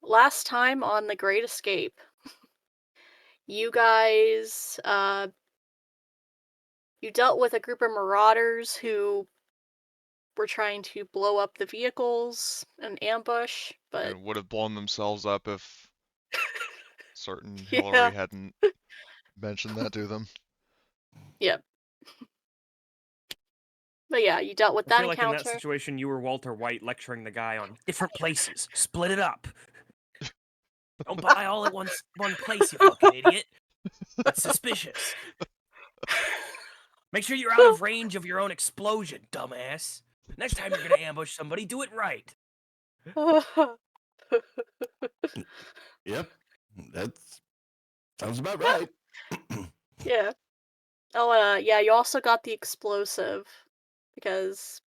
last time on The Great Escape, you guys, you dealt with a group of marauders who were trying to blow up the vehicles and ambush, but And would have blown themselves up if certain yeah, Hillary hadn't mentioned that to them. yep. But yeah, you dealt with I that feel like in that encounter. situation, you were Walter White lecturing the guy on different places. Split it up. Don't buy all at one place, you fucking idiot. That's suspicious. Make sure you're out of range of your own explosion, dumbass. Next time you're gonna ambush somebody, do it right. Yep, that sounds about right. Yeah. Oh, yeah, you also got the explosive because,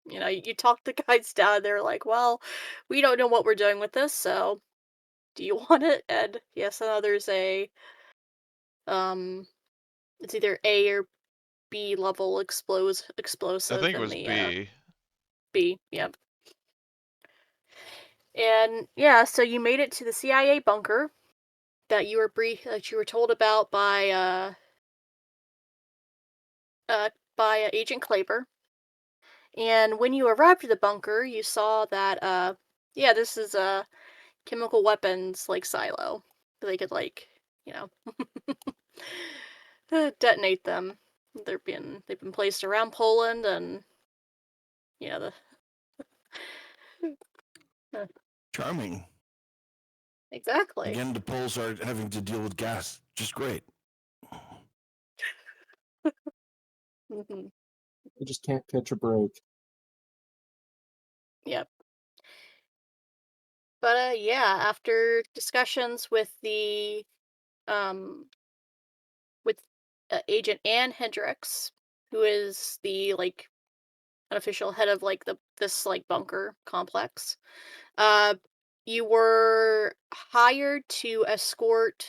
you talked the guys down. They're like, well, we don't know what we're doing with this, so do you want it? And yes, I know there's um, it's either A or B level I explosive think it in was the B. B. Yep. And yeah, so you made it to the CIA bunker that you were told about by Agent Claver. And when you arrived at the bunker, you saw that yeah, this is a chemical weapons like silo. They could you know detonate them. They've been placed around Poland and the uh, Charming. exactly. Again, the Poles are having to deal with gas. Just great. Hmm. I just can't catch a break. Yep. But yeah, after discussions um with Agent Ann Hendricks, who is the unofficial head of this bunker complex, uh, you were hired to escort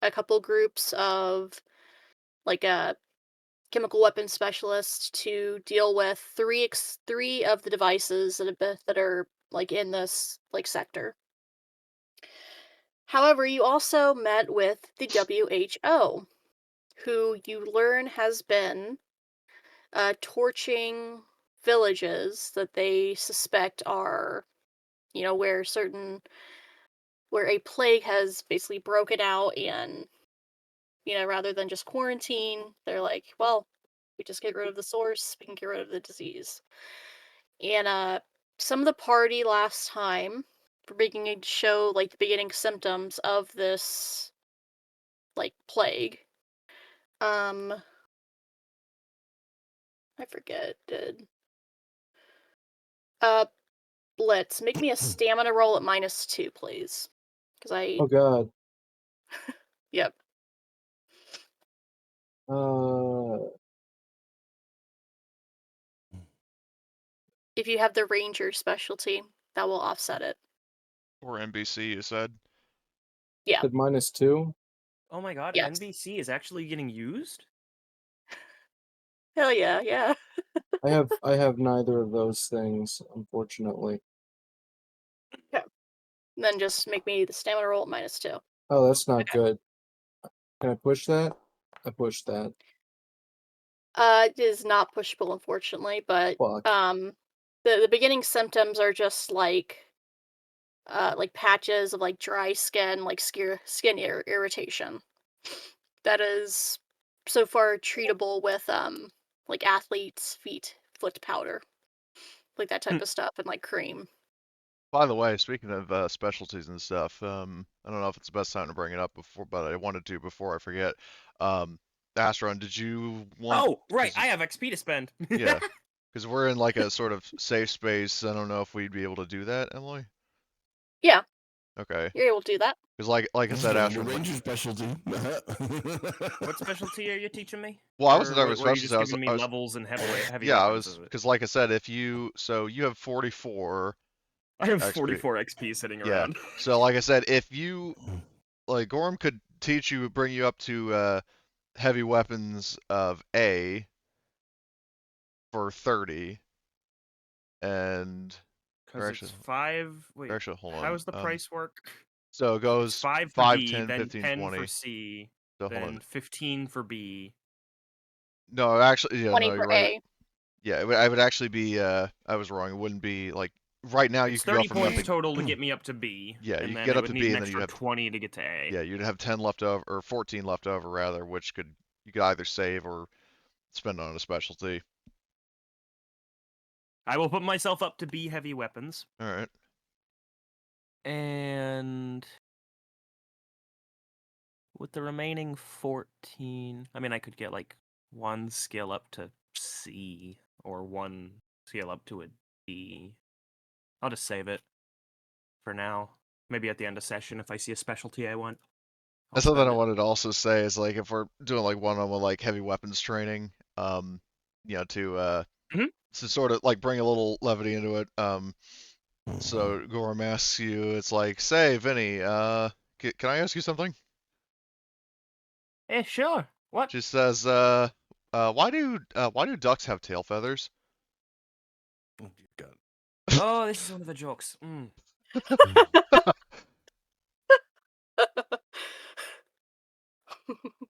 a couple groups of a chemical weapons specialists to deal with three of the devices that are in this sector. However, you also met with the WHO, who you learn has been torching villages that they suspect are, where where a plague has basically broken out, and rather than just quarantine, they're like, well, we just get rid of the source, we can get rid of the disease. And some of the party last time for beginning to show the beginning symptoms of this plague. Um, I forget. Did uh Blitz make me a stamina roll at -2, please? Because I Oh god. yep. Uh, If you have the ranger specialty, that will offset it. Or NBC, you said? Yeah. at -2. Oh my god, Yes. NBC is actually getting used? Hell yeah. Yeah. I have neither of those things, unfortunately. Okay. Then just make me the stamina roll at -2. Oh, that's not Okay. good. Can I push that? I pushed that. It is not pushable, unfortunately, but Fuck. the beginning symptoms are just patches of dry skin, skin irritation. That is so far treatable with athlete's foot powder, like that Hmm. type of stuff, and cream. By the way, speaking of specialties and stuff, I don't know if it's the best time to bring it up before, but I wanted to before I forget. Astron, did you want? Oh, right, Because I have XP to spend. yeah, because we're in like a sort of safe space. I don't know if we'd be able to do that, Emily. Yeah, Okay, you're able to do that. because like I He's said, getting the Astron, ranger specialty. What specialty are you teaching me? well, I wasn't Or talking about were you specialties. just giving me I was levels and heavy yeah, I weapons? was because like I said, if you you have 44 I have XP. 44 XP sitting Yeah. around. So like I said, if you Gorm could teach you, bring you up to heavy weapons of A for 30, and Because it's actually, 5. Wait, actually, hold how on. does the price work? So it It's goes 5 for 5, D, 10, then 15, 10 for 20. C, So hold then on. 15 for B. No, actually, yeah, 20 no, you're for right. A. Yeah, I would actually be. I was wrong. It wouldn't be like right now. You It's could go 30 from points nothing. total to get me up to B. Yeah, and you could then get it up would to need B, an and then you extra have 20 to get to A. yeah, you'd have 10 left over or 14 left over rather, which you could either save or spend on a specialty. I will put myself up to B heavy weapons. All right. And with the remaining 14, I mean, I could get like 1 skill up to C or 1 skill up to a D. I'll just save it for now. Maybe at the end of session, if I see a specialty I want, I'll That's something spend I it. wanted to also say is like if we're doing like one-on-one like heavy weapons training, Mhm. to sort of like bring a little levity into it. So Gorham asks you, it's like, say, Vinny, can I ask you something? Eh, sure. What? She says, why do ducks have tail feathers? Oh, dear God. Oh, this is one of the jokes.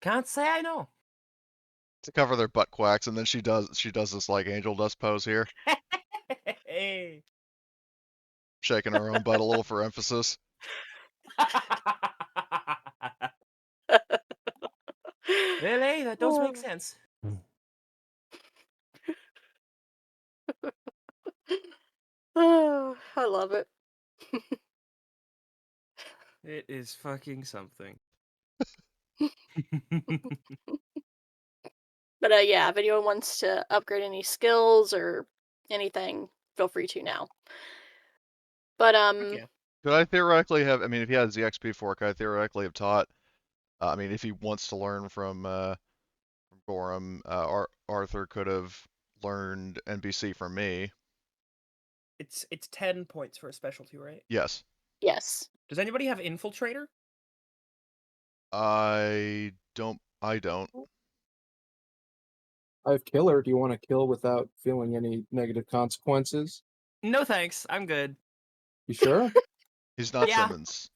Can't say I know. To cover their butt quacks, and then she does this like angel dust pose here, Hey. shaking her own butt a little for emphasis. Really? That does make sense. Oh, I love it. It is fucking something. But yeah, if anyone wants to upgrade any skills or anything, feel free to now. But Yeah. Could I theoretically have? I mean, if he has the XP fork, I theoretically have taught. I mean, if he wants to learn from Gorham, Arthur could have learned NBC from me. It's 10 points for a specialty, right? Yes. yes. Does anybody have infiltrator? I don't. I have killer. Do you want to kill without feeling any negative consequences? No thanks. I'm good. You sure? He's not Yeah. Simmons.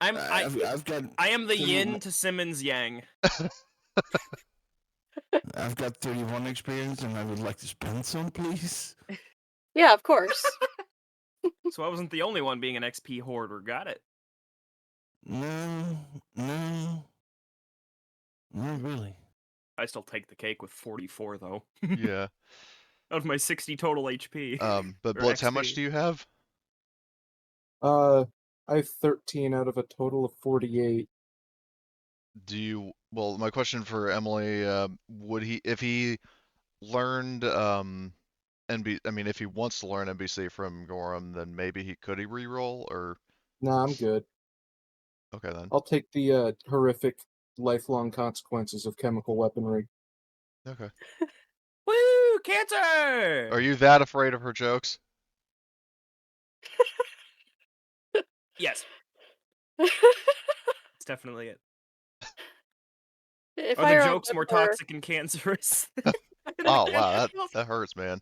I've got I am the 31 yin to Simmons yang. I've got 31 experience, and I would like to spend some, please. Yeah, of course. So I wasn't the only one being an XP hoarder. Got it. No, not really. I still take the cake with 44 though. Yeah. Of my 60 total HP. But Or Blitz, how much XP. do you have? I have 13 out of a total of 48. Well, my question for Emily, would he, if he learned, I mean, if he wants to learn NBC from Gorham, then maybe he could re-roll, or, Nah, I'm good. okay then. I'll take the horrific lifelong consequences of chemical weaponry. Okay. Woo! Cancer! Are you that afraid of her jokes? Yes. It's definitely it. If Are I the jokes more remember, toxic and cancerous? Oh wow, that hurts, man.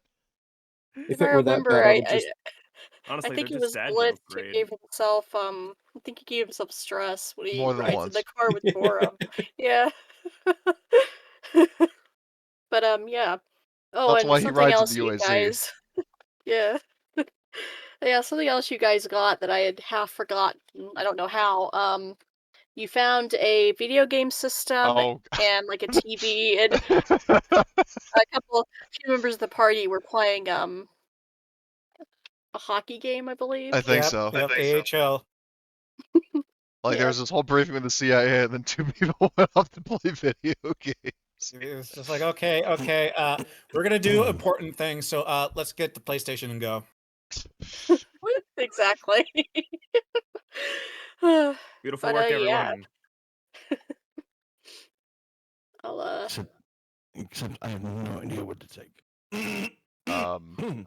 If if I it were that remember, bad, I would just. I Honestly, think they're it just was sad Blitz joke who grade. gave himself I think he gave himself stress when he More than rides in the once. car with Gorham. Yeah. But yeah. Oh, That's and why he something rides in the else you UAZ. guys. Yeah. Yeah, something else you guys got that I had half forgotten. I don't know how. You found a video game system Oh. and like a TV, and a few members of the party were playing a hockey game, I believe. I think so. Yep, AHL. Like there Yeah. was this whole briefing with the CIA, and then 2 people went off to play video games. It's just like, okay, we're gonna do important things, so let's get the PlayStation and go. Exactly. Beautiful But work, yeah, everyone. I'll Except I have no idea what to take. Well,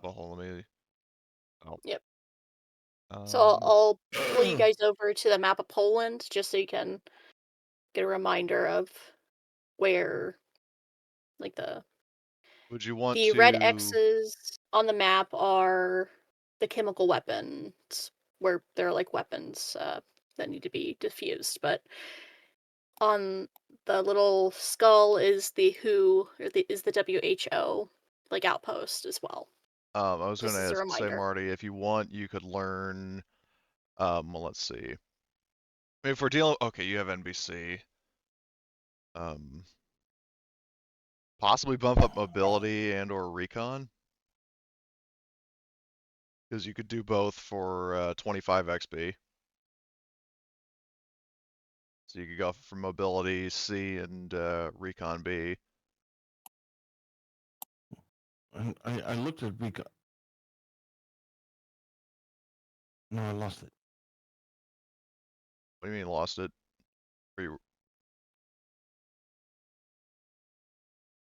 hold on, let me. Oh. Yep. So I'll pull you guys over to the map of Poland just so you can get a reminder of where, like Would you want the red to? X's on the map are the chemical weapons, where they're like weapons that need to be diffused. But on the little skull is the WHO, or is the WHO like outpost as well. I was going Just to as a say, reminder. Marty, if you want, you could learn. Well, let's see. I mean, if we're dealing, okay, you have NBC. Possibly bump up mobility and or recon, because you could do both for 25 XP. So you could go from mobility C and recon B. I looked at recon. No, I lost it. What do you mean lost it?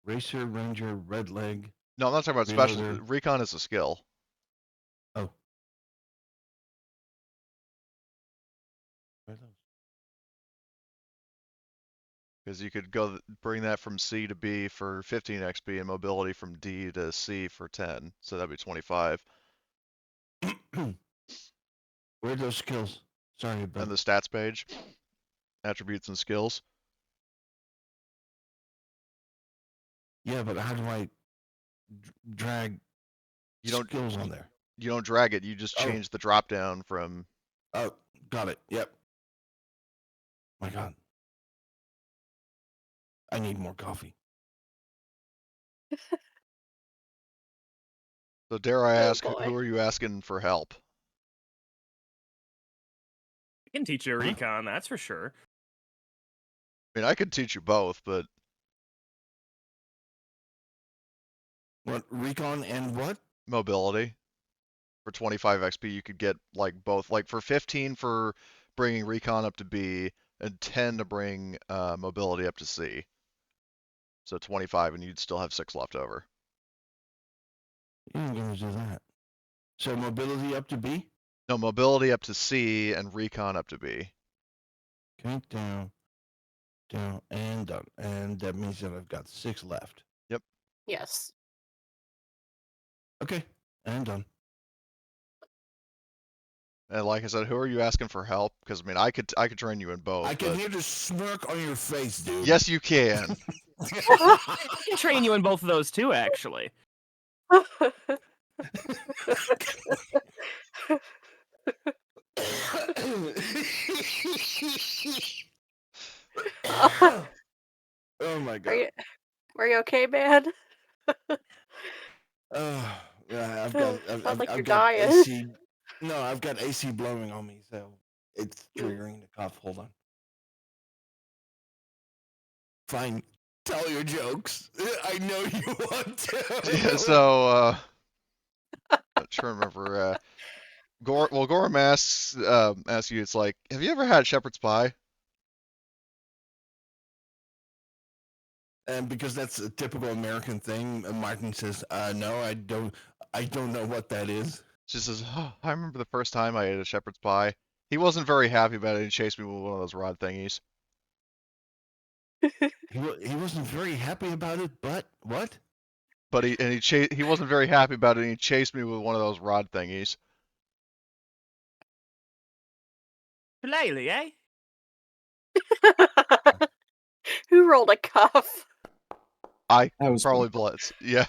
Racer, Ranger, Red Leg. No, I'm not talking about special. Reloader. Recon is a skill. Oh. Where are those? Because you could go bring that from C to B for 15 XP and mobility from D to C for 10. So that'd be 25. Where are those skills? Sorry about And the stats page, attributes and skills. Yeah, but how do I drag You don't skills on there? You don't drag it. You just Oh. change the drop down from. Oh, got it. Yep. My God. I need more coffee. So dare I Oh, ask, who boy. are you asking for help? I can teach you a Huh? recon, that's for sure. I mean, I could teach you both, but What, recon and what? mobility for 25 XP, you could get like both. Like for 15 for bringing recon up to B, and 10 to bring mobility up to C. So 25, and you'd still have 6 left over. You ain't gonna do that. So mobility up to B? No, mobility up to C and recon up to B. Okay, down, down, and done. And that means that I've got 6 left. Yes. Okay, and done. And like I said, who are you asking for help? Because I mean, I could train you in both. I can but... hear the smirk on your face, dude. Yes, you can. I can train you in both of those too, actually. Oh my Are God. you are you okay, man? Oh, yeah, I've got, Sounds I've, like I've you're got dying. AC. No, I've got AC blowing on me, so it's triggering the cough. Hold on. Fine. Tell your jokes. I know you want to. Yeah, so I'm trying to remember. Gorham asks you, it's like, have you ever had shepherd's pie? And because that's a typical American thing, Martin says, "No, I don't. I don't know what that is." She says, oh, I remember the first time I ate a shepherd's pie. He wasn't very happy about it. He chased me with one of those rod thingies. He wasn't very happy about it, but what? But he wasn't very happy about it. And he chased me with one of those rod thingies. Shillelagh, eh? Who rolled a cuff? I That was probably me. Blitz. Yeah.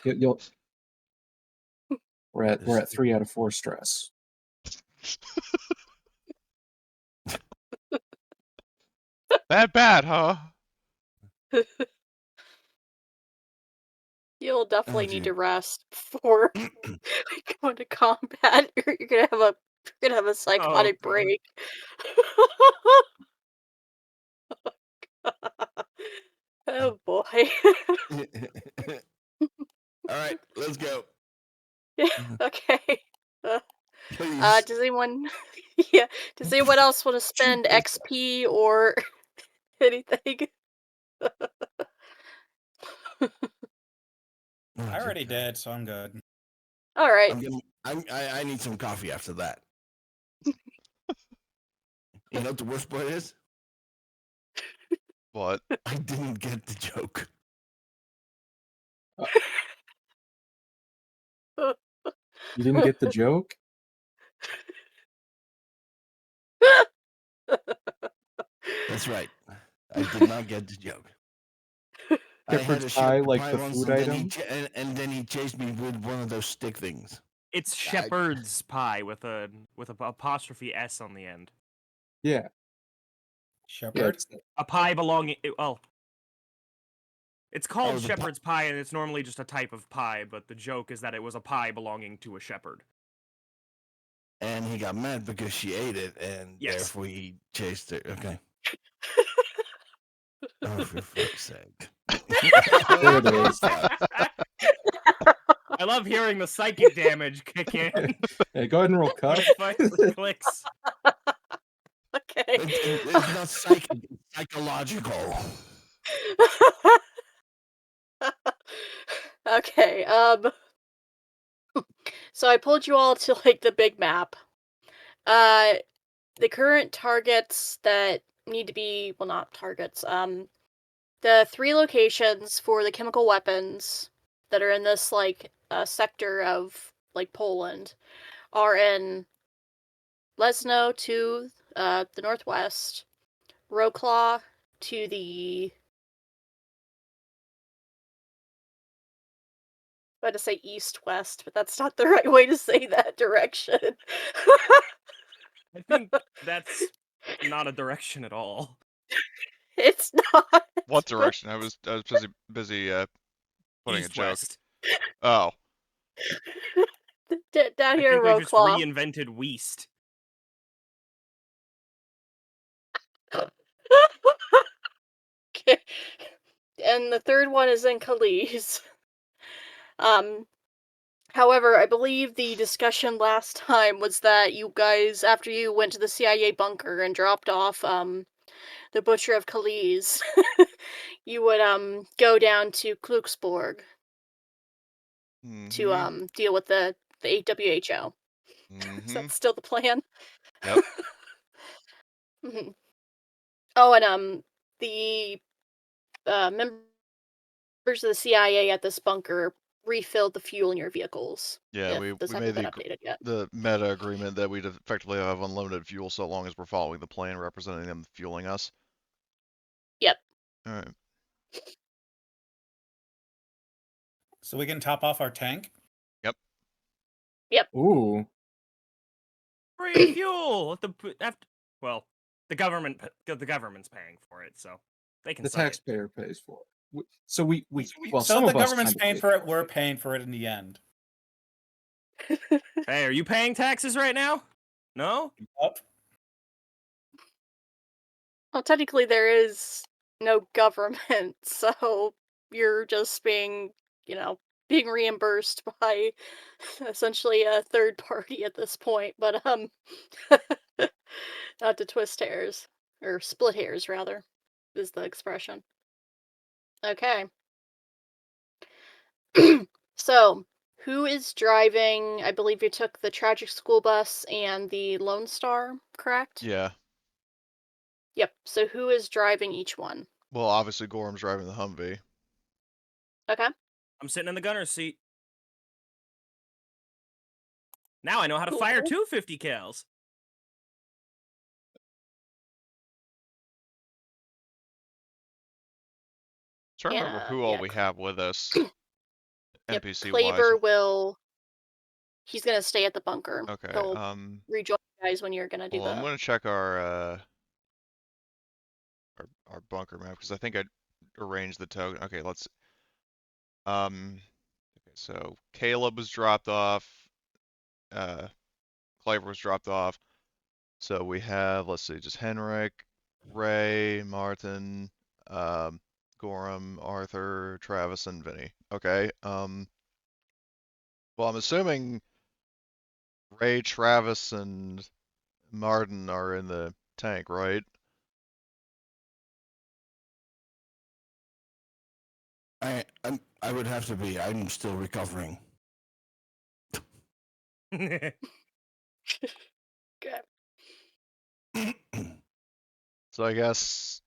You'll, we're at 3 out of 4 stress. That bad, huh? You'll definitely need dear. to rest before going to combat. You're gonna have a psychotic God. break. Oh boy. All right, let's go. Okay. Please. Does anyone yeah, does anyone else want to spend XP or anything? I already did, so I'm good. All right. I need some coffee after that. You know what the worst part is? What? I didn't get the joke. You didn't get the joke? That's right. I did not get the joke. I had Shepherd's a pie, shepherd like pie the once, food and then item? and then he chased me with one of those stick things. It's I- shepherd's pie with a apostrophe S on the end. Yeah. Shepherd. Yeah, it's A pie belonging. Well, it's called Oh, the shepherd's pie, and it's normally just a type of pie. But the joke is that it was a pie belonging to a shepherd. And he got mad because she ate it, and Yes. therefore he chased her. Okay. Oh, for fuck's sake. There it is. I love hearing the psychic damage kick in. Hey, go ahead and roll when cut. it finally clicks. Okay. It's not psychic, it's psychological. Okay. So I pulled you all to like the big map. The current targets that need to be, well, not targets. The 3 locations for the chemical weapons that are in this like sector of like Poland are in Lesno to the northwest, Wrocław to the, I had to say east-west, but that's not the right way to say that direction. I think that's not a direction at all. It's not. What direction? I was busy putting a East joke. west. Oh, Down I here in think we've just Wrocław. reinvented Weast. Okay. And the third one is in Calais. However, I believe the discussion last time was that you guys, after you went to the CIA bunker and dropped off the Butcher of Calais, you would go down to Kluxborg to mhm, deal with the WHO. Is mhm. that still the plan? Yep. Mhm. Oh, and the members of the CIA at this bunker refilled the fuel in your vehicles. Yeah, If this we hasn't made been updated yet. the meta agreement that we'd effectively have unlimited fuel so long as we're following the plan, representing them fueling us. Yep. All right. So we can top off our tank. Ooh. Free fuel. Well, the government's paying for it, so they can The suck it. taxpayer pays for it. So we well, So some if of the us government's kinda paying pay for it, we're paying for it in the end. Hey, are you paying taxes right now? No? Up. Well, technically there is no government, so you're just being, being reimbursed by essentially a third party at this point, but not to twist hairs or split hairs rather is the expression. Okay. So, who is driving? I believe you took the tragic school bus and the Lone Star, correct? Yeah. Yep. So who is driving each one? Well, obviously Gorham's driving the Humvee. Okay. I'm sitting in the gunner's seat. Now I know how to Cool. fire 250 cals. Trying to remember who all we have with us, Yep. NPC wise. Claver he's gonna stay at the bunker. Okay. He'll rejoin you guys when you're gonna do Well, I'm the. gonna check our bunker map because I think I arranged the token. Okay, let's. Okay, so Caleb was dropped off. Claver was dropped off. So we have, let's see, just Henrik, Ray, Martin, Gorham, Arthur, Travis, and Vinny. Okay. Well, I'm assuming Ray, Travis, and Martin are in the tank, right? I would have to be. I'm still recovering. Okay. So I guess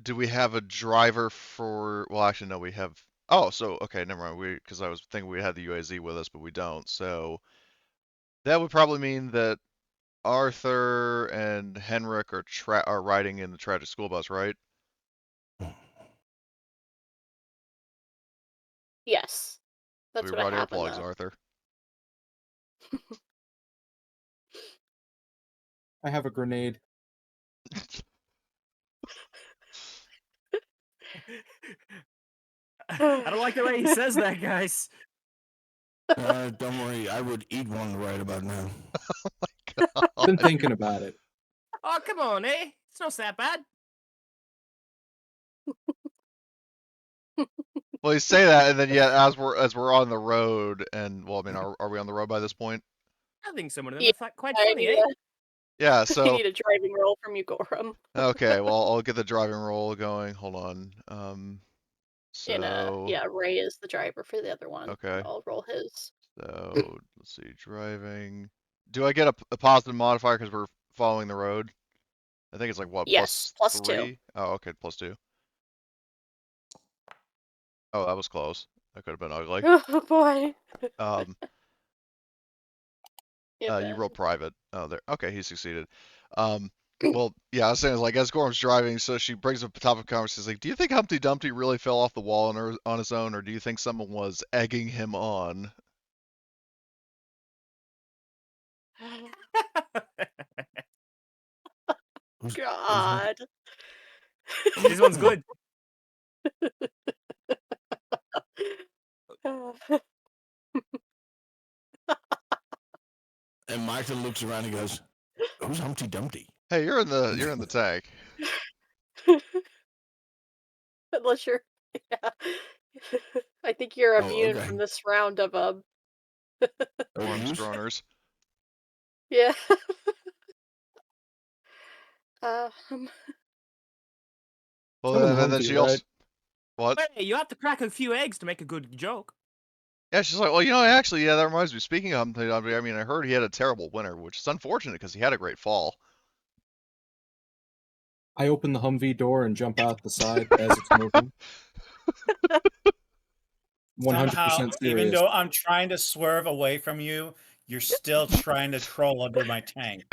do we have a driver for? Well, actually, no. We have. Oh, so okay, never mind. Because I was thinking we had the UAZ with us, but we don't. So that would probably mean that Arthur and Henrik are riding in the tragic school bus, right? Yes, We that's what brought happened earplugs, though. Arthur. I have a grenade. I don't like the way he says that, guys. Don't worry, I would eat one right about now. Been thinking about it. Oh, come on, eh? It's not that bad. Well, you say that, and then yeah, as we're on the road, and well, I mean, are we on the road by this point? I think some of them Yeah, are quite I funny, need eh? Yeah. I So need a driving roll from you, Gorham. okay, well, I'll get the driving roll going. Hold on. And So yeah, Ray is the driver for the other one. okay. I'll roll his. So let's see, driving. Do I get a positive modifier because we're following the road? I think it's like what, Yes, plus +2. 3? Oh, okay, +2. Oh, that was close. That could have been ugly. Oh boy. Um, Yeah, you Ben. rolled private. Oh, there. Okay, he succeeded. Well, yeah, I was saying, like, as Gorham's driving, so she brings up the topic of conversation. She's like, do you think Humpty Dumpty really fell off the wall on his own, or do you think someone was egging him on? Who's that? God. This one's good. And Martha looks around and goes, "Who's Humpty Dumpty?" Hey, you're in the tank. Unless you're, yeah. I think you're Oh, immune okay. from this round of Gorham's Abuse? droners. yeah. Um, Well, I'm in the and then Humvee, she right? also what? Hey, you have to crack a few eggs to make a good joke. Yeah, she's like, well, actually, yeah, that reminds me. Speaking of Humpty Dumpty, I mean, I heard he had a terrible winter, which is unfortunate because he had a great fall. I open the Humvee door and jump out the side as it's moving. 100% Somehow, even serious. though I'm trying to swerve away from you, you're still trying to crawl under my tank.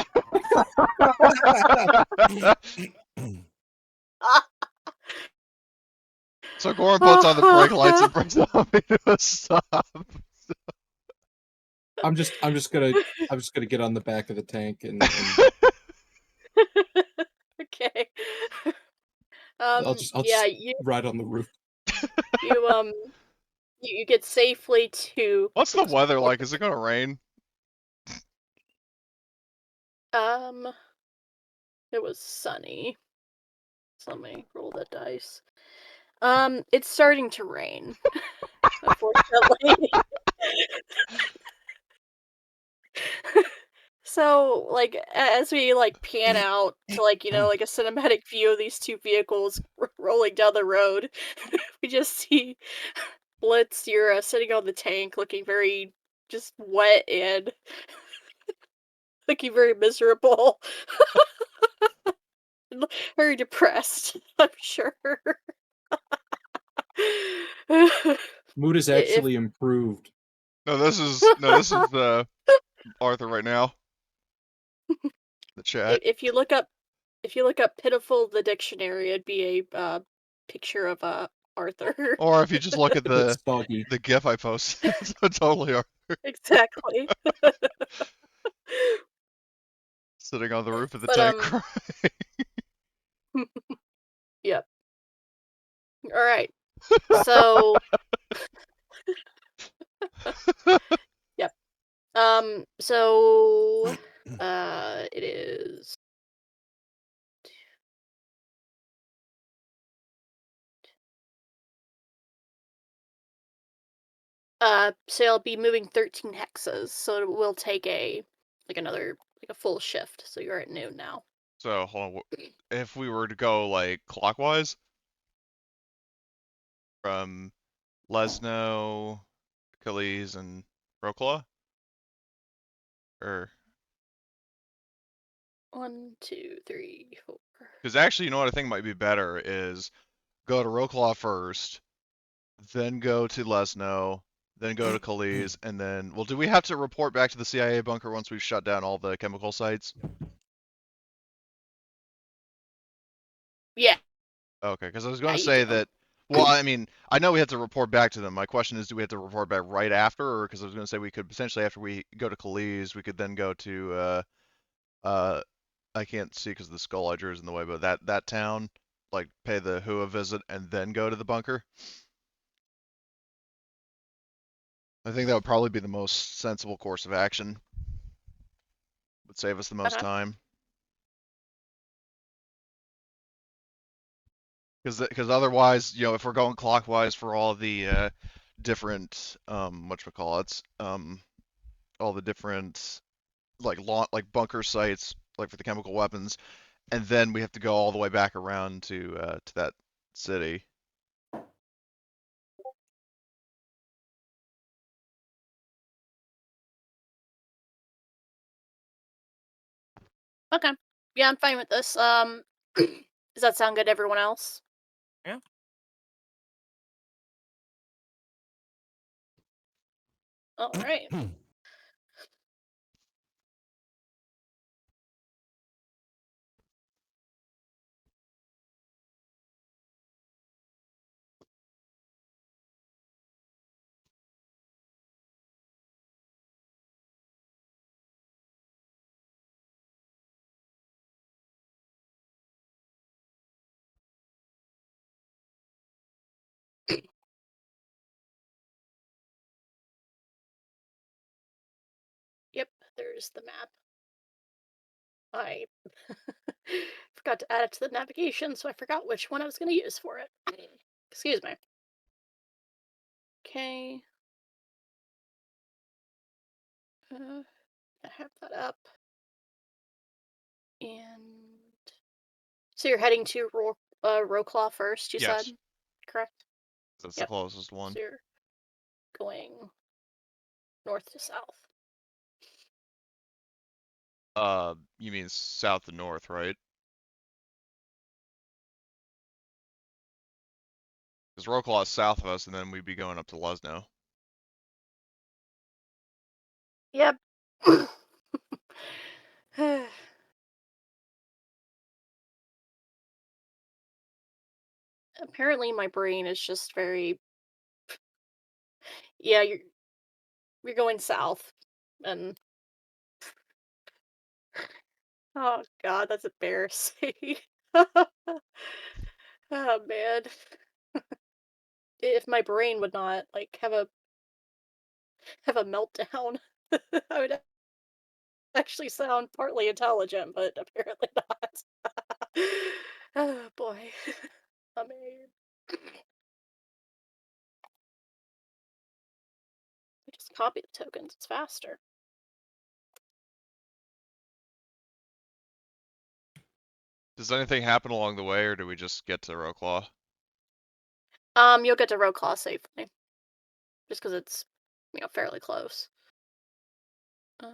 So Gorham puts on the brake lights and brings the Humvee to a stop. I'm just gonna get on the back of the tank and okay. I'll just Yeah, you ride on the roof. you you get safely to What's the weather like? Is it gonna rain? It was sunny. So let me roll the dice. It's starting to rain. Unfortunately. So, like, as we like pan out to like, like a cinematic view of these two vehicles rolling down the road, we just see Blitz, you're sitting on the tank looking very just wet and looking very miserable. Very depressed, I'm sure. Mood is If actually improved. No, this is Arthur right now. The chat. if you look up pitiful the dictionary, it'd be a picture of Arthur. Or if you just look at It's soggy. the GIF I posted, it's totally Arthur Exactly. sitting on the roof of the But tank crying. yep. All right. So yep. So it is so I'll be moving 13 hexes, so it will take another a full shift. So you're at noon now. So hold on. If we were to go like clockwise from Lesno, Achilles, and Rocla, or 1, 2, 3, 4, Because actually, you know what I think might be better is go to Roclaw first, then go to Lesno, then go to Khalees, and then, well, do we have to report back to the CIA bunker once we've shut down all the chemical sites? Yeah, Okay, because I was going to you say do. that, well, I mean, I know we have to report back to them. My question is, do we have to report back right after, or because I was going to say we could potentially, after we go to Khalees, we could then go to, uh, I can't see because the Skull Edger is in the way, but that town, like pay the Hua visit and then go to the bunker. I think that would probably be the most sensible course of action. Would save us the most Okay. time. Because otherwise, you know, if we're going clockwise for all the different whatchamacallits, all the different like bunker sites, like for the chemical weapons, and then we have to go all the way back around to that city. Okay. Yeah, I'm fine with this. Does that sound good to everyone else? Yeah. All right. Yep, there's the map. I forgot to add it to the navigation, so I forgot which one I was going to use for it. Excuse me. Okay. I have that up. And so you're heading to Roclaw first, you said? Yes, Correct? that's the Yep. closest one. So you're going north to south. You mean south to north, right? Because Roclaw is south of us, and then we'd be going up to Lesno. Yep. Apparently my brain is just very yeah, you're going south. And oh god, that's embarrassing. Oh man. If my brain would not like have a meltdown, I would actually sound partly intelligent, but apparently not. Oh boy. I mean, we just copy the tokens, it's faster. Does anything happen along the way, or do we just get to Roclaw? You'll get to Roclaw safely. Just because it's, fairly close. Uh,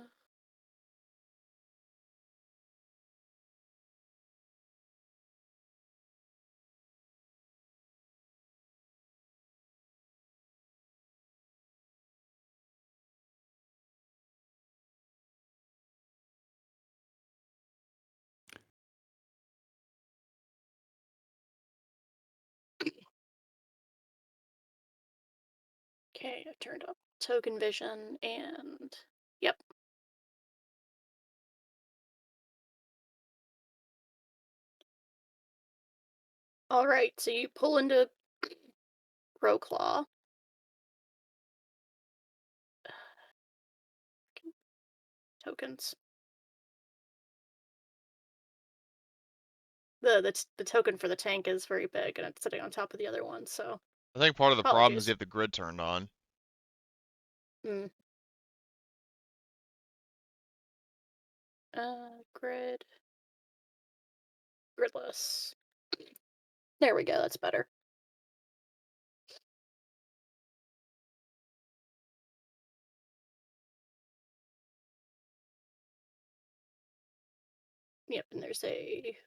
okay, I turned up token vision and yep. Alright, so you pull into Roclaw. Tokens. The token for the tank is very big and it's sitting on top of the other one, so I think part of the problem is you apologies. have the grid turned on. Hmm. Grid. Gridless. There we go, that's better. Yep, and there's a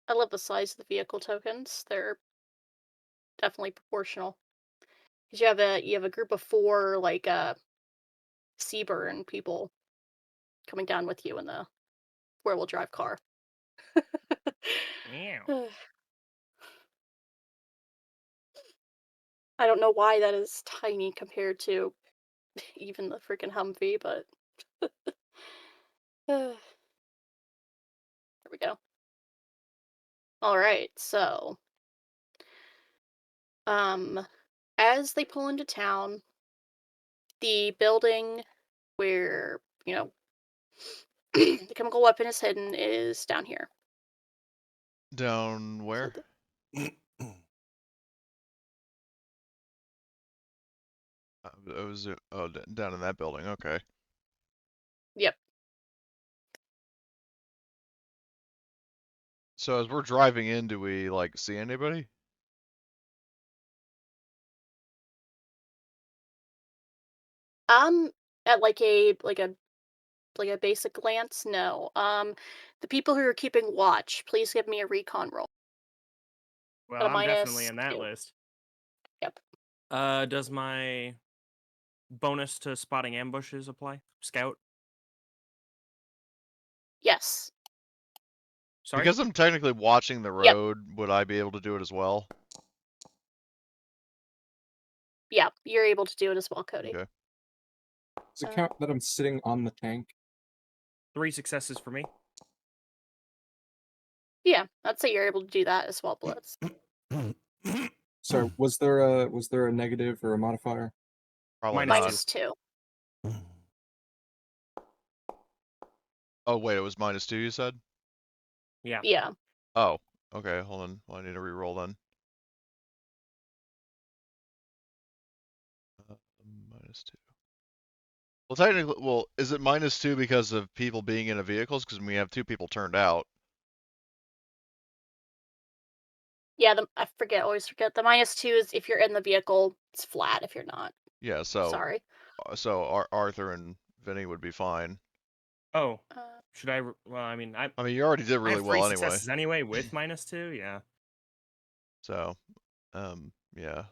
I love the size of the vehicle tokens. They're definitely proportional. Because you have a group of 4 like Seaburn people coming down with you in the 4-wheel drive car. Meow. I don't know why that is tiny compared to even the freaking Humvee, but there we go. All right, so um, as they pull into town, the building where the chemical weapon is hidden is down here. Down So where? It was down in that building. Okay. Yep. So as we're driving in, do we like see anybody? At like a basic glance, no. The people who are keeping watch, please give me a recon roll Well, at a I'm definitely in that -2. list. Yep. Does my bonus to spotting ambushes apply? Scout? Yes. Sorry? Because I'm technically watching the Yep. road, would I be able to do it as well? Yeah, you're able to do it as well, Cody. Okay. Does it count that I'm sitting on the tank? 3 successes for me. Yeah, I'd say you're able to do that as well, Blitz. So was there a negative or a modifier? Probably Minus not. -2. Oh wait, it was -2 you said? Yeah. Yeah. Oh, okay, hold on. Well, I need to re-roll then. -2. Well, technically, is it -2 because of people being in a vehicles? Because we have 2 people turned out. Yeah, always forget. The -2 is if you're in the vehicle, it's flat if you're not. Yeah, so Sorry. Arthur and Vinny would be fine. Oh, Uh, should I? Well, I mean, I mean, you already did I really have 3 well anyway. successes anyway with -2. Yeah. So, yeah,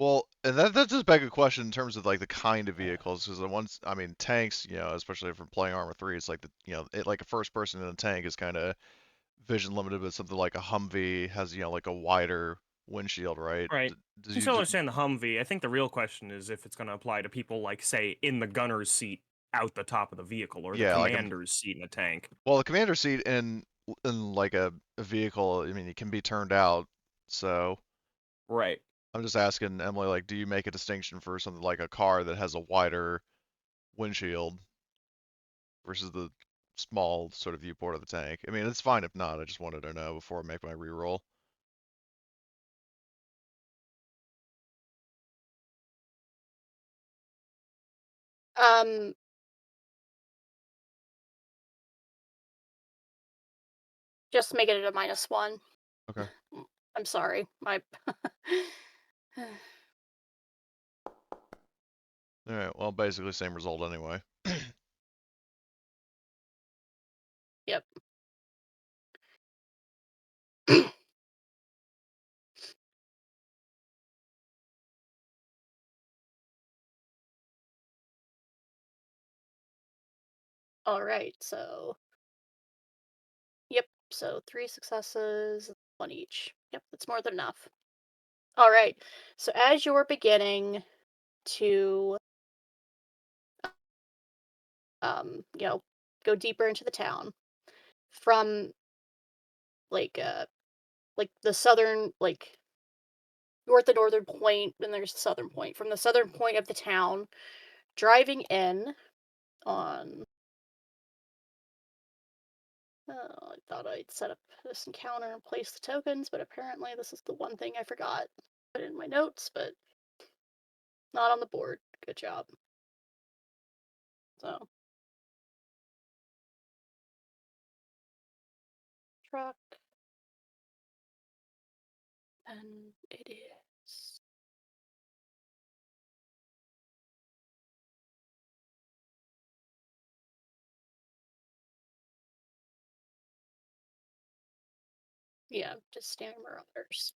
Well, and that just beg a question in terms of like the kind of vehicles, because the ones, I mean, tanks, especially if we're playing Armor 3, it's like like a first person in a tank is kind of vision limited, but something like a Humvee has, like a wider windshield, right? Right. Does I you still understand the Humvee. I think the real question is if it's going to apply to people like, say, in the gunner's seat out the top of the vehicle, or the yeah, like commander's seat in a tank. well, the commander seat in like a vehicle, I mean, it can be turned out, so Right. I'm just asking Emily, like, do you make a distinction for something like a car that has a wider windshield versus the small sort of viewport of the tank? I mean, it's fine if not. I just wanted to know before I make my reroll. um, just make it a -1. Okay. I'm sorry. My All right. Well, basically same result anyway. Yep. All right. So, yep. So 3 successes, 1 each. Yep, that's more than enough. All right. So as you're beginning to go deeper into the town from like the southern, like you're at the northern point and there's the southern point. From the southern point of the town, driving in on I thought I'd set up this encounter and place the tokens, but apparently this is the one thing I forgot. Put it in my notes, but not on the board. Good job. So truck, and it is. Yeah, just standard marauders.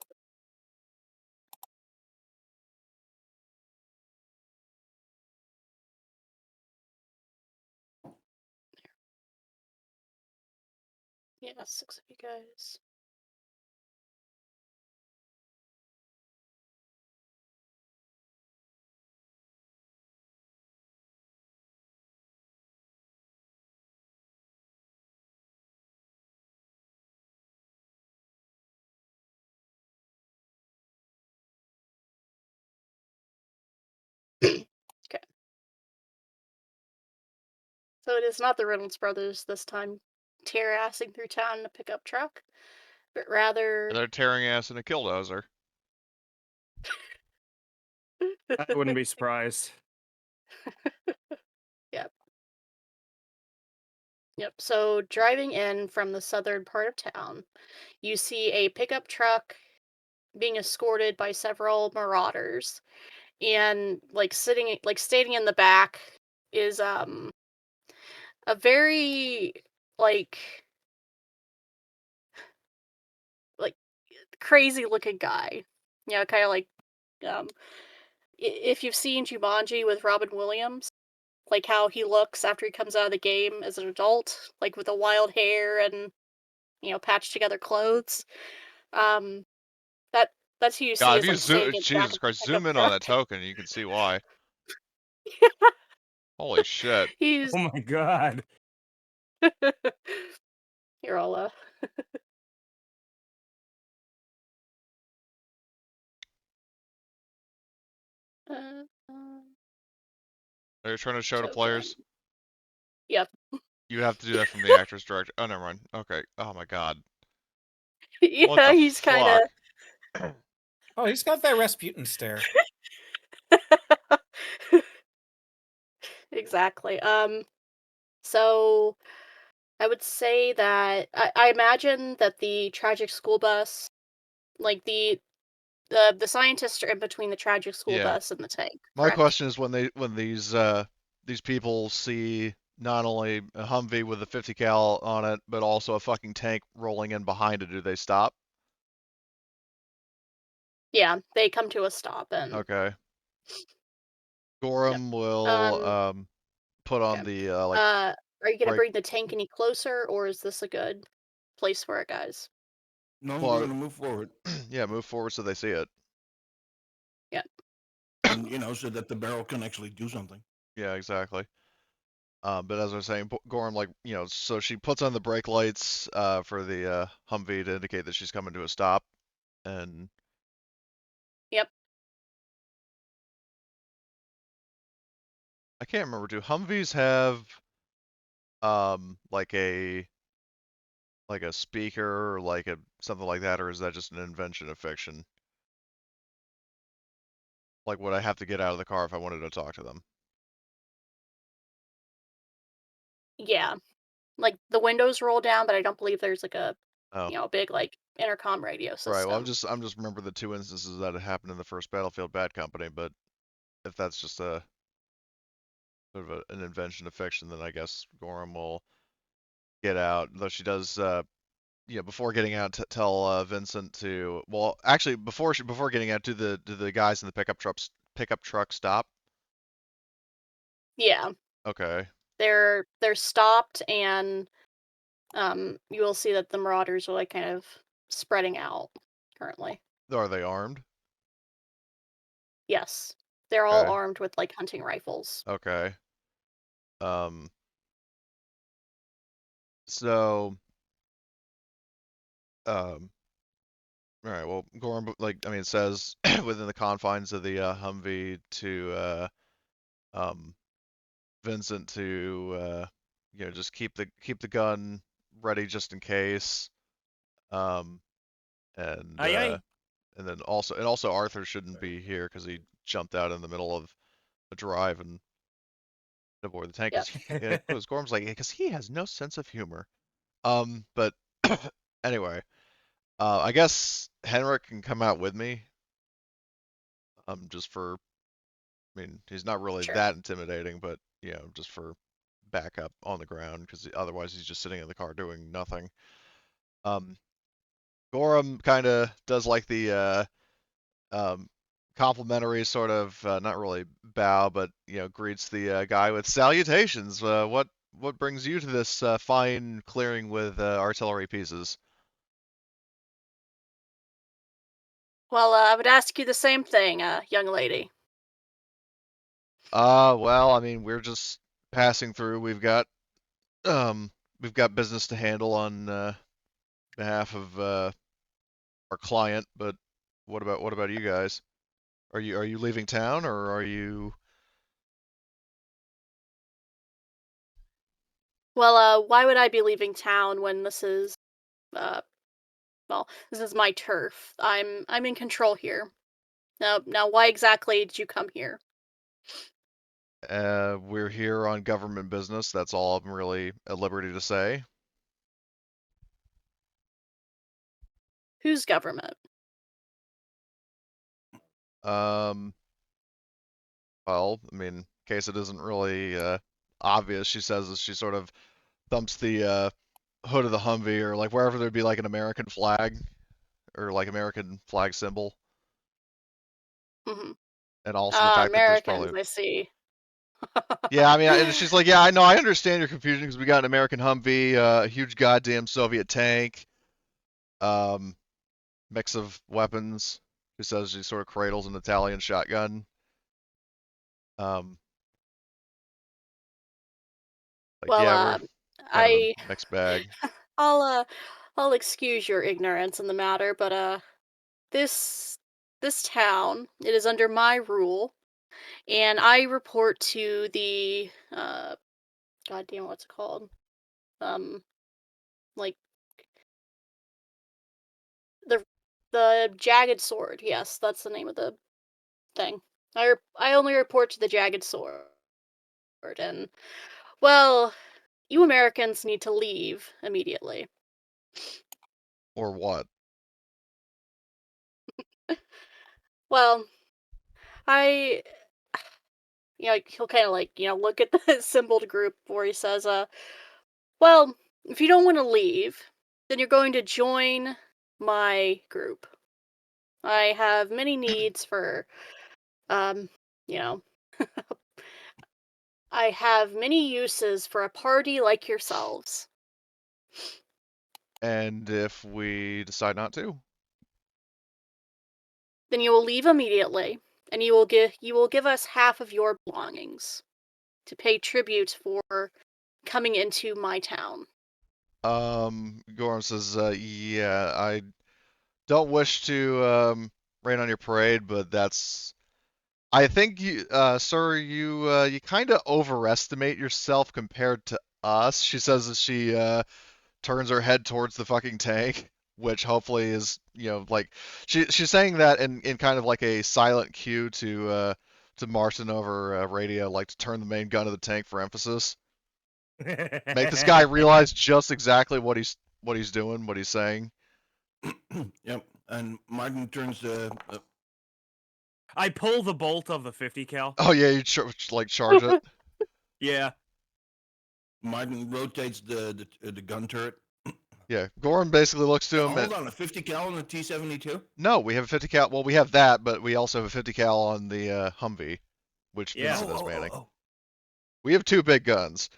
Yeah, 6 of you guys. Okay. So it is not the Reynolds brothers this time tear-assing through town in a pickup truck, but rather They're tearing ass in a killdozer. I wouldn't be surprised. Yep. Yep. So driving in from the southern part of town, you see a pickup truck being escorted by several marauders, and standing in the back is a very like like crazy looking guy. You know, kind of like um if you've seen Jumanji with Robin Williams, like how he looks after he comes out of the game as an adult, like with the wild hair and patched together clothes. Um, that that's who you see God, if as you like standing in the back Jesus of the Christ, pickup zoom in on truck. that token, you can see why. Holy shit. He's Oh my god. here. I'll uh, Are you trying to show to token. players? Yep. You have to do that from the actor's director. Oh, never mind. Okay. Oh my god. What Yeah, the he's kind fuck? of. Oh, he's got that Rasputin stare. Exactly. So I would say that I imagine that the tragic school bus, like the scientists are in between the tragic school Yeah. bus and the tank, My correct? question is when these people see not only a Humvee with a 50 cal on it, but also a fucking tank rolling in behind it, do they stop? Yeah, they come to a stop and Okay. yep. Gorham will Um, put on okay. the Are you gonna brake. bring the tank any closer, or is this a good place for it, guys? No, we're Well, gonna move forward, yeah, move forward so they see it. Yeah. and so that the barrel can actually do something. Yeah, exactly. But as I was saying, Gorham, like, so she puts on the brake lights for the Humvee to indicate that she's coming to a stop. And Yep. I can't remember, do Humvees have like a speaker or like a something like that, or is that just an invention of fiction? Like, would I have to get out of the car if I wanted to talk to them? Yeah. Like the windows roll down, but I don't believe there's like a Oh, a big like intercom radio right. Well, I'm system. just remember the two instances that had happened in the first Battlefield Bad Company, but if that's just a sort of an invention of fiction, then I guess Gorham will get out. Though she does, before getting out, tell Vincent to. Well, actually, before getting out, do the guys in the pickup truck stop? Yeah. Okay. They're stopped, and you will see that the marauders are like kind of spreading out currently. Are they armed? Yes. They're all Okay. armed with like hunting rifles. Okay. Um. So. All right. Well, Gorham, it says within the confines of the Humvee to Vincent to just keep the gun ready just in case. Um. And Aye aye. and then also Arthur shouldn't be here because he jumped out in the middle of a drive and aboard the tank. Yep. Because Gorham's like, because he has no sense of humor. But anyway, I guess Henrik can come out with me. Just for, I mean, he's not really Sure. that intimidating, but just for backup on the ground because otherwise he's just sitting in the car doing nothing. Um, Gorham kind of does like the complimentary sort of, not really bow, but greets the guy with salutations. What brings you to this fine clearing with artillery pieces? Well, I would ask you the same thing, young lady. Well, I mean, we're just passing through. We've got business to handle on behalf of our client, but what about you guys? Are you leaving town or are you? Well, why would I be leaving town when this is, uh, well, this is my turf. I'm in control here. Now, why exactly did you come here? We're here on government business. That's all I'm really at liberty to say. Whose government? Um, well, I mean, in case it isn't really obvious, she says as she sort of thumps the hood of the Humvee or like wherever there'd be like an American flag or like American flag symbol, Hmm. and also the Ah, fact that there's Americans, probably I see. yeah, I mean, and she's like, yeah, I know, I understand your confusion because we got an American Humvee, a huge goddamn Soviet tank, um, mix of weapons. She says she sort of cradles an Italian shotgun. Um, like, Well, yeah, we're kind of a I, mixed bag. I'll, uh, I'll excuse your ignorance in the matter, but this, this town, it is under my rule, and I report to the, goddamn, what's it called? Um, like the, the jagged sword. Yes, that's the name of the thing. I only report to the jagged sword, and well, you Americans need to leave immediately. Or what? Well, I, he'll kind of like, look at the assembled group where he says, well, if you don't want to leave, then you're going to join my group. I have many needs for, um, you know, I have many uses for a party like yourselves. And if we decide not to? Then you will leave immediately, and you will give us half of your belongings to pay tribute for coming into my town. Gorham says, yeah, I don't wish to rain on your parade, but I think you, sir, you kind of overestimate yourself compared to us. She says as she turns her head towards the fucking tank, which hopefully is, like she's saying that in kind of like a silent cue to Martin over radio, like to turn the main gun of the tank for emphasis. Make this guy realize just exactly what he's doing, what he's saying. Yep. And Martin turns the. I pull the bolt of the 50 cal. Oh yeah, you like charge it. Yeah. Martin rotates the gun turret. Yeah, Gorham basically looks to him. Hold on, a 50 cal and a T-72. No, we have a 50 cal. Well, we have that, but we also have a 50 cal on the Humvee, which Yeah. Vincent is manning. Oh. We have two big guns.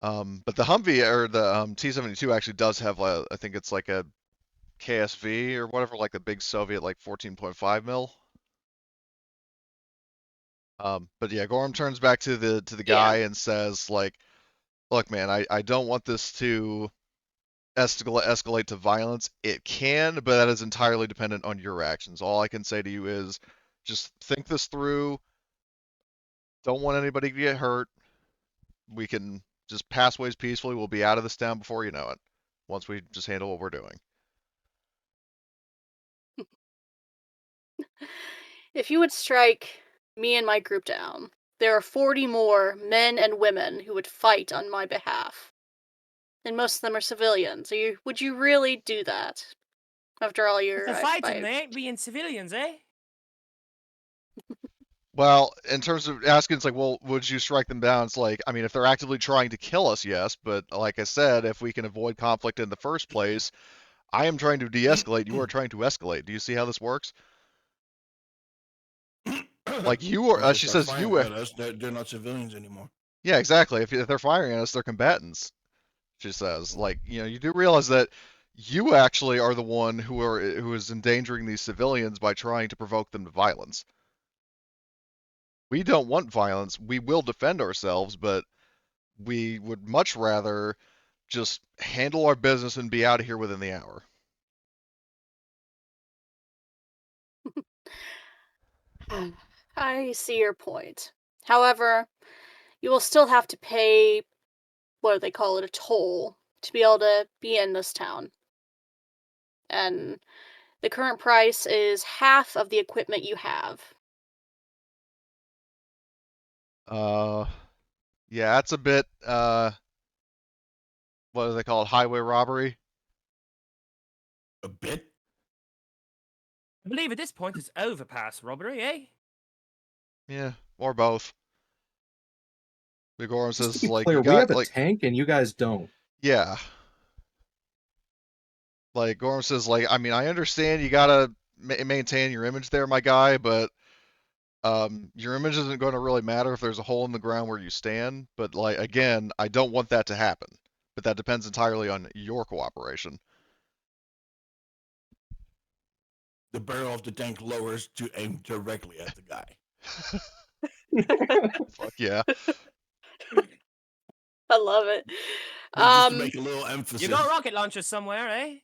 But the Humvee or the T-72 actually does have I think it's like a KSV or whatever, like the big Soviet like 14.5 mil. But yeah, Gorham turns back to the guy and says like, look, man, I don't want this to escalate to violence. It can, but that is entirely dependent on your actions. All I can say to you is just think this through. Don't want anybody to get hurt. We can just pass ways peacefully. We'll be out of this town before you know it, once we just handle what we're doing. If you would strike me and my group down, there are 40 more men and women who would fight on my behalf. And most of them are civilians. Would you really do that? After all your They're fighting, they ain't being civilians, eh? Well, in terms of asking, it's like, well, would you strike them down? It's like, I mean, if they're actively trying to kill us, yes. But like I said, if we can avoid conflict in the first place, I am trying to de-escalate. You are trying to escalate. Do you see how this works? Like you are. If they She start says firing you. at us, they're not civilians anymore. Yeah, exactly. If they're firing at us, they're combatants. She says, like, you do realize that you actually are the one who is endangering these civilians by trying to provoke them to violence. We don't want violence. We will defend ourselves, but we would much rather just handle our business and be out of here within the hour. I see your point. However, you will still have to pay, what do they call it, a toll, to be able to be in this town. And the current price is half of the equipment you have. Yeah, that's a bit, what do they call it, highway robbery? A bit? I believe at this point it's overpass robbery, eh? Yeah, or both. Vigorum Just to says, be like, clear, you we got, have a like, tank and you guys don't. yeah. Like, Gorham says, like, I mean, I understand you gotta maintain your image there, my guy, but your image isn't going to really matter if there's a hole in the ground where you stand. But, like, again, I don't want that to happen. But that depends entirely on your cooperation. The barrel of the tank lowers to aim directly at the guy. Fuck yeah. I love it. Just to make a little emphasis. You got rocket launchers somewhere, eh?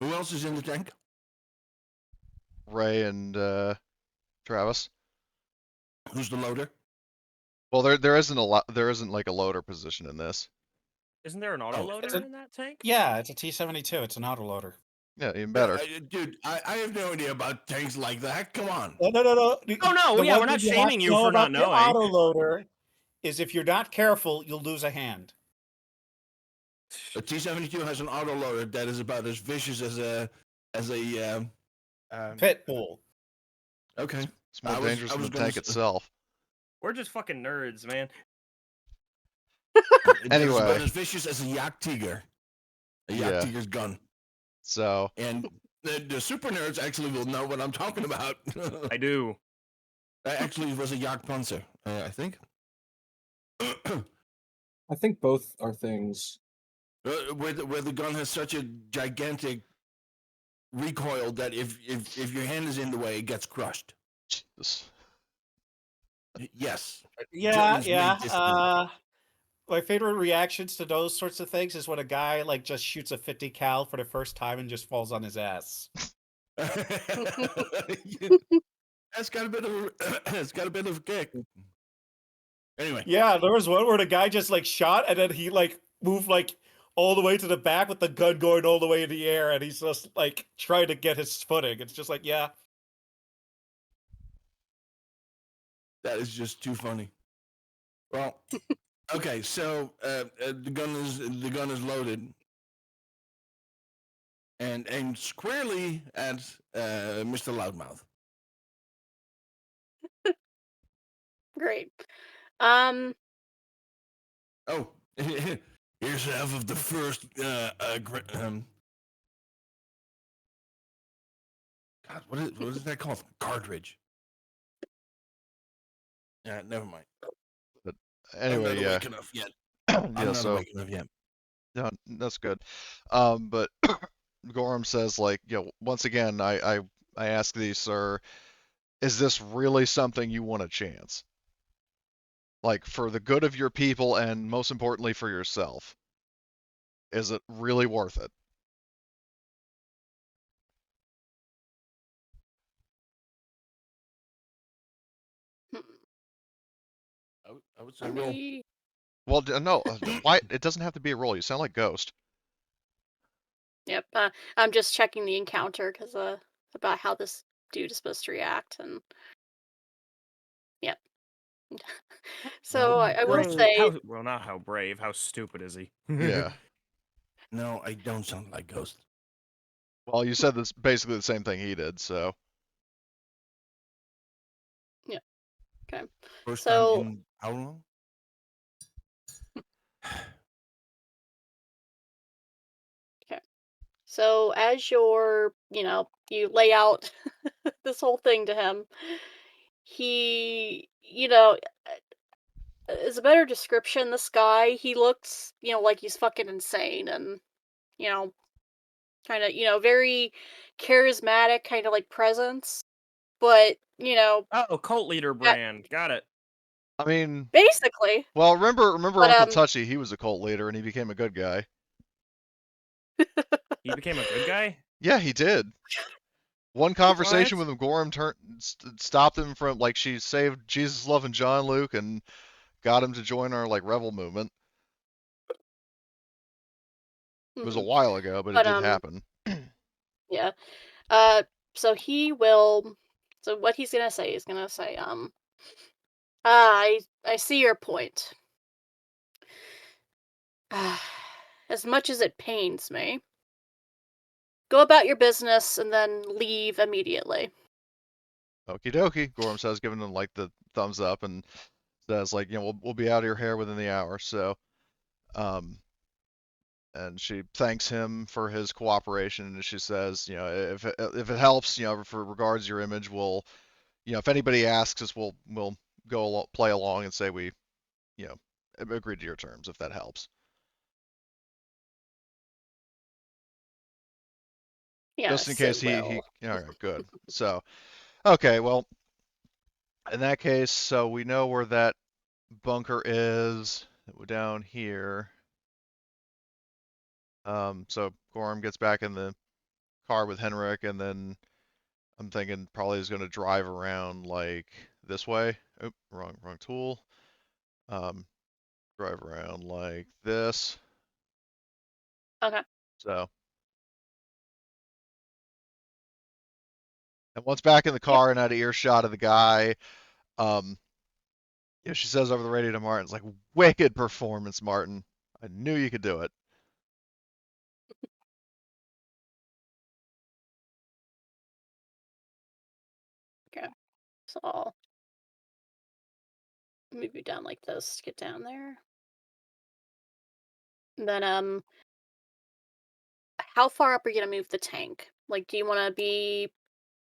Who else is in the tank? Ray and Travis. Who's the loader? Well, there isn't like a loader position in this. Isn't there an autoloader in that tank? Yeah, it's a T-72. It's an autoloader. Yeah, even better. Dude, I have no idea about tanks like that. Come on. No. Oh no, The yeah, one we're not thing have shaming to you know for not about the knowing. autoloader is if you're not careful, you'll lose a hand. A T-72 has an autoloader that is about as vicious as a Pit bull. Okay. It's more I was dangerous than the gonna tank s- itself. We're just fucking nerds, man. It's Anyway. about as vicious as a Yak Tiger. A Yak Yeah. Tiger's gun. So, And the super nerds actually will know what I'm talking about. I do. Actually, it was a Yak Panzer, I think. I think both are things. Where the gun has such a gigantic recoil that if your hand is in the way, it gets crushed. Jesus. Yes. Yeah, Jones made this thing. My favorite reactions to those sorts of things is when a guy like just shoots a 50 cal for the first time and just falls on his ass. That's got a bit of it's got a bit of a kick. Anyway. Yeah, there was one where the guy just like shot and then he like moved like all the way to the back with the gun going all the way in the air and he's just like trying to get his footing. It's just like, yeah. That is just too funny. Well, okay, so the gun is loaded and aimed squarely at Mr. Loudmouth. Great. Oh, here's half of the first. God, what is that called? Cartridge. Yeah, never mind. anyway, I'm not yeah. awake enough yet. I'm Yeah, not so awake enough yet. no, that's good. But Gorham says, like, once again, I ask thee, sir, is this really something you want a chance? Like, for the good of your people and most importantly for yourself, is it really worth it? I would say Let roll. me- Well, no, why? It doesn't have to be a roll. You sound like Ghost. Yep. I'm just checking the encounter because about how this dude is supposed to react, and yep. So I will Brave. say, Well, not how brave. How stupid is he? Yeah. No, I don't sound like Ghost. Well, you said this basically the same thing he did, so. First So- time in how long? So as you lay out this whole thing to him, he, is a better description, this guy, he looks, like he's fucking insane and, you know, kind of, very charismatic, kind of like presence. But, Oh, cult leader that brand. Got it. I mean, basically, well, remember but, Uncle Touchy? He was a cult leader, and he became a good guy. He became a good guy? Yeah, he did. One conversation What? with him, Gorham stopped him from, like, she saved Jesus loving John Luke and got him to join our, like, rebel movement. It was a mhm. while ago, but it But, did happen. yeah. Uh, so he will, so what he's gonna say, I see your point. As much as it pains me, go about your business and then leave immediately. Okie dokie, Gorham says, giving him, like, the thumbs up, and says, like, we'll be out of your hair within the hour, so, and she thanks him for his cooperation, and she says, if it helps, for regards your image, we'll, if anybody asks us, we'll go play along and say we, agreed to your terms, if that helps. Just in Yes, case it he will. all right, good. So, okay, well, in that case, so we know where that bunker is. We're down here. So Gorham gets back in the car with Henrik, and then I'm thinking probably is going to drive around like this way. Oop, wrong tool. Drive around like this. Okay. So, and once back in the Yep. car and out of earshot of the guy, she says over the radio to Martin, it's like, wicked performance, Martin. I knew you could do it. Okay. So I'll move you down like this to get down there. And then, how far up are you gonna move the tank? Like, do you want to be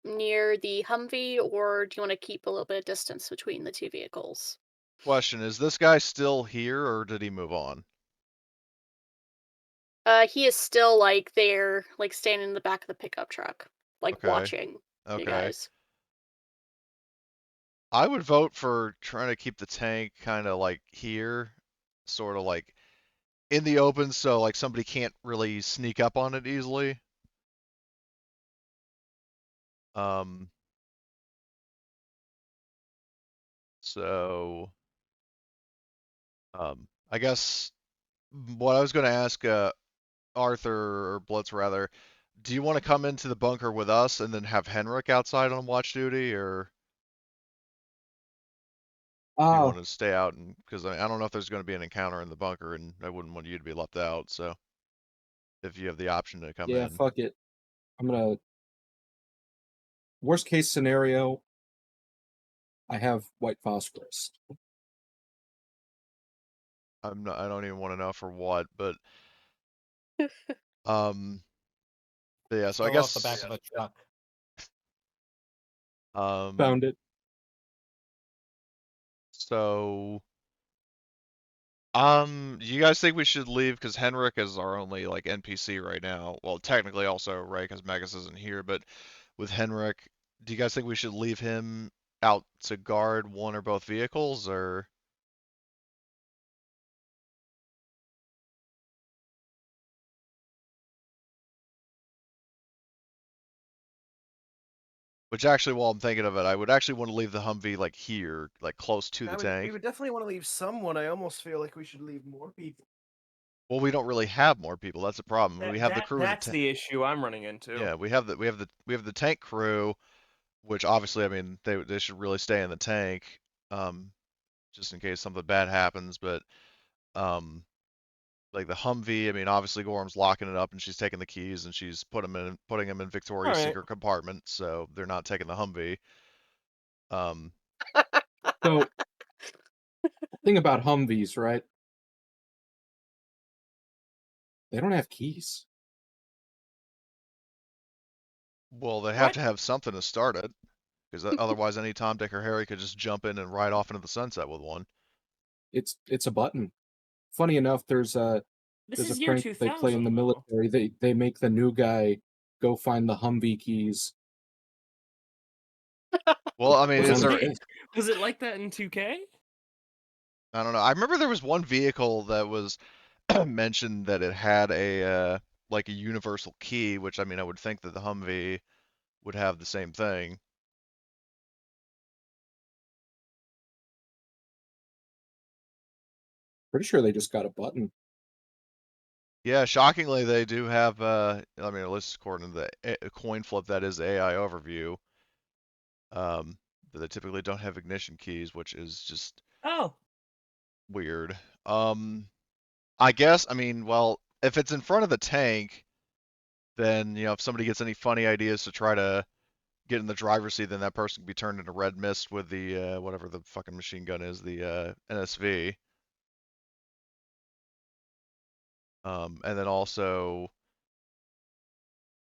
near the Humvee, or do you want to keep a little bit of distance between the two vehicles? Question, is this guy still here or did he move on? He is still like there, like standing in the back of the pickup truck, like Okay. watching you Okay. guys. I would vote for trying to keep the tank kind of like here, sort of like in the open, so like somebody can't really sneak up on it easily. So, I guess what I was going to ask Arthur or Blitz rather, do you want to come into the bunker with us and then have Henrik outside on watch duty, or do you Oh, want to stay out? And because I don't know if there's going to be an encounter in the bunker, and I wouldn't want you to be left out. So, if you have the option to come yeah, in, fuck it. I'm gonna. Worst case scenario, I have white phosphorus. I'm not. I don't even want to know for what, but um, but yeah. So I Fell off the guess back of a truck. um, Found it. so do you guys think we should leave because Henrik is our only like NPC right now? Well, technically also, right? Because Magus isn't here, but with Henrik, do you guys think we should leave him out to guard one or both vehicles, or which actually, while I'm thinking of it, I would actually want to leave the Humvee like here, like close to the We tank. would definitely want to leave someone. I almost feel like we should leave more people. Well, we don't really have more people. That's the problem. We have the crew of the That's the issue I'm running into. yeah, we have the tank crew, which obviously, I mean, they should really stay in the tank, just in case something bad happens. But like the Humvee, I mean, obviously Gorham's locking it up, and she's taking the keys, and she's putting them in Victoria's Alright. secret compartment, so they're not taking the Humvee. Um, So, thing about Humvees, right? They don't have keys. Well, they have What? to have something to start it, because otherwise any Tom, Dick, or Harry could just jump in and ride off into the sunset with one. It's a button. Funny enough, This there's a is year prank that they play in 2000, the though. military. They make the new guy go find the Humvee keys. Well, I mean, Was is one there? of his. Was it like that in 2K? I don't know. I remember there was one vehicle that was mentioned that it had a like a universal key, which I mean, I would think that the Humvee would have the same thing. Pretty sure they just got a button. Yeah, shockingly, they do have. I mean, at least according to the coin flip, that is the AI overview. But they typically don't have ignition keys, which is just Oh, weird. I guess. I mean, well, if it's in front of the tank, then if somebody gets any funny ideas to try to get in the driver's seat, then that person can be turned into red mist with the whatever the fucking machine gun is, the NSV. And then also,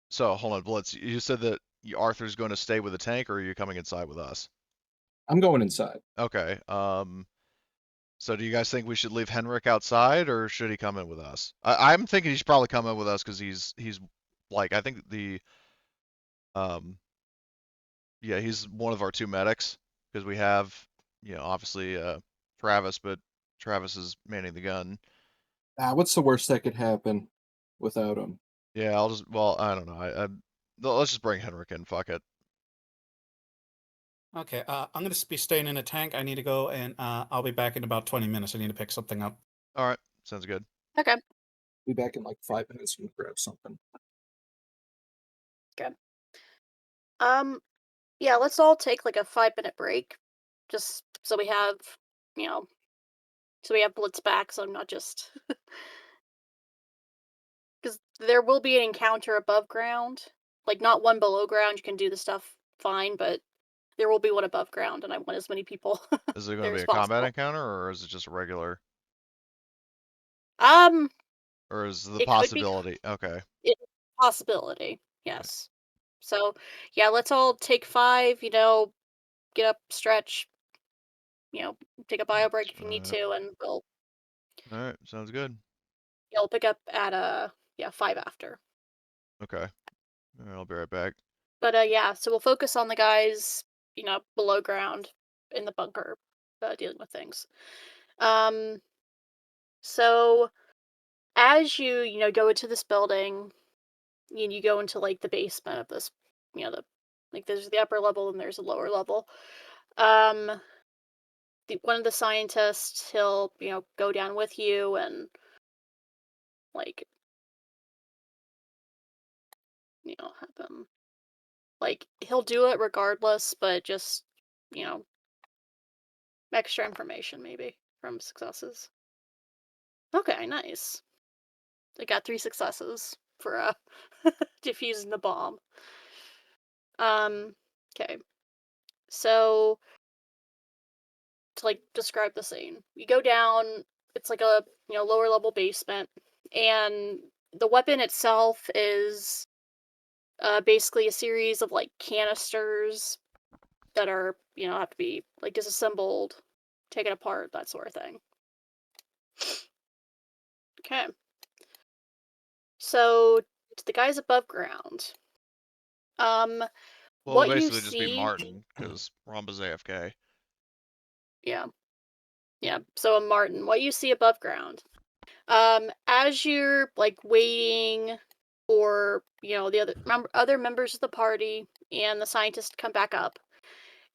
so hold on, Blitz. You said that Arthur's going to stay with the tank, or are you coming inside with us? I'm going inside. Okay. So do you guys think we should leave Henrik outside, or should he come in with us? I'm thinking he should probably come in with us because he's like I think yeah, he's one of our two medics because we have obviously Travis, but Travis is manning the gun. What's the worst that could happen without him? Yeah, well, I don't know. Let's just bring Henrik in. Fuck it. Okay, I'm gonna be staying in a tank. I need to go, and I'll be back in about 20 minutes. I need to pick something up. All right, sounds good. Okay. Be back in like 5 minutes and grab something. Good. Yeah, let's all take like a 5-minute break, just so we have, you know, so we have Blitz back. So I'm not just because there will be an encounter above ground, like not one below ground. You can do the stuff fine, but there will be one above ground, and I want as many people Is it going there to be as a combat possible. encounter, or is it just a regular? Um, Or is the it could be possibility? Okay. it's a possibility. Yes. So yeah, let's all take 5. Get up, stretch. Take a bio break if you need to, and we'll All right, sounds good. you'll pick up at 5 after. Okay. All right, I'll be right back. But yeah, so we'll focus on the guys, below ground in the bunker, dealing with things. So as you go into this building, you go into like the basement of this, there's the upper level and there's a lower level. Um, one of the scientists, he'll go down with you and like have him like he'll do it regardless, but just you know extra information maybe from successes. Okay, nice. I got 3 successes for defusing the bomb. Okay. So to like describe the scene, you go down. It's like a lower level basement, and the weapon itself is basically a series of like canisters that are have to be like disassembled, taken apart, that sort of thing. Okay. So to the guys above ground, um, Well, it'll what you basically just be see, Martin because Ramba's AFK. yeah, yeah. So a Martin, what you see above ground, as you're like waiting for the other members of the party and the scientists to come back up,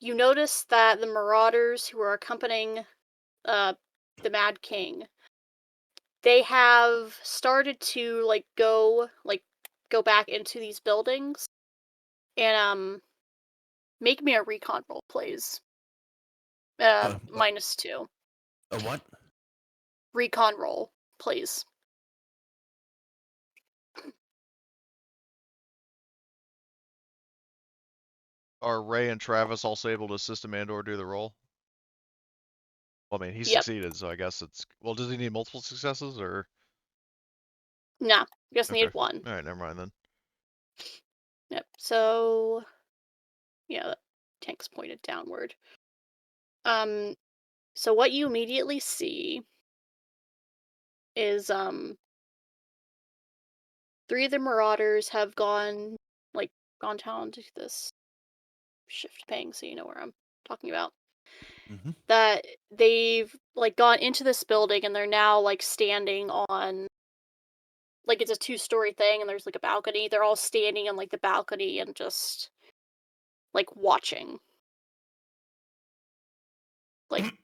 you notice that the marauders who are accompanying the Mad King, they have started to go back into these buildings and make me a recon roll, please. -2. A what? Recon roll, please. Are Ray and Travis also able to assist Amandor do the role? Well, I mean, he Yep. succeeded, so I guess it's. Well, does he need multiple successes or? Nah, you just Okay. need one. All right, never mind then. Yep. So, yeah, the tank's pointed downward. So what you immediately see is 3 of the marauders have gone down to this shift ping, so you know where I'm talking about. Mm-hmm. That they've gone into this building and they're now standing on it's a 2-story thing and there's a balcony. They're all standing on the balcony and just watching.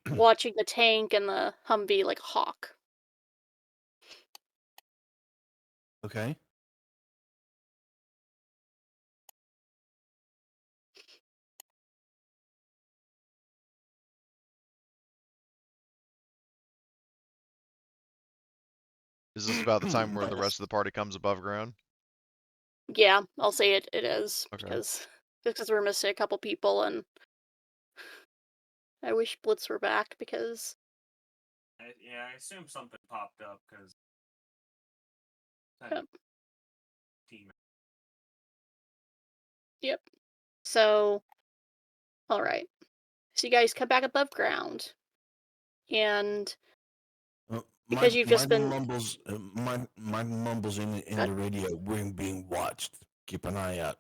Watching the tank and the Humvee like a hawk. Okay. Is this about the time where the rest of the party comes above ground? Yeah, I'll say it is Okay. because we're missing a couple people and I wish Blitz were back because Yeah, I assume something popped up because Yep. team. Yep. So, all right. So you guys come back above ground, and because you've just been mumbles, my mumbles in Good. the radio. We're being watched. Keep an eye out.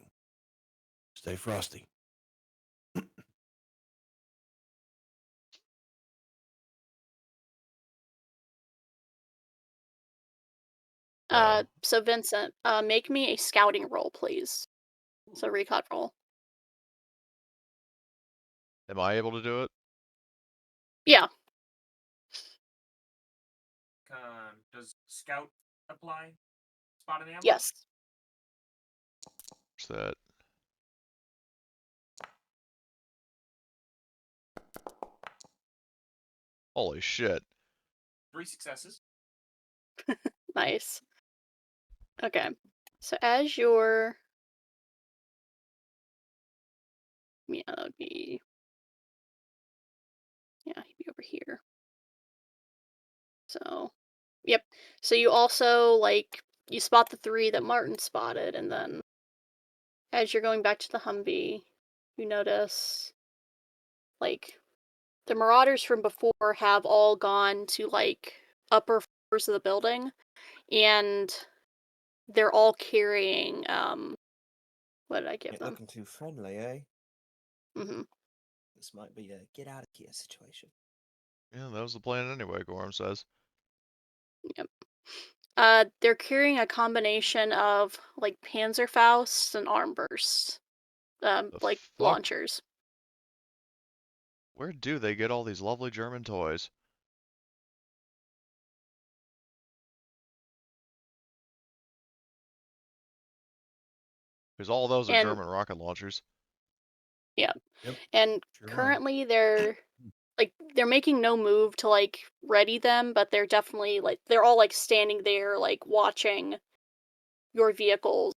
Stay frosty. So Vincent, make me a scouting roll, please. So recon roll. Am I able to do it? Yeah. Does scout apply? Spot an ambush? Yes. What's that? Holy shit. 3 successes. Nice. Okay. So as you're that would be he'd be over here. So, yep. So you also you spot the 3 that Martin spotted, and then as you're going back to the Humvee, you notice the marauders from before have all gone to upper floors of the building, and they're all carrying what did I give Ain't them? looking too friendly, eh? Mm-hmm. This might be a get out of here situation. Yeah, that was the plan anyway, Gorham says. Yep. They're carrying a combination of Panzerfausts and Armbursts, The fuck? launchers. Where do they get all these lovely German toys? Because all those are And German rocket launchers. yeah, Yep. and Sure are. currently they're making no move to ready them, but they're definitely they're all standing there watching your vehicles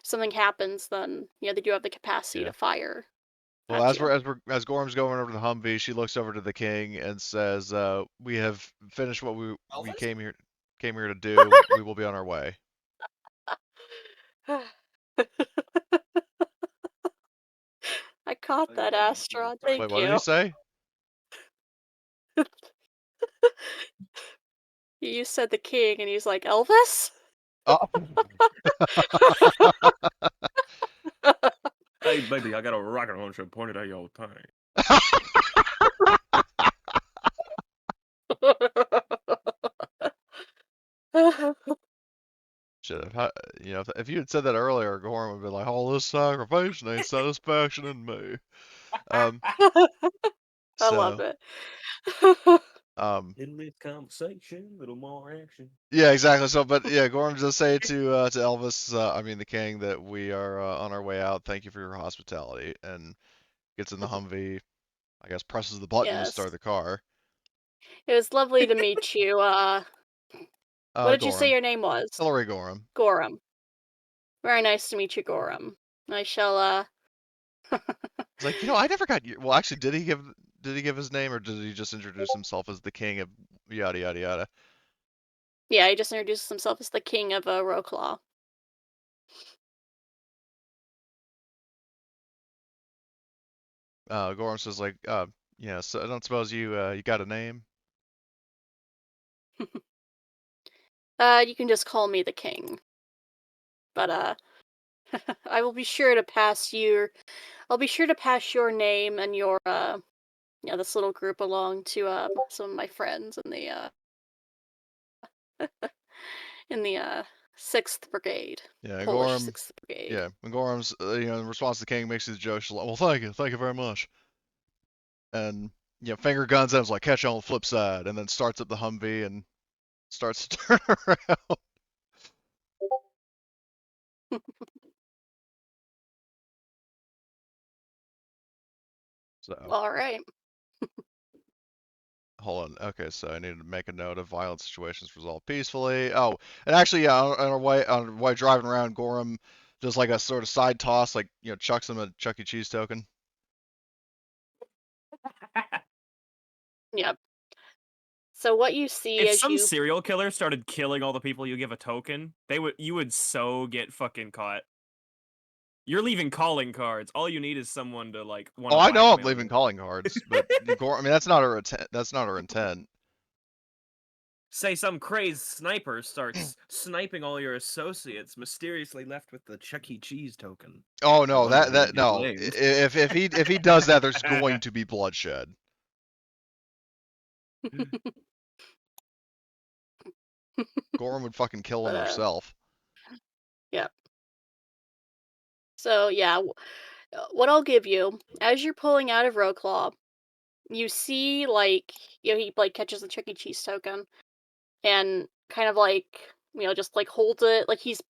something happens, then they do have the capacity Yeah. to fire. Well, at you. as Gorham's going over to the Humvee, she looks over to the king and says, "We have finished what we Elvis? came here to do. We will be on our way." I caught that, Astra. Wait, Thank what did he you. say? You said the king, and he's like, Elvis? Oh. Hey, baby, I got a rocket launcher pointed at your tank. Shit, if you had said that earlier, Gorham would be like, "All this sacrifice ain't satisfaction in me." I love So, it. Little less conversation, little more action. yeah, exactly. So, but yeah, Gorham just say to Elvis, I mean the king, that we are on our way out. Thank you for your hospitality, and gets in the Humvee. I guess presses the button to Yes. start the car. It was lovely to meet you. What did you say Gorham. your name was? Hillary Gorham. Gorham. Very nice to meet you, Gorham. I shall, It's like, I never got you. Well, actually, did he give his name, or did he just introduce himself as the king of yada yada yada? Yeah, he just introduces himself as the king of Roclaw. Gorham says like, yeah, so I don't suppose you got a name? You can just call me the king. But I will be sure to pass I'll be sure to pass your name and your this little group along to some of my friends in the 6th Brigade. Yeah, Polish Gorham. 6th Brigade. Yeah, and Gorham's, in response to the king makes his joke. She's like, well, thank you very much. And finger guns at him's like, catch you on the flip side, and then starts up the Humvee and starts to turn around. So, All right. hold on. Okay, so I need to make a note of violent situations resolved peacefully. Oh, and actually, yeah, on our way driving around, Gorham does like a sort of side toss, like chucks him a Chuck E. Cheese token. Yep. So what you see If as some you serial killer started killing all the people you give a token, you would so get fucking caught. You're leaving calling cards. All you need is someone to like want Oh, to I know I'm blackmail leaving you. calling cards, but Gorham, I mean, that's not her intent. That's not her intent. Say some crazed sniper starts sniping all your associates, mysteriously left with the Chuck E. Cheese token. Oh I no, wonder who that would get no. blamed. If he does that, there's going to be bloodshed. Gorham would fucking kill him but herself. yeah. So yeah, what I'll give you as you're pulling out of Roclaw, you see like he like catches the Chuck E. Cheese token and kind of like just like holds it like he's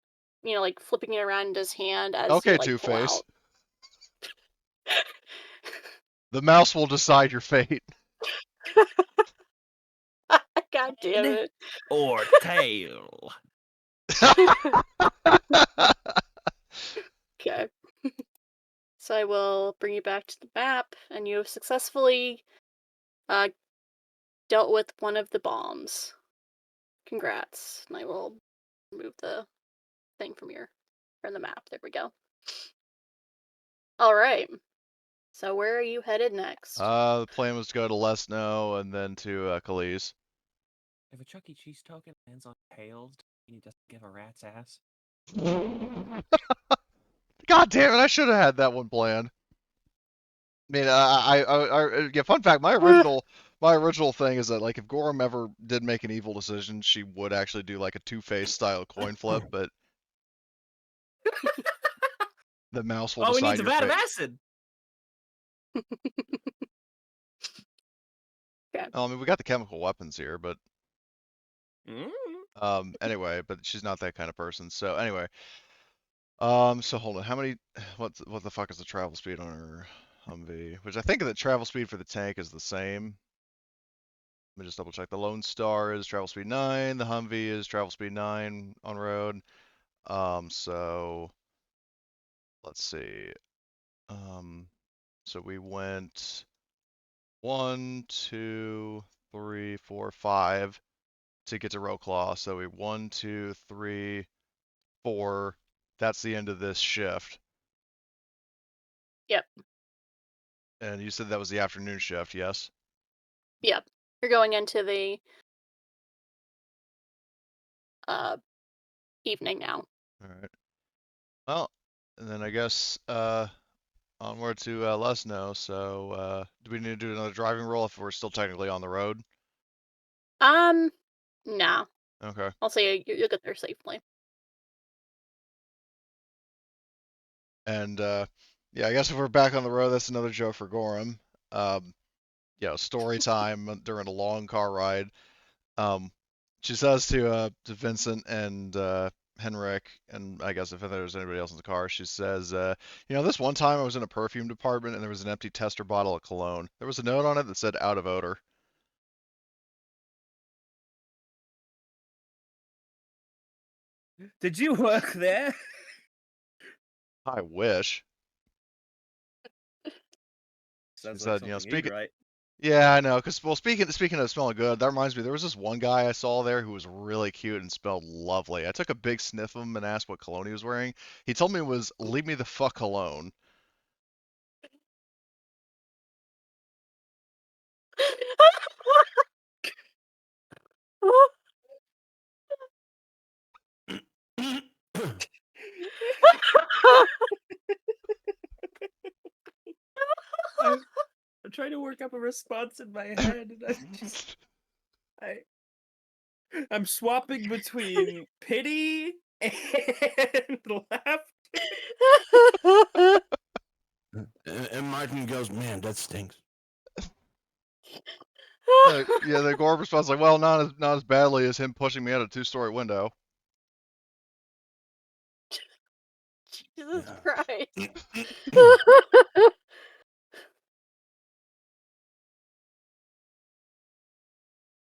like flipping it around in his hand as you Okay, like pull Two-Face. out. The mouse will decide your fate. God damn it. Or tail. Okay. So I will bring you back to the map, and you have successfully uh, dealt with one of the bombs. Congrats. And I will remove the thing from the map. There we go. All right. So where are you headed next? The plan was to go to Lesno and then to Khalees. If a Chuck E. Cheese token lands on tails, you need to give a rat's ass. God damn it! I should have had that one planned. I mean, yeah. Fun fact: my original thing is that like if Gorham ever did make an evil decision, she would actually do like a Two-Face style coin flip, but the mouse will All we need decide is a your vat of fate. acid. Okay. I mean, we got the chemical weapons here, but Mm. anyway, but she's not that kind of person. So anyway, so hold on, how many? What the fuck is the travel speed on her Humvee? Which I think the travel speed for the tank is the same. Let me just double check. The Lone Star is travel speed 9. The Humvee is travel speed 9 on road. So let's see. So we went 1, 2, 3, 4, 5 to get to Roclaw. So we 1, 2, 3, 4. That's the end of this shift. Yep. And you said that was the afternoon shift, yes? Yep. You're going into the evening now. All right. Well, and then I guess onward to Lesno. So do we need to do another driving roll if we're still technically on the road? No. Okay. I'll say you'll get there safely. And yeah, I guess if we're back on the road, that's another joke for Gorham. Story time during a long car ride. She says to Vincent and Henrik, and I guess if there's anybody else in the car, she says, this one time I was in a perfume department and there was an empty tester bottle of cologne. There was a note on it that said out of odor. Did you work there? I wish. Sounds She like said, something you'd write. Yeah, I know. Cause well, speaking of smelling good, that reminds me. There was this one guy I saw there who was really cute and smelled lovely. I took a big sniff of him and asked what cologne he was wearing. He told me it was "Leave me the fuck alone." I'm trying to work up a response in my head, and I'm swapping between pity and laughter. And Martin goes, "Man, that stinks." Yeah, the Gorb responds like, "Well, not as badly as him pushing me out a 2-story window." Jesus Yeah. Christ. If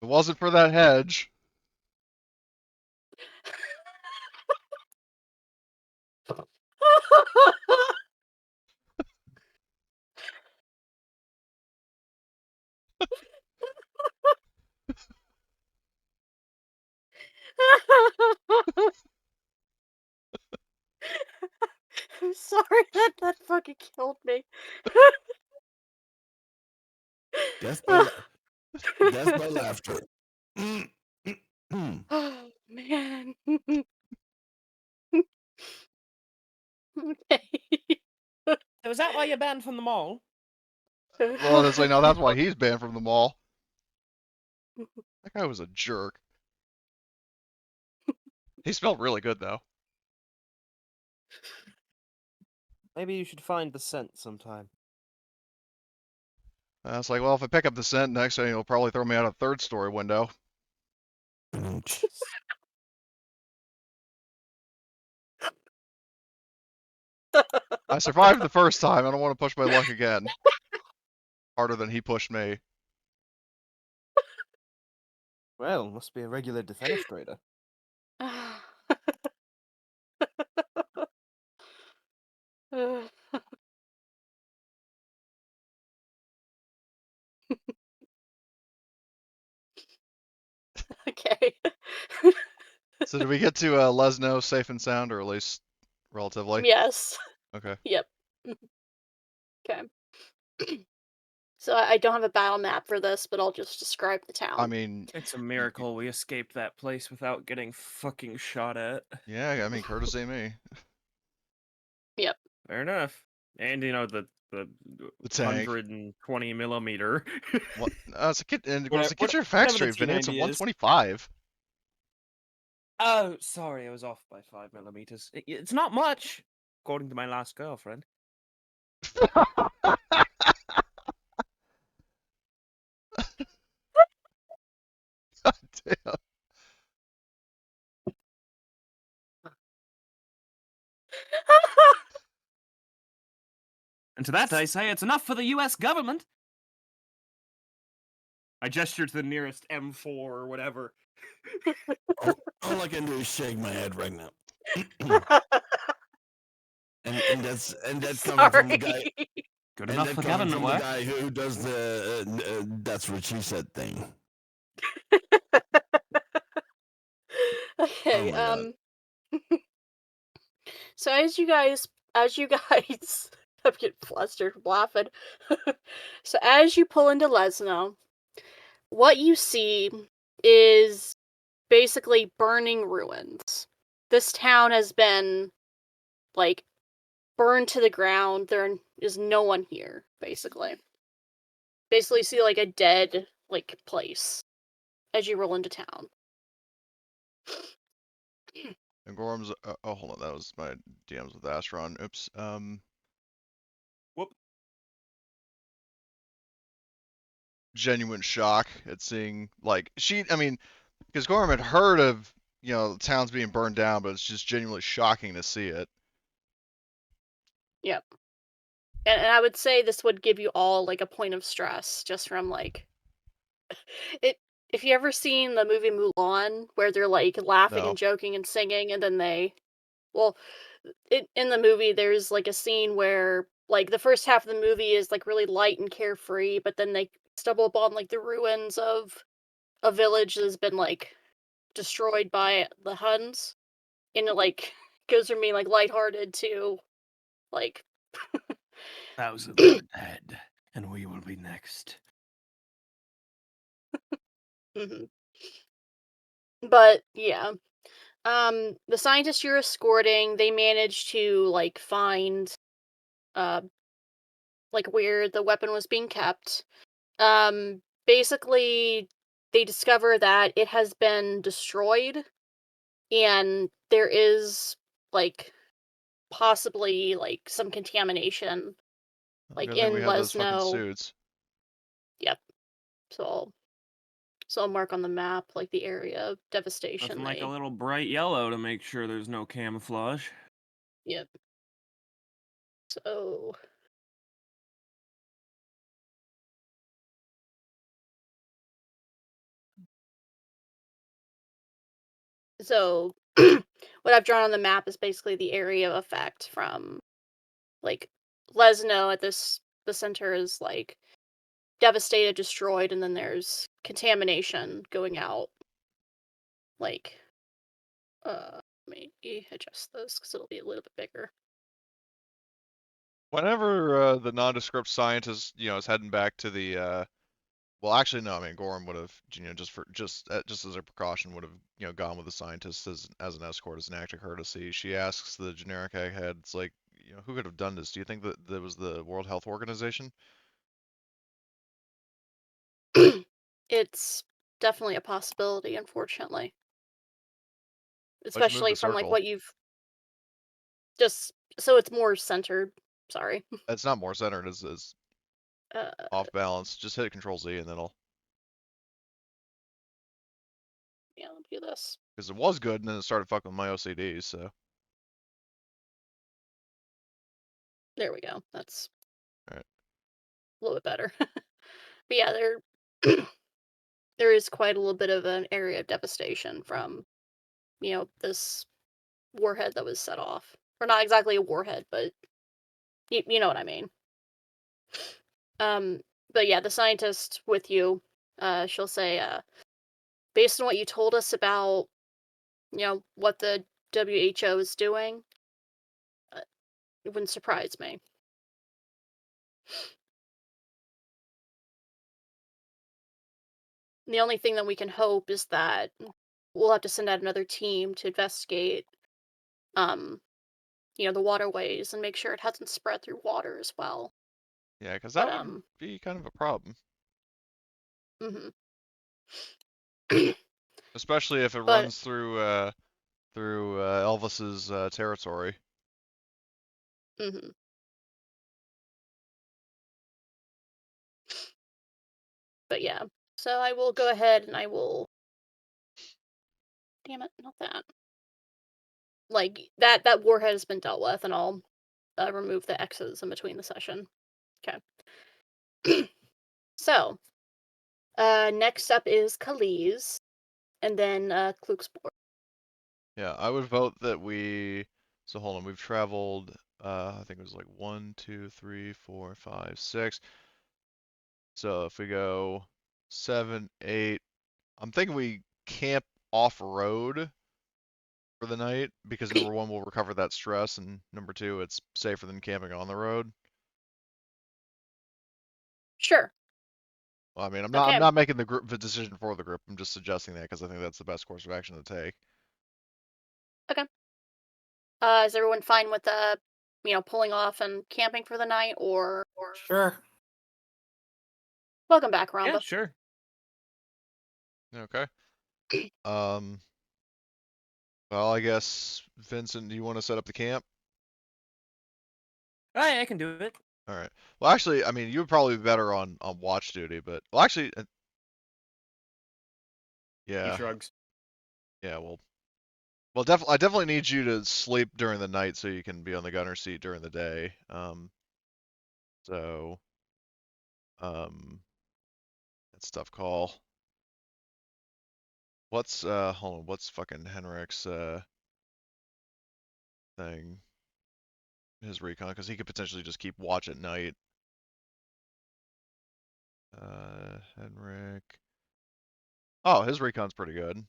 it wasn't for that hedge. I'm sorry that fucking killed me. Death by death by laughter. Oh man. Okay. So is that why you're banned from the mall? Well, that's like, no, that's why he's banned from the mall. That guy was a jerk. He smelled really good though. Maybe you should find the scent sometime. It's like, well, if I pick up the scent next time, he'll probably throw me out a 3rd-story window. I survived the first time. I don't want to push my luck again. Harder than he pushed me. Well, must be a regular defenestrator. Okay. So did we get to Lesno safe and sound, or at least relatively? Yes. Okay. Yep. Okay. So I don't have a battle map for this, but I'll just describe the town. I mean, It's a miracle we escaped that place without getting fucking shot at. yeah, I mean, courtesy me. Yep. Fair enough. And you know the tank. 120 millimeter. What? It's a kid, and it goes, Whatever- get your facts whatever the straight, Vinny. It's a 290 is. 125. Oh, sorry, I was off by 5 millimeters. It's not much, according to my last girlfriend. Damn. And to that I say, it's enough for the U.S. government. I gestured to the nearest M4 or whatever. All I can do is shake my head right now. and that's coming from the guy. Good And enough that for coming from the government work. guy who does the "that's what she said" thing. Okay. my God. So as you guys, I'm getting flustered from laughing. So as you pull into Lesno, what you see is basically burning ruins. This town has been like burned to the ground. There is no one here, basically. Basically see like a dead like place as you roll into town. And Gorham's. Oh, hold on. That was my DMs with Astron. Oops. Whoop. Genuine shock at seeing, like, I mean, because Gorham had heard of, the towns being burned down, but it's just genuinely shocking to see it. Yep. And I would say this would give you all like a point of stress just from like it. If you ever seen the movie Mulan, where they're like laughing No. and joking and singing, and then in the movie there's like a scene where like the first half of the movie is like really light and carefree, but then they stumble upon like the ruins of a village that has been like destroyed by the Huns, and it like goes from being like lighthearted to like Thousands are dead, and we will be next. mhm. But yeah. The scientists you're escorting, they managed to like find uh like where the weapon was being kept. Basically they discover that it has been destroyed and there is like possibly like some contamination like Good thing we in have those fucking Lesno. suits. Yep. So I'll mark on the map like the area of devastation Nothing like a they. little bright yellow to make sure there's no camouflage. Yep. So So what I've drawn on the map is basically the area of effect from like Lesno at the center is like devastated, destroyed, and then there's contamination going out. Like let me adjust this because it'll be a little bit bigger. Whenever the nondescript scientist, is heading back to the well, actually, no. I mean, Gorham would have, just as a precaution, would have, gone with the scientist as an escort, as an act of courtesy. She asks the generic egghead, it's like, who could have done this? Do you think that there was the World Health Organization? It's definitely a possibility, unfortunately. Why'd you move Especially the from like circle? what you've just so it's more centered. Sorry. It's not more centered, it's Uh off balance. Just hit Control Z and then it'll, yeah, let me do this. because it was good and then it started fucking with my OCD, so. There we go. That's Alright. a little bit better. But yeah, there is quite a little bit of an area of devastation from, this warhead that was set off. Or not exactly a warhead, but you know what I mean. Um, but yeah, the scientist with you, she'll say, based on what you told us about, what the WHO is doing, uh, it wouldn't surprise me. The only thing that we can hope is that we'll have to send out another team to investigate, um, the waterways and make sure it hasn't spread through water as well. Yeah, because But that would be kind of a problem. mhm. Especially if it But runs through Elvis's territory. mhm. But yeah. So I will go ahead and I will. Damn it, not that. Like that warhead has been dealt with, and I'll remove the X's in between the session. Okay. So next up is Khalees, and then Klukspor. Yeah, I would vote that we. So hold on, we've traveled. I think it was like 1, 2, 3, 4, 5, 6. So if we go 7, 8, I'm thinking we camp off road for the night because number one, we'll recover that stress, and number two, it's safer than camping on the road. Sure. Well, I mean, I'm Okay. not making the decision for the group. I'm just suggesting that because I think that's the best course of action to take. Okay. Is everyone fine with pulling off and camping for the night, or Sure. welcome back, Yeah, Ramba? sure. Okay. Um. Well, I guess Vincent, do you want to set up the camp? I can do it. All right. Well, actually, I mean, you would probably be better on watch duty, but well, actually, He yeah, shrugs. yeah. Well, I definitely need you to sleep during the night so you can be on the gunner seat during the day. So, that's a tough call. Hold on, what's fucking Henrik's thing? His recon, because he could potentially just keep watch at night. Henrik. Oh, his recon's pretty good.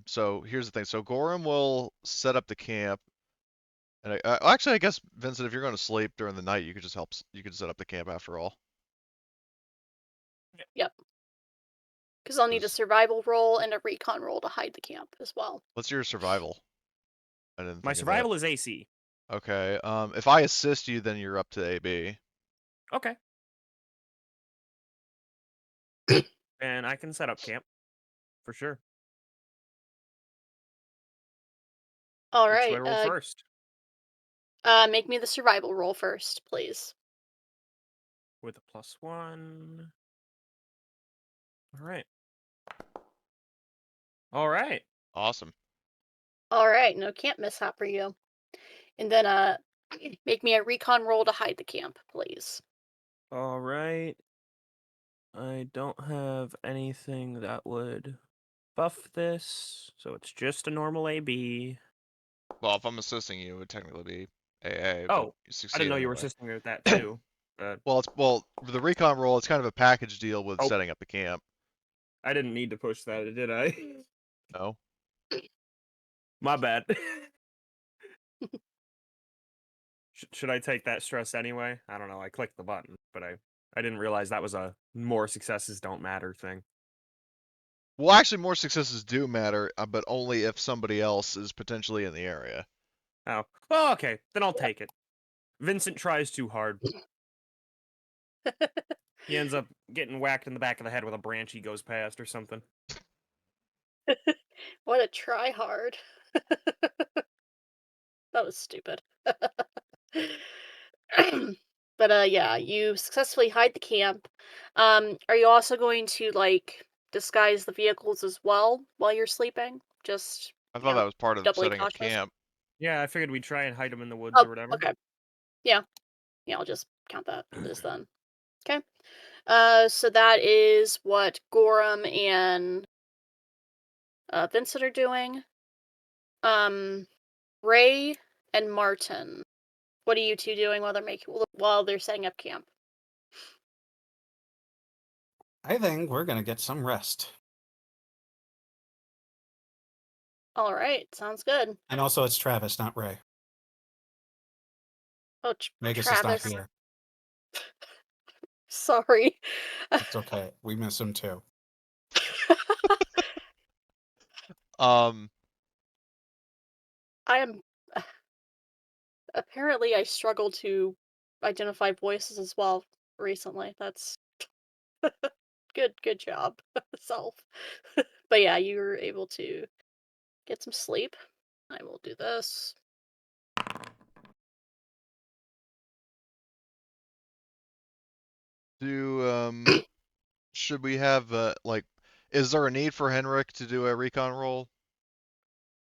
So here's the thing. So Gorham will set up the camp. And actually, I guess, Vincent, if you're going to sleep during the night, you could just help. You could set up the camp after all. Yep. Because I'll need a Is- survival roll and a recon roll to hide the camp as well. What's your survival? I didn't My think of that. survival is AC. Okay. If I assist you, then you're up to AB. Okay. And I can set up camp. For sure. All Which do I right. roll first? Make me the survival roll first, please. With a +1. Alright. Alright. Awesome. All right. No camp mishap for you. And then make me a recon roll to hide the camp, please. Alright. I don't have anything that would buff this, so it's just a normal AB. Well, if I'm assisting you, it would technically be AA. But Oh, you I succeed didn't know you were anyway. assisting me with that too. Well, the recon roll, it's kind of a package deal with Oh. setting up the camp. I didn't need to push that, did I? No. My bad. Should I take that stress anyway? I don't know. I clicked the button, but I didn't realize that was a more successes don't matter thing. Well, actually, more successes do matter, but only if somebody else is potentially in the area. Oh, well, okay. Then I'll take it. Vincent tries too hard. He ends up getting whacked in the back of the head with a branch he goes past or something. What a try hard. That was stupid. But yeah, you successfully hide the camp. Are you also going to like disguise the vehicles as well while you're sleeping? Just I thought that was part of doubly setting up cautious. camp. Yeah, I figured we'd try and hide him in the woods Oh, or whatever. okay. Yeah, I'll just count that as then. Okay. So that is what Gorham and Vincent are doing. Ray and Martin, what are you two doing while they're setting up camp? I think we're gonna get some rest. All right, sounds good. And also, it's Travis, not Ray. Oh, Vegas is not Travis, here. sorry. It's okay. We miss him too. Um, I am. Apparently, I struggle to identify voices as well recently. That's good job, self. But yeah, you were able to get some sleep. I will do this. should we have like, is there a need for Henrik to do a recon roll,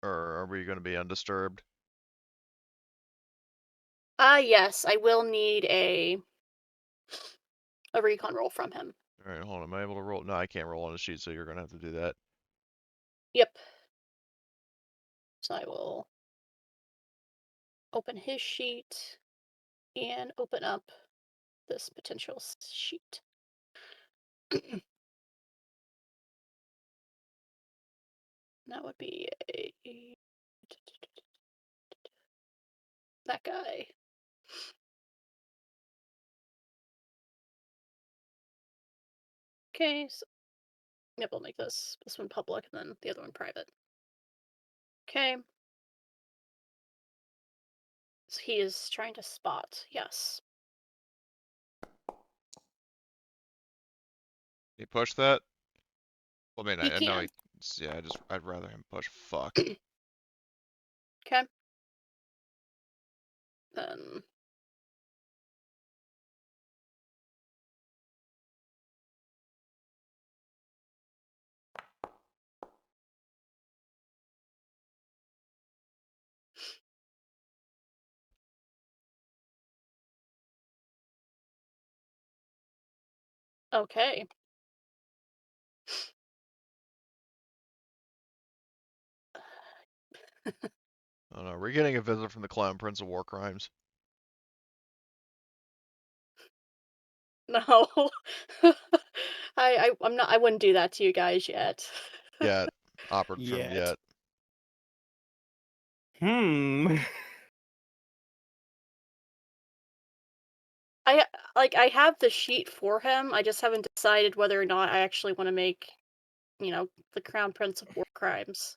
or are we going to be undisturbed? Yes, I will need a recon roll from him. All right, hold on. Am I able to roll? No, I can't roll on the sheet, so you're going to have to do that. Yep. So I will open his sheet and open up this potential sheet. That would be that guy. Okay, so yep, I'll make this one public and then the other one private. Okay. So he is trying to spot, yes. Can you push that? Well, I mean, He I know can. yeah, I'd rather him push. Fuck. Okay. Then okay. Oh no, we're getting a visit from the Clown Prince of War Crimes. No. I'm not. I wouldn't do that to you guys yet. Yet. Opera term Yet. yet. Hmm. I have the sheet for him. I just haven't decided whether or not I actually want to make, the Crown Prince of War Crimes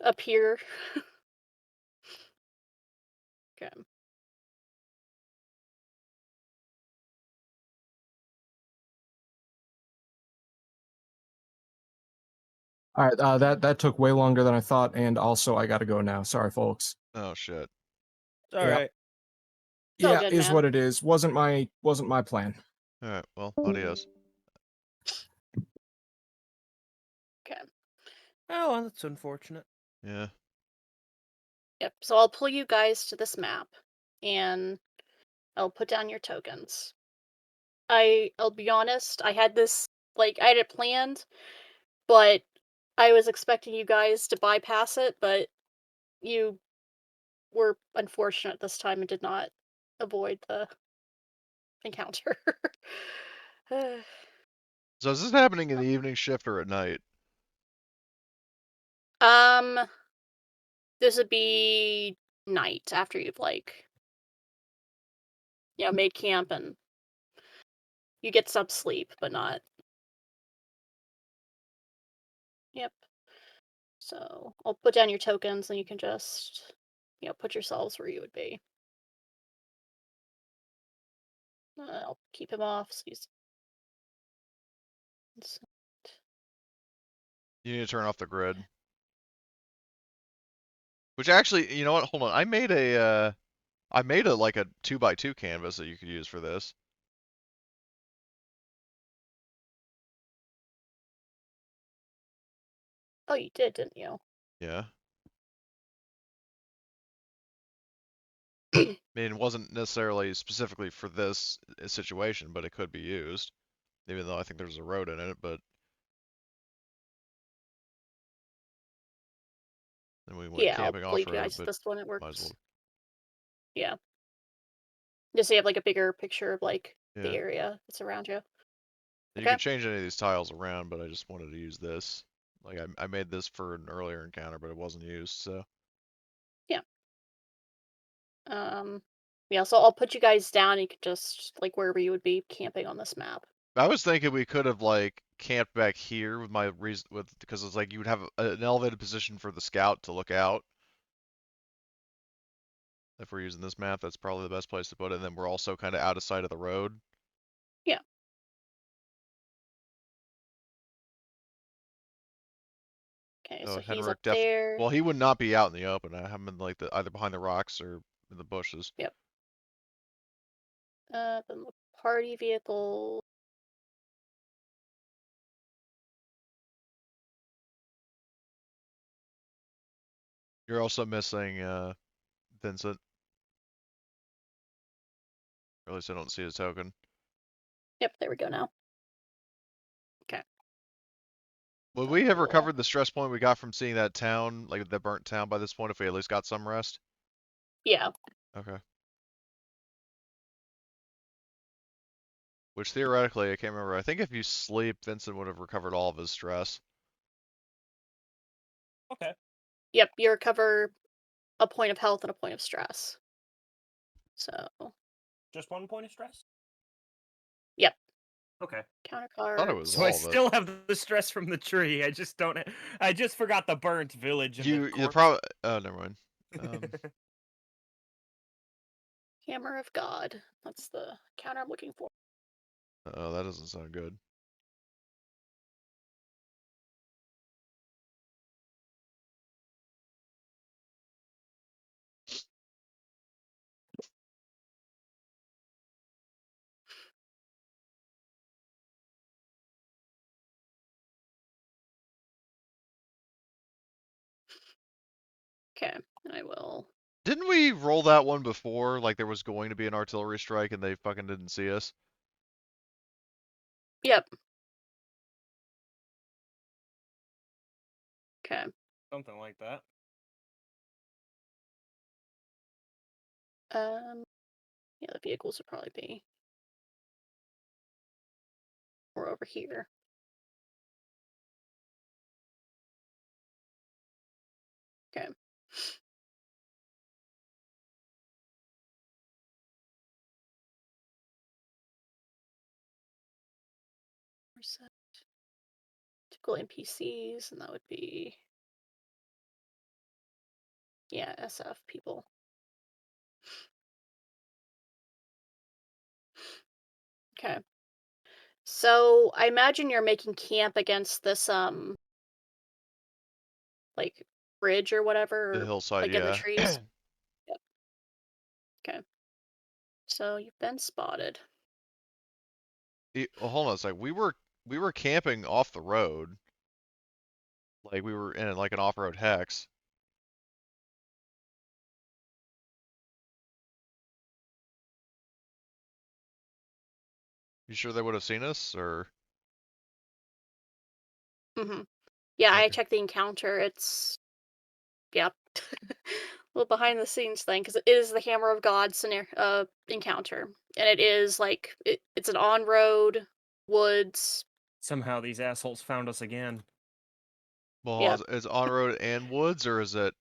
appear. Okay. All right, that took way longer than I thought, and also I gotta go now. Sorry, folks. Oh shit. All Yep. right. It's all Yeah, good, is man. what it is. Wasn't my plan. Alright, well, adios. Okay. Oh, that's unfortunate. Yeah. Yep. So I'll pull you guys to this map, and I'll put down your tokens. I'll be honest. I had it planned, but I was expecting you guys to bypass it, but you were unfortunate this time and did not avoid the encounter. So is this happening in the evening shift or at night? um, this would be night after you've made camp and you get some sleep, but not. Yep. So I'll put down your tokens and you can just, put yourselves where you would be. I'll keep him off so he's. You need to turn off the grid. Which actually, you know what? Hold on. I made a like a 2x2 canvas that you could use for this. Oh, you did, didn't you? Yeah. I mean, it wasn't necessarily specifically for this situation, but it could be used. Even though I think there's a road in it, but then we went Yeah, I'll camping leave you off-road, guys but this one. It might as well. works. Yeah. Just so you have a bigger picture of the Yeah. area that's around you. You Okay. could change any of these tiles around, but I just wanted to use this. Like I made this for an earlier encounter, but it wasn't used, so. Yeah. Yeah, so I'll put you guys down. You could just wherever you would be camping on this map. I was thinking we could have like camped back here with my reason because it's like you would have an elevated position for the scout to look out. If we're using this map, that's probably the best place to put it. And then we're also kind of out of sight of the road. Yeah. Okay, So so he's Henrik up there. well, he would not be out in the open. I have him in like either behind the rocks or in the bushes. Yep. Then the party vehicle. You're also missing Vincent. Or at least I don't see his token. Yep, there we go now. Okay. Would we have Cool. recovered the stress point we got from seeing that town, like the burnt town by this point, if we at least got some rest? Yeah. Okay. Which theoretically, I can't remember. I think if you sleep, Vincent would have recovered all of his stress. Okay. Yep, you recover a point of health and a point of stress. So. Just 1 point of stress? Yep. Okay. Thought it was Countercards. So I all of it. still have the stress from the tree. I just don't. I just forgot the burnt village and the corpse. probably. Oh, never mind. Hammer of God. That's the counter I'm looking for. Oh, that doesn't sound good. Okay, I will. Didn't we roll that one before? Like there was going to be an artillery strike and they fucking didn't see us? Yep. Okay. Something like that. Yeah, the vehicles would probably be. or over here. Okay. Percent typical NPCs, and that would be, yeah, SF people. Okay. So I imagine you're making camp against this like bridge or whatever, The or, hillside, like in the yeah. trees. Yep. Okay. So you've been spotted. Well, hold on a sec. We were camping off the road. Like we were in like an off-road hex. You sure they would have seen us, or? Mm-hmm. Yeah, I Okay. checked the encounter. It's, yep. Little behind the scenes thing, because it is the Hammer of God scenario encounter, and it is like it's an on-road woods. Somehow these assholes found us again. Well, Yep. is on-road and woods, or is it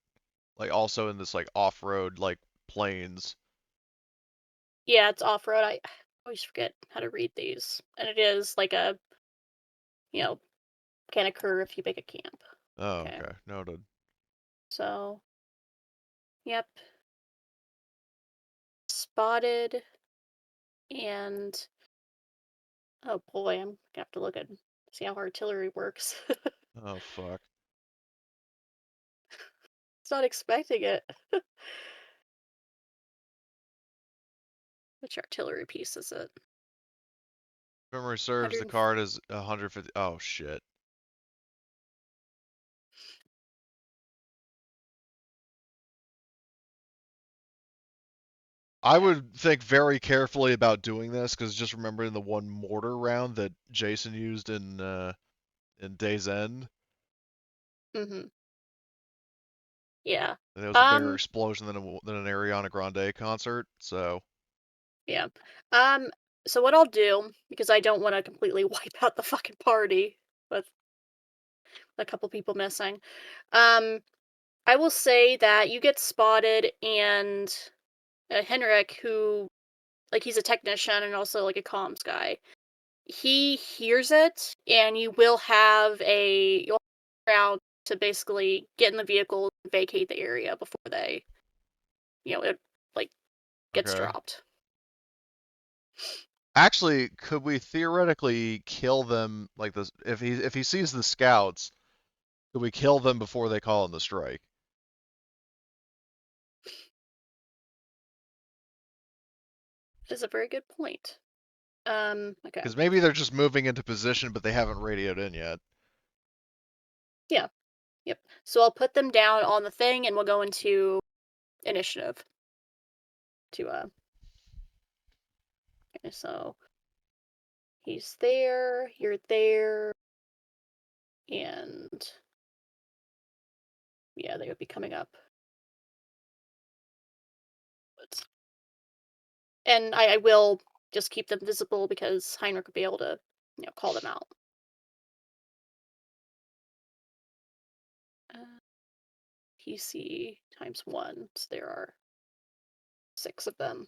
like also in this like off-road like plains? Yeah, it's off-road. I always forget how to read these, and it is like a, you know, can occur if you make a camp. Oh, Okay. okay. Noted. So, yep. Spotted, and oh boy, I'm gonna have to look at see how artillery works. Oh, fuck. It's not expecting it. Which artillery piece is it? Memory serves, the 100. card is 150. Oh, shit. I would think very carefully about doing this, because just remembering the one mortar round that Jason used in Day's End, Mm-hmm. Yeah. and it was a bigger Um. explosion than an Ariana Grande concert. So Yeah. Um. So what I'll do, because I don't want to completely wipe out the fucking party with a couple people missing, um, I will say that you get spotted, and Henrik, who, like, he's a technician and also like a comms guy, he hears it, and you will have you'll route to basically get in the vehicle and vacate the area before they, it like gets okay. dropped. Actually, could we theoretically kill them like this if he sees the scouts? Could we kill them before they call in the strike? Is a very good point. Okay. Because maybe they're just moving into position, but they haven't radioed in yet. Yeah. Yep. So I'll put them down on the thing, and we'll go into initiative. Okay, so he's there, you're there, and yeah, they would be coming up. And I will just keep them visible because Heinrich will be able to, call them out. PC times 1, so there are 6 of them.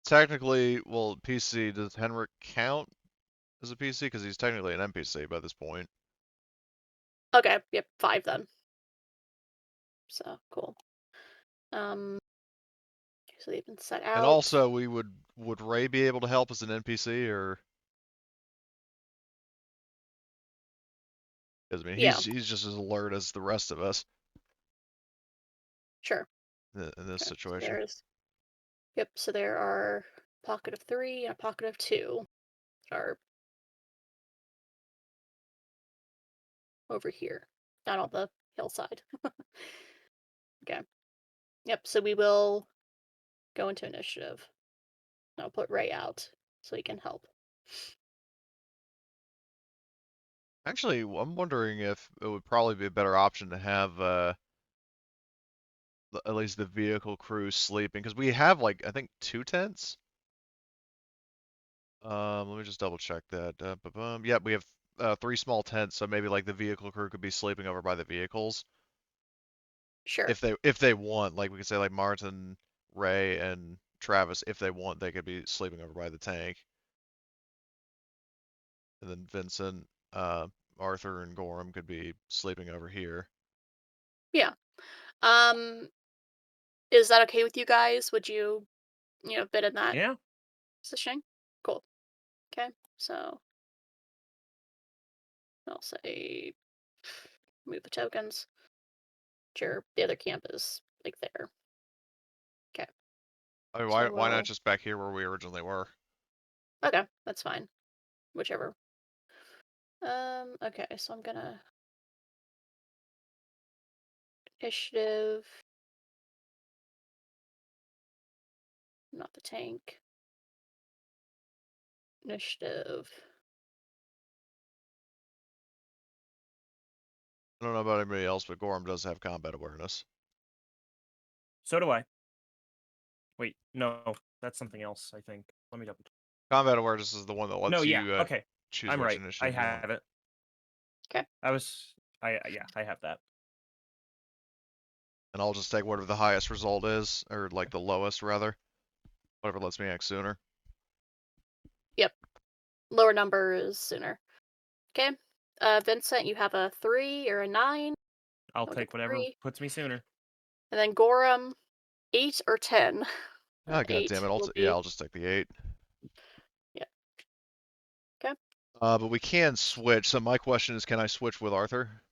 Technically, well, PC, does Henrik count as a PC? Because he's technically an NPC by this point. Okay, yep, 5 then. So, cool. So they've been set And out. also, would Ray be able to help as an NPC, or? Because I mean, Yeah, he's just as alert as the rest of us sure. in this Okay, so situation. so there are a pocket of 3 and a pocket of 2 that are over here, not on the hillside. Okay. Yep, so we will go into initiative. I'll put Ray out so he can help. Actually, I'm wondering if it would probably be a better option to have at least the vehicle crew sleeping, because we have like I think 2 tents. Let me just double check that. Yeah, we have 3 small tents, so maybe like the vehicle crew could be sleeping over by the vehicles Sure. if they want. Like we could say like Martin, Ray, and Travis, if they want, they could be sleeping over by the tank. And then Vincent, Arthur, and Gorham could be sleeping over here. Yeah. Um, is that okay with you guys? Would you, fit in that Yeah. position? Cool. Okay. So I'll say move the tokens. Sure. The other camp is like there. Okay. I mean, So why not we'll. just back here where we originally were? Okay, that's fine. Whichever. Okay, so I'm gonna initiative. Not the tank. Initiative. I don't know about anybody else, but Gorham does have combat awareness. So do I. Wait, no, that's something else. I think. Let me double. Combat awareness is the one that lets No, yeah, you okay, choose I'm which right. I initiative you want. have it. 'Kay. Yeah, I have that. And I'll just take whatever the highest result is, or like the lowest rather. Whatever lets me act sooner. Yep. Lower number is sooner. Okay. Vincent, you have a 3 or a 9. I'll I'll get take the whatever 3. puts me sooner. And then Gorham, 8 or 10. Ah, god damn 8 it! will Yeah, be. I'll just take the 8. Yeah. Okay. But we can switch. So my question is, can I switch with Arthur?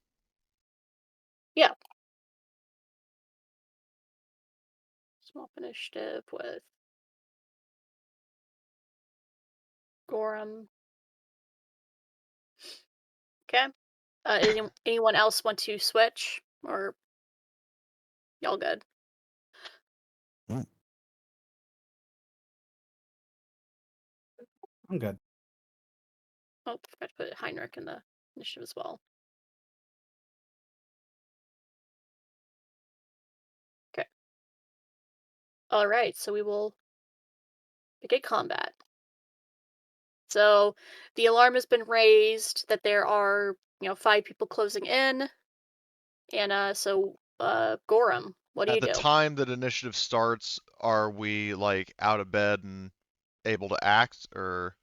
Yeah. Swap initiative with Gorham. Okay. Anyone else want to switch, or y'all good? I'm good. Oh, forgot to put Heinrich in the initiative as well. Okay. All right, so we will begin combat. So the alarm has been raised that there are, 5 people closing in, and Gorham, what do At you the do? time that initiative starts, are we like out of bed and able to act, or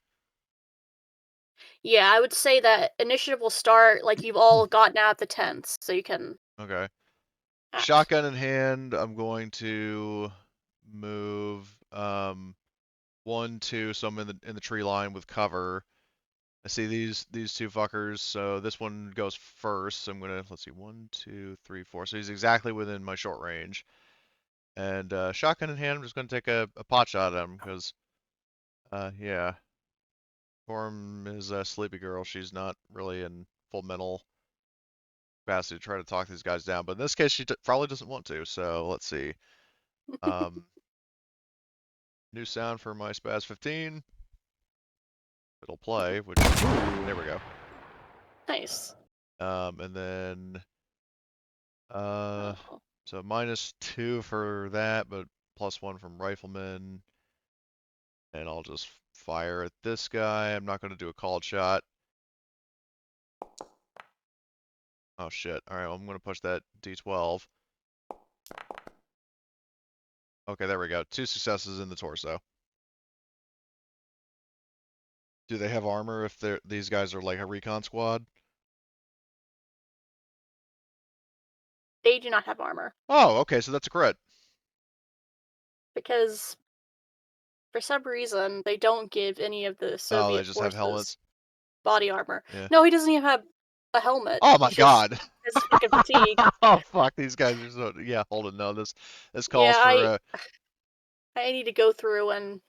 Yeah, I would say that initiative will start like you've all gotten out the tents, so you can okay? act. Shotgun in hand, I'm going to move 1, 2, so I'm in the tree line with cover. I see these 2 fuckers, so this one goes first. So I'm gonna, let's see, 1, 2, 3, 4. So he's exactly within my short range. And shotgun in hand, I'm just gonna take a pot shot at him because, yeah, Gorm is a sleepy girl. She's not really in full mental capacity to try to talk these guys down, but in this case, she probably doesn't want to. So let's see. New sound for my Spaz 15. It'll play, which, there we go. Nice. And then, Oh, so -2 for that, but +1 from rifleman. And I'll just fire at this guy. I'm not going to do a called shot. Oh shit. All right, well, I'm going to push that D12. Okay, there we go. 2 successes in the torso. Do they have armor if these guys are like a recon squad? they do not have armor Oh, okay, so that's a crit. because for some reason they don't give any of the Oh, they Soviet just have forces helmets. body armor. Yeah. No, he doesn't even have a helmet. Oh my He's just god. his fucking fatigue. Oh fuck, these guys are so, yeah, hold it, no, this calls Yeah, for I need to go through and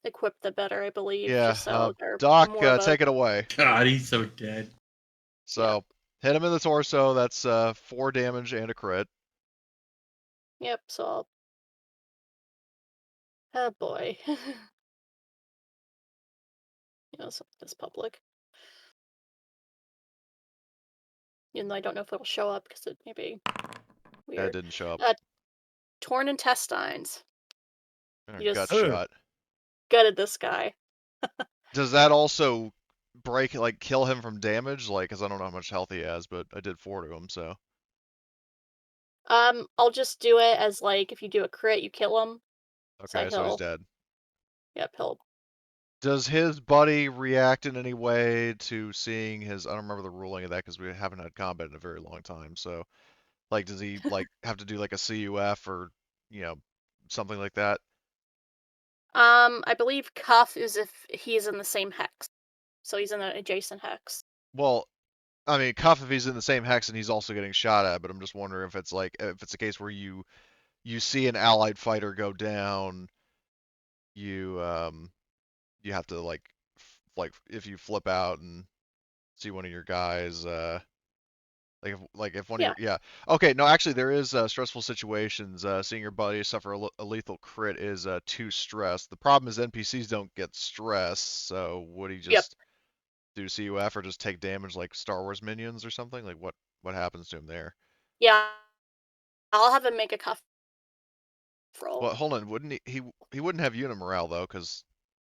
equip them better, I believe, yeah, just so they're Doc, more of a. take it away. God, he's so dead. So, hit him in the torso, that's 4 damage and a crit. Yep. So I'll. Oh boy. So this public. Even though I don't know if it'll show up because it may be Yeah, it weird. didn't show up. torn intestines. And You a gut just shot. gutted this guy. Does that also break, like, kill him from damage? Like, because I don't know how much health he has, but I did 4 to him, so. I'll just do it as like if you do a crit, you kill him. Okay, so he's dead. Yep, he'll. Does his buddy react in any way to seeing his? I don't remember the ruling of that because we haven't had combat in a very long time. So, like, does he like have to do like a CUF or something like that? I believe cuff is if he's in the same hex, so he's in an adjacent hex. Well, I mean, cuff if he's in the same hex and he's also getting shot at. But I'm just wondering if it's like if it's a case where you see an allied fighter go down, you have to like if you flip out and see one of your guys like if one of your okay, no, actually there is stressful situations. Seeing your buddy suffer a lethal crit is too stressed. The problem is NPCs don't get stress, so would he just do CUF or just take damage like Star Wars minions or something? Like what happens to him there? Yeah, I'll have him make a cuff roll. Well, hold on, wouldn't he wouldn't have unit morale though, because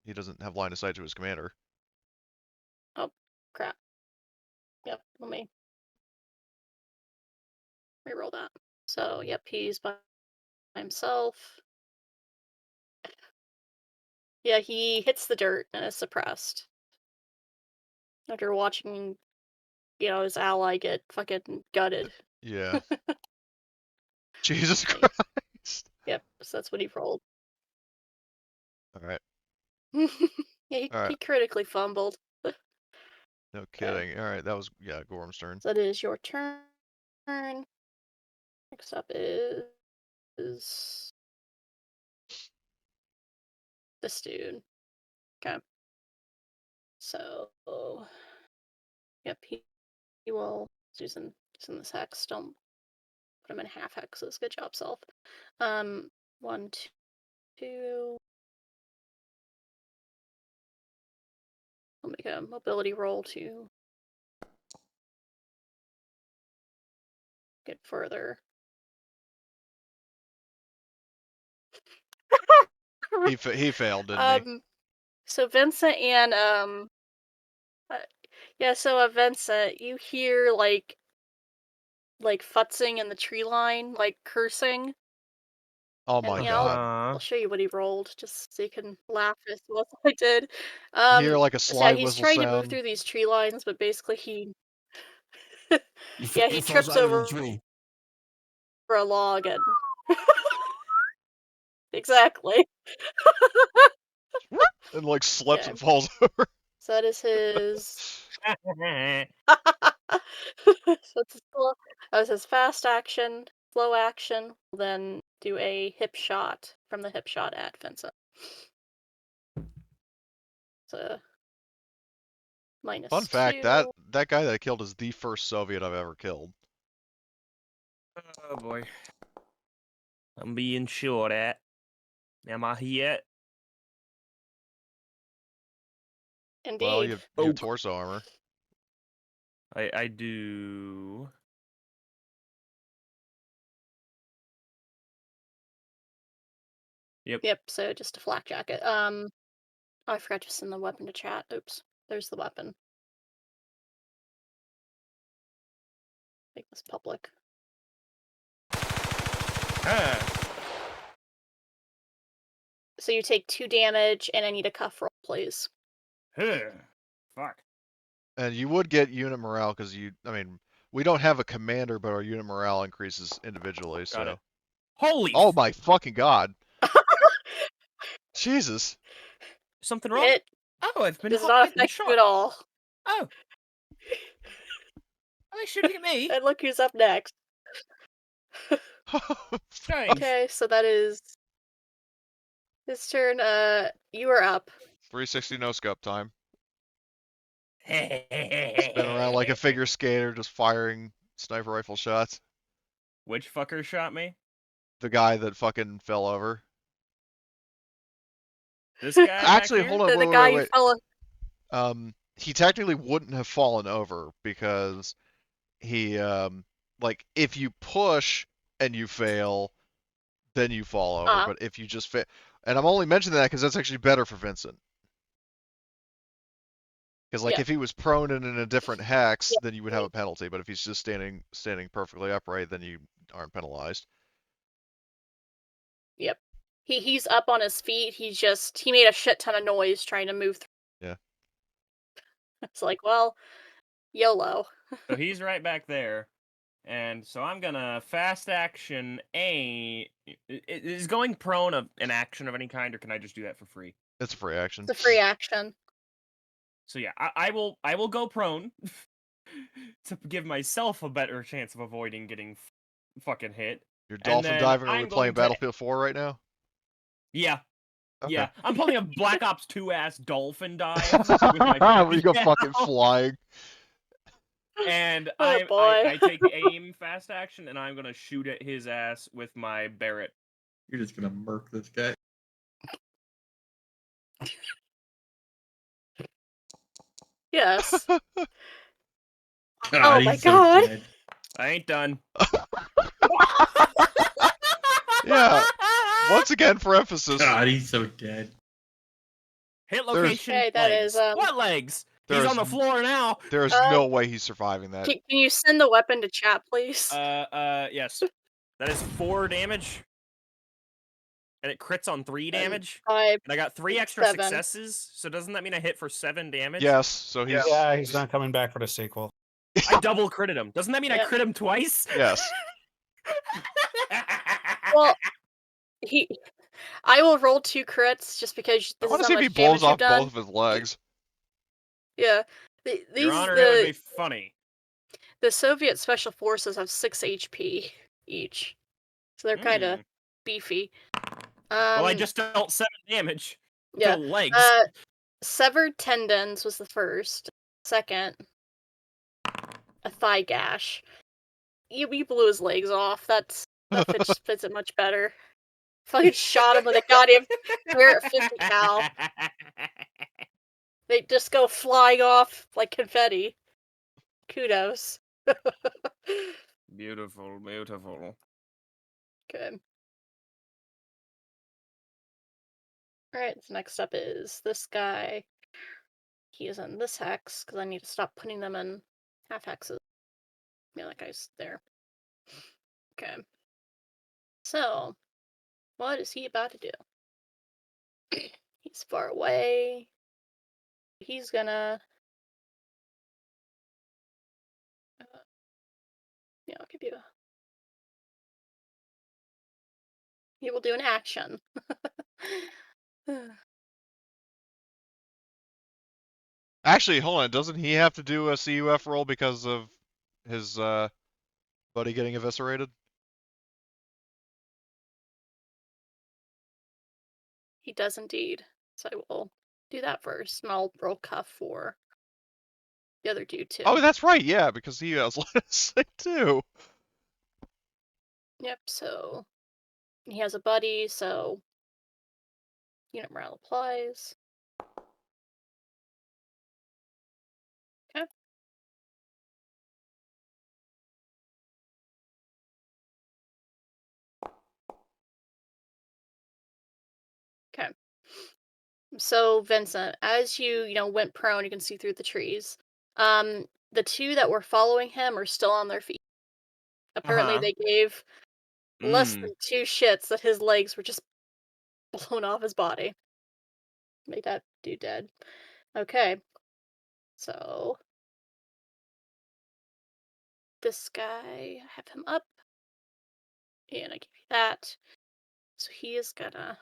he doesn't have line of sight to his commander. Oh crap. Yep, let me reroll that. So yep, he's by himself. Yeah, he hits the dirt and is suppressed. After watching, his ally get fucking gutted. Yeah. Jesus Christ. Yep, so that's what he rolled. All right. Yeah, All right. he critically fumbled. No kidding. All right, that was Gorham's turn. So that is your turn. Next up is this dude. Okay. So, yep, he will. He's in this hex. Don't put him in half hexes. Good job, self. 1, 2. I'll make a mobility roll to get further. He failed, didn't he? So Vincent and so Vincent, you hear like futzing in the tree line, like cursing. Oh my god. I'll show you what he rolled, just so you can laugh as well as I did. You hear like a slide he's whistle trying sound. to move through these tree lines, but basically he he trips over for a log and exactly. And like slips and falls over. So that is his. That was his fast action, slow action. Then do a hip shot from the hip shot at Vincent. So -2. Fun fact, that guy that I killed is the first Soviet I've ever killed. Oh boy. I'm being shot at. Am I here? Indeed. Well, you have torso armor. I do. Yep, so just a flak jacket. Oh, I forgot to send the weapon to chat. Oops. There's the weapon. Make this public. So you take 2 damage, and I need a cuff roll, please. Fuck. And you would get unit morale because we don't have a commander, but our unit morale increases individually. Got So. it. Holy! Oh my fucking god! Jesus. Something wrong? It Oh, I've been does not affect shot. you at all. Oh. Are they shooting at me? And look who's up next. Strange. Okay, so that is his turn. You are up. 360 no scope time. Spin Spin around like a figure skater, just firing sniper rifle shots. Which fucker shot me? The guy that fucking fell over. This guy? Actually, hold on, The guy who fell. He technically wouldn't have fallen over because he, like, if you push and you fail, then you fall over. But if you just and I'm only mentioning that because that's actually better for Vincent. Because like Yeah. if he was prone and in a different hex, Yeah. then you would have a penalty. But if he's just standing perfectly upright, then you aren't penalized. Yep. He's up on his feet. He made a shit ton of noise trying to move through. Yeah. It's like, well, YOLO. So he's right back there. And so I'm gonna fast action A. Is going prone an action of any kind, or can I just do that for free? It's a free action. It's a free action. So yeah, I will go prone to give myself a better chance of avoiding getting fucking hit. You're And dolphin then diving. Are we I'm playing going to- Battlefield 4 right now? Yeah. Okay. Yeah, I'm pulling a Black Ops 2 ass dolphin dive with my We go fucking flying. And Oh, boy. I take aim fast action, and I'm gonna shoot at his ass with my Barrett. You're just gonna murk this guy. Yes. God, Oh he's my so God. dead. I ain't done. Yeah. Once again, for emphasis, God, he's so dead. Hit location. Okay, that legs. is, What legs? He's There's on the floor now. there's no way he's surviving that. Can you send the weapon to chat, please? Yes. That is 4 damage. And it crits on 3 damage. 5, And I got 3 extra 7. successes. So doesn't that mean I hit for 7 damage? Yes, so he's Yeah, he's not coming back for the sequel. I double critted him. Doesn't that mean I Yep. crit him twice? yes. Well, I will roll 2 crits just because I this want is to how see if he much blows damage you've off done. both of his legs. Yeah. Your These Honor, it would be funny. the Soviet Special Forces have 6 HP each, so they're kind of beefy. Well, I just dealt 7 damage yeah. to the legs. Severed tendons was the first. Second, a thigh gash. You blew his legs off. That fits it much better. Fucking shot him with a goddamn Barrett 50 cal. They just go flying off like confetti. Kudos. Beautiful, beautiful. Good. Alright, so next up is this guy. He is in this hex, because I need to stop putting them in half hexes. Yeah, that guy's there. Okay. So, what is he about to do? He's far away. He's gonna... yeah, I'll give you a... he will do an action. Actually, hold on. Doesn't he have to do a CUF roll because of his buddy getting eviscerated? He does indeed. So I will do that first, and I'll roll cuff for the other dude too. Oh, that's right. Yeah, because he has last sick too. Yep, so he has a buddy, so unit morale applies. Okay. Okay. So Vincent, as you went prone, you can see through the trees. The 2 that were following him are still on their feet. Apparently they gave less than 2 shits that his legs were just blown off his body. Made that dude dead. Okay. So this guy, I have him up. And I give you that. So he is gonna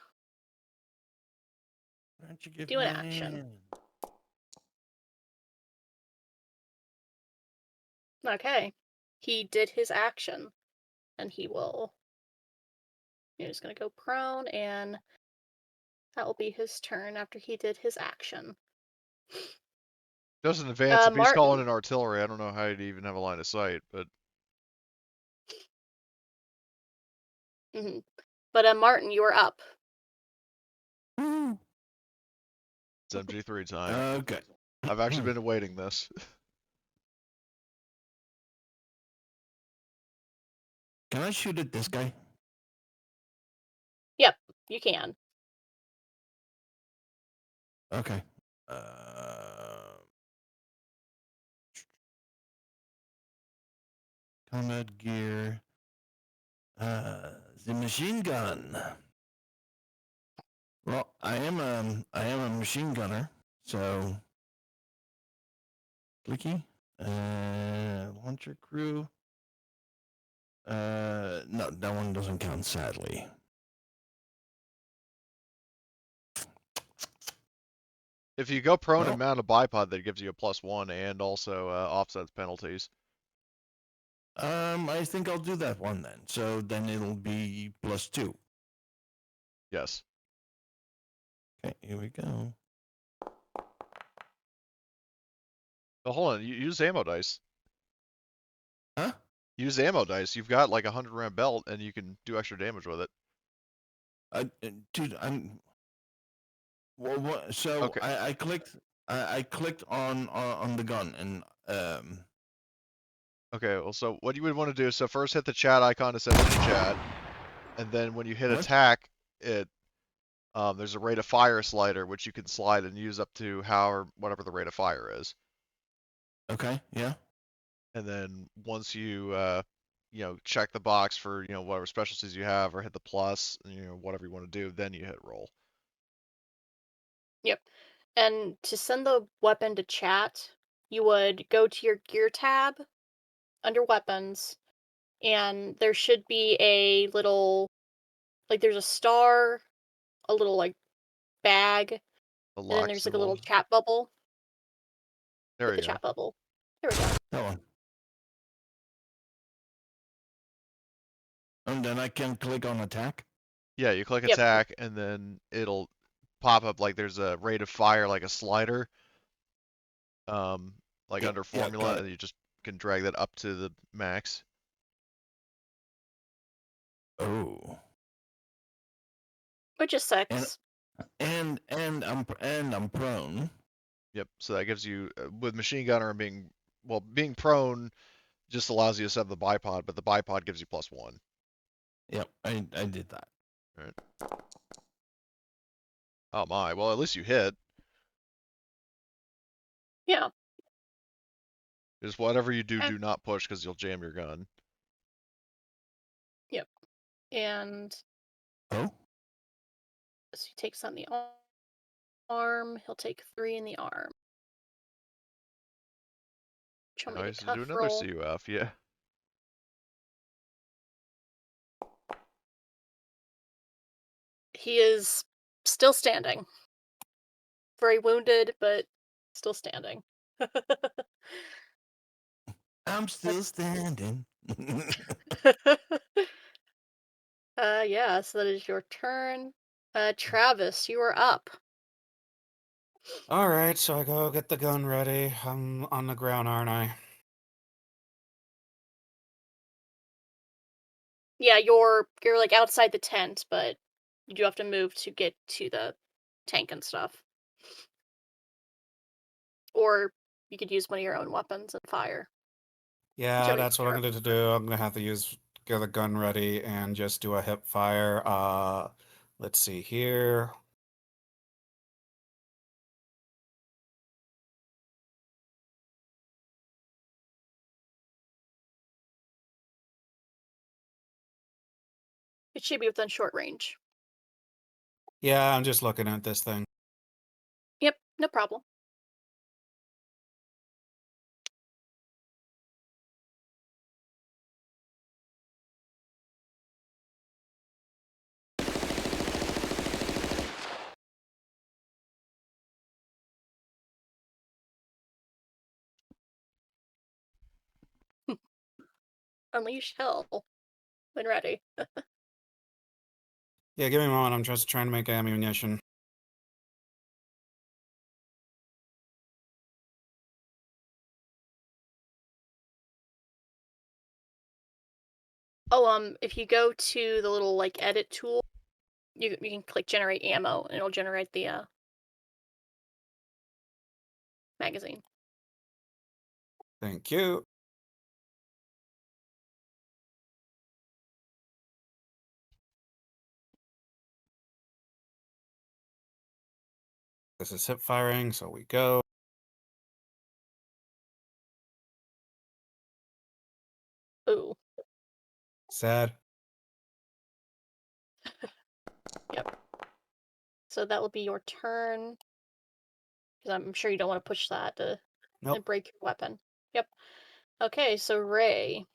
Why don't you give do an me action. hand? Okay. He did his action. And he will... he's gonna go prone, and that will be his turn after he did his action. Just in advance, if he's calling Martin. in artillery, I don't know how he'd even have a line of sight, but Mm-hmm. But Martin, you are up. it's MG3 time. Okay. I've actually been awaiting this. Can I shoot at this guy? You can. Okay. Combat gear. The machine gun. Well, I am a machine gunner, so clicky. Launcher crew. No, that one doesn't count, sadly. If you go prone Well, and mount a bipod, that gives you a +1 and also offsets penalties. I think I'll do that one then. So then it'll be +2. Yes. Okay, here we go. But hold on, you use ammo dice. Huh? Use ammo dice. You've got like a 100-round belt, and you can do extra damage with it. Dude, I'm. Well, what? So Okay. I clicked. I clicked on the gun and Okay, well, so what you would want to do, so first hit the chat icon to send it to chat, and then when you hit What? attack, there's a rate of fire slider, which you can slide and use up to whatever the rate of fire is. Okay, yeah. And then once you, check the box for, whatever specialties you have, or hit the plus, whatever you want to do, then you hit roll. Yep. And to send the weapon to chat, you would go to your gear tab under weapons, and there should be a little, like, there's a star, a little, like, bag, The and then lock there's, like, a little symbol. chat bubble. There Hit you the go. chat bubble. There we go. That one. And then I can click on attack. Yeah, you click Yep. attack, and then it'll pop up like there's a rate of fire, like a slider, like Yeah, under yeah, got formula, it. and you just can drag that up to the max. Oh. Which is 6. And I'm prone. Yep. So that gives you, with machine gunner and being prone just allows you to set the bipod, but the bipod gives you +1. Yep, I did that. All right. Oh my. Well, at least you hit. Yeah. Just whatever you do, Okay. do not push because you'll jam your gun. Yep. And Oh? so he takes on the arm. He'll take 3 in the arm. Show me Now he the has to do tough another roll. CUF. Yeah. He is still standing. Very wounded, but still standing. I'm still standing. Yeah, so that is your turn. Travis, you are up. All right, so I go get the gun ready. I'm on the ground, aren't I? Yeah, you're like outside the tent, but you do have to move to get to the tank and stuff. Or you could use one of your own weapons and fire. Yeah, Whichever you that's what I'm prefer. going to do. I'm going to have to get the gun ready and just do a hip fire. Let's see here. It should be within short range. Yeah, I'm just looking at this thing. Yep, no problem. Unleash hell when ready. Yeah, give me a moment. I'm just trying to make ammunition. Oh, if you go to the little like edit tool, you can click generate ammo and it'll generate the magazine. Thank you. This is hip firing, so we go. Ooh. Sad. Yep. So that will be your turn. Because I'm sure you don't want to push that to Nope. break your weapon. Yep. Okay, so Ray.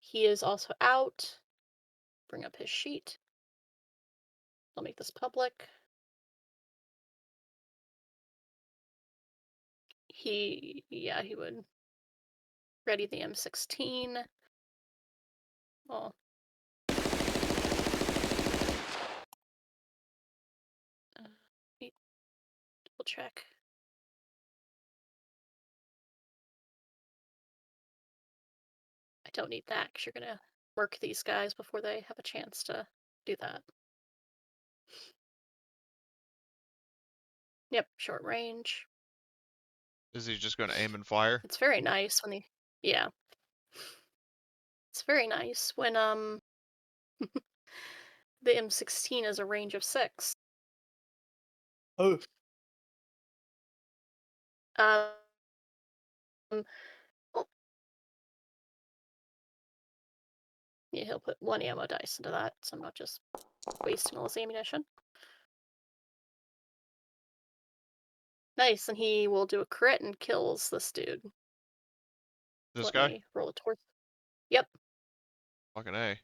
He is also out. Bring up his sheet. I'll make this public. He would ready the M16. Oh. Double check. I don't need that because you're gonna work these guys before they have a chance to do that. Yep, short range. Is he just going to aim and fire? It's very nice when yeah. It's very nice when the M16 is a range of 6. Oh. Oh, yeah, he'll put 1 ammo dice into that, so I'm not just wasting all his ammunition. Nice, and he will do a crit and kills this dude. This Let guy? me roll a torch. Yep. Fucking A.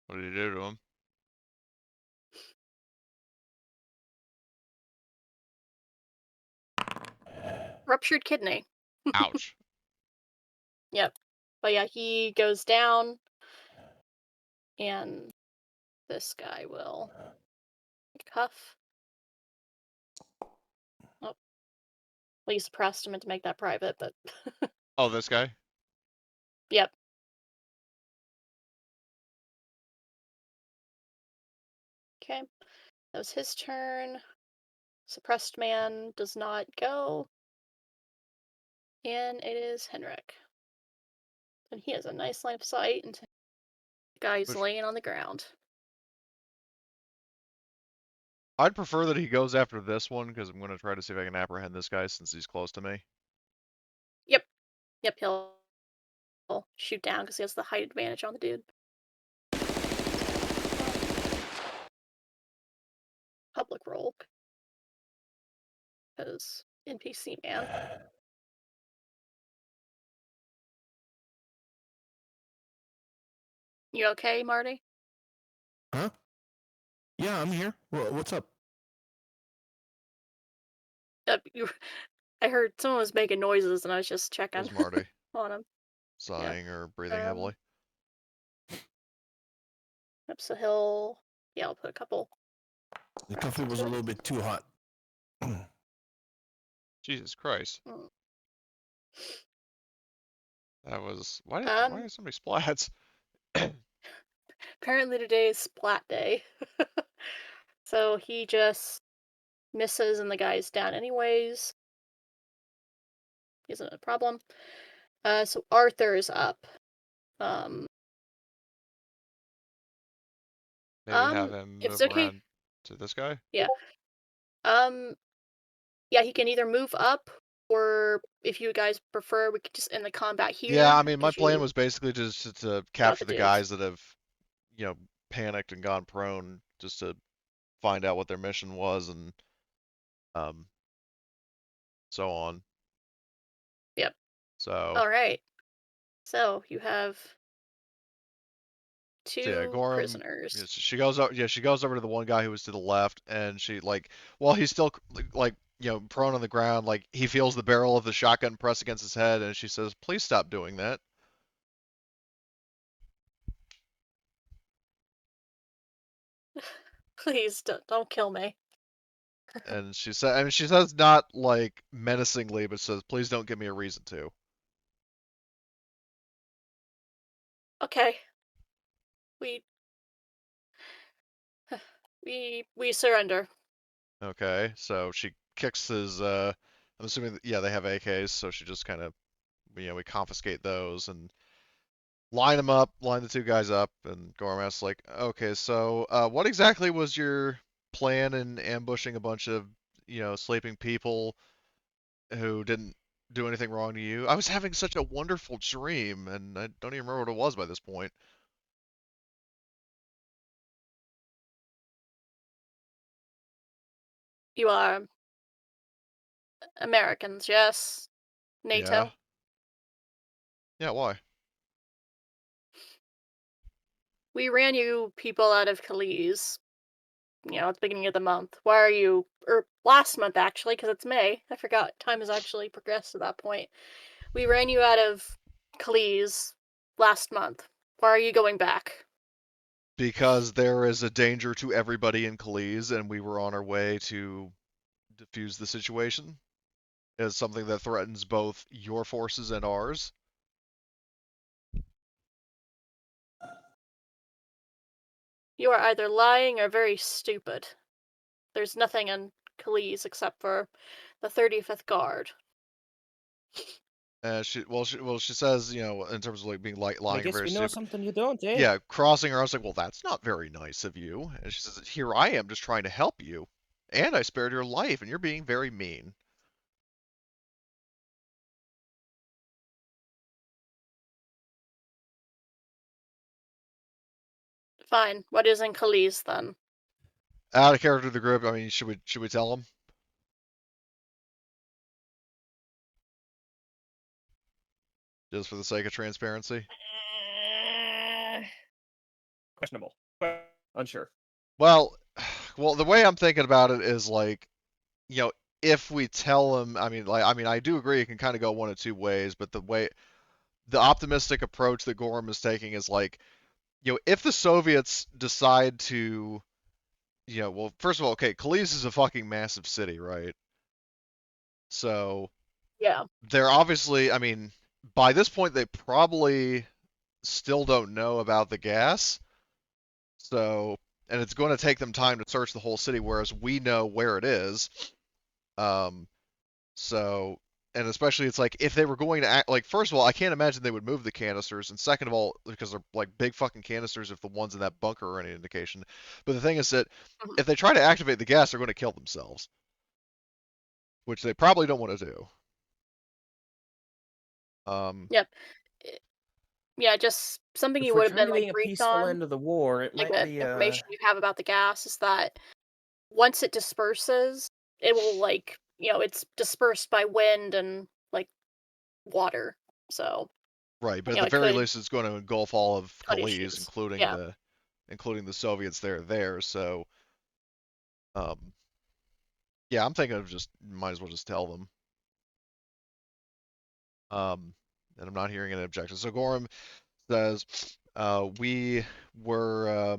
What did he do to him? Ruptured kidney. Ouch. Yep. But yeah, he goes down, and this guy will cuff. Oh. Well, you suppressed him to make that private, but Oh, this guy? yep. Okay. That was his turn. Suppressed man does not go. And it is Henrik. And he has a nice line of sight until the guy's Which- laying on the ground. I'd prefer that he goes after this one because I'm going to try to see if I can apprehend this guy since he's close to me. Yep. Yep, he'll shoot down because he has the height advantage on the dude. Public roll. Because NPC man. You okay, Marty? Huh? Yeah, I'm here. What's up? I heard someone was making noises and I was just It checking was Marty. on him. Sighing or breathing heavily. Yep, so he'll I'll put a couple. The coffee was a little bit too hot. Jesus Christ. Mm. That was why Um, did so many splats? Apparently today is splat day. So he just misses and the guy's down anyways. Isn't a problem. So Arthur's up. Maybe have him if it's move okay. around to this guy? Yeah. Yeah, he can either move up, or if you guys prefer, we could just end the combat here. Yeah, I mean, my 'cause plan you was basically just to got capture the the dudes. guys that have, panicked and gone prone, just to find out what their mission was and so on. Yep. So All right. So you have yeah, two Gorham. prisoners. Yeah, she goes up. Yeah, she goes over to the one guy who was to the left, and she while he's still prone on the ground, he feels the barrel of the shotgun press against his head, and she says, "Please stop doing that." Please don't kill me. And she says not menacingly, but says, "Please don't give me a reason to." Okay. We surrender. Okay, so she kicks his. I'm assuming that, yeah, they have AKs, so she just kind of, we confiscate those and line the two guys up, and Gorham asks, okay, so what exactly was your plan in ambushing a bunch of, sleeping people who didn't do anything wrong to you? I was having such a wonderful dream, and I don't even remember what it was by this point. You are Americans, yes? Yeah. NATO? Yeah, why? We ran you people out of Calais, at the beginning of the month. Why are you, or last month actually, because it's May. I forgot time has actually progressed to that point. We ran you out of Calais last month. Why are you going back? Because there is a danger to everybody in Calais, and we were on our way to defuse the situation. It's something that threatens both your forces and ours. You are either lying or very stupid. There's nothing in Calais except for the 35th Guard. She says, in terms of like being I lying or guess very we know stupid. something you don't, eh? Yeah, crossing her. I was like, well, that's not very nice of you. And she says, here I am just trying to help you, and I spared your life, and you're being very mean. Fine. What is in Calais then? Out of character to the group. I mean, should we tell them? Just for the sake of transparency. Questionable. Unsure. Well, the way I'm thinking about it is like, if we tell them, I do agree it can kind of go one of two ways, but the optimistic approach that Gorham is taking is like, if the Soviets decide to, well, first of all, okay, Calais is a fucking massive city, right? So Yeah. they're obviously, by this point, they probably still don't know about the gas. So, and it's going to take them time to search the whole city, whereas we know where it is. So, and especially it's like if they were going to act like, first of all, I can't imagine they would move the canisters, and second of all, because they're like big fucking canisters, if the ones in that bunker are any indication. But the thing is that Mhm. if they try to activate the gas, they're going to kill themselves, which they probably don't want to do. Yep. Yeah, just something If you we're would have been like targeting a briefed peaceful on, end of the war, it like might the be information you have about the gas is that once it disperses, it will it's dispersed by wind and like water. So, right, but at the it very could least, it's going to engulf all of cut Calais, issues. including Yeah. the Soviets there. So, yeah, I'm thinking of just might as well just tell them. And I'm not hearing any objections. So Gorham says, we were,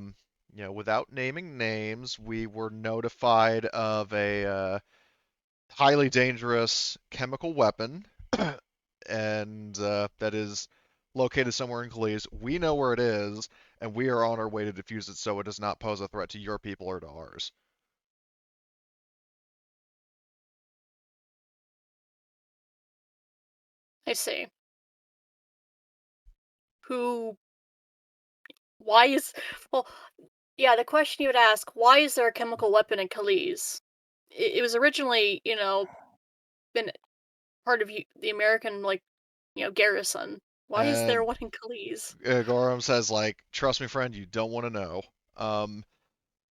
without naming names, we were notified of a highly dangerous chemical weapon, and that is located somewhere in Calais. We know where it is, and we are on our way to defuse it, so it does not pose a threat to your people or to ours. I see. Who why is well, yeah, the question you would ask, why is there a chemical weapon in Calais? It was originally, been part of the American garrison. Why is there And one in Calais? Gorham says, like, trust me, friend, you don't want to know.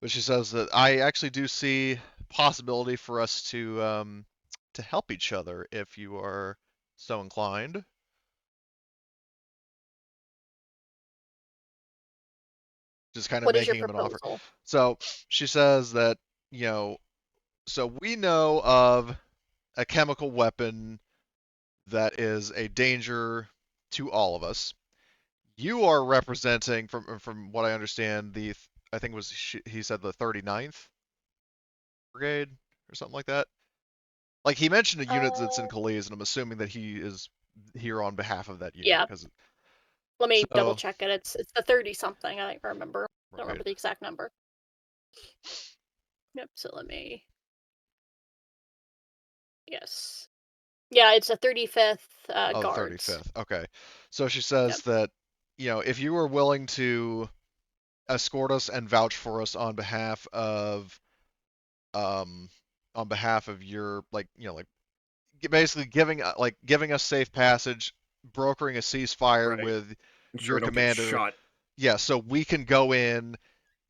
But she says that I actually do see possibility for us to help each other if you are so inclined. Just kind of What is your making him an offer. proposal? So she says that, so we know of a chemical weapon that is a danger to all of us. You are representing, from what I understand, I think it was he said the 39th Brigade or something like that. Like he mentioned a unit that's in Uh, Calais, and I'm assuming that he is here on behalf of that unit. yeah. Because Let me double so check it. It's the 30 something. I remember. Don't right. remember the exact number. Yep. So let me. Yes. Yeah, it's the 35th Oh, the Guards. 35th. Okay. So she says Yep. that if you were willing to escort us and vouch for us on behalf of on behalf of your basically giving us safe passage, brokering a ceasefire Right. with Sure, your we don't get commander. shot. Yeah, so we can go in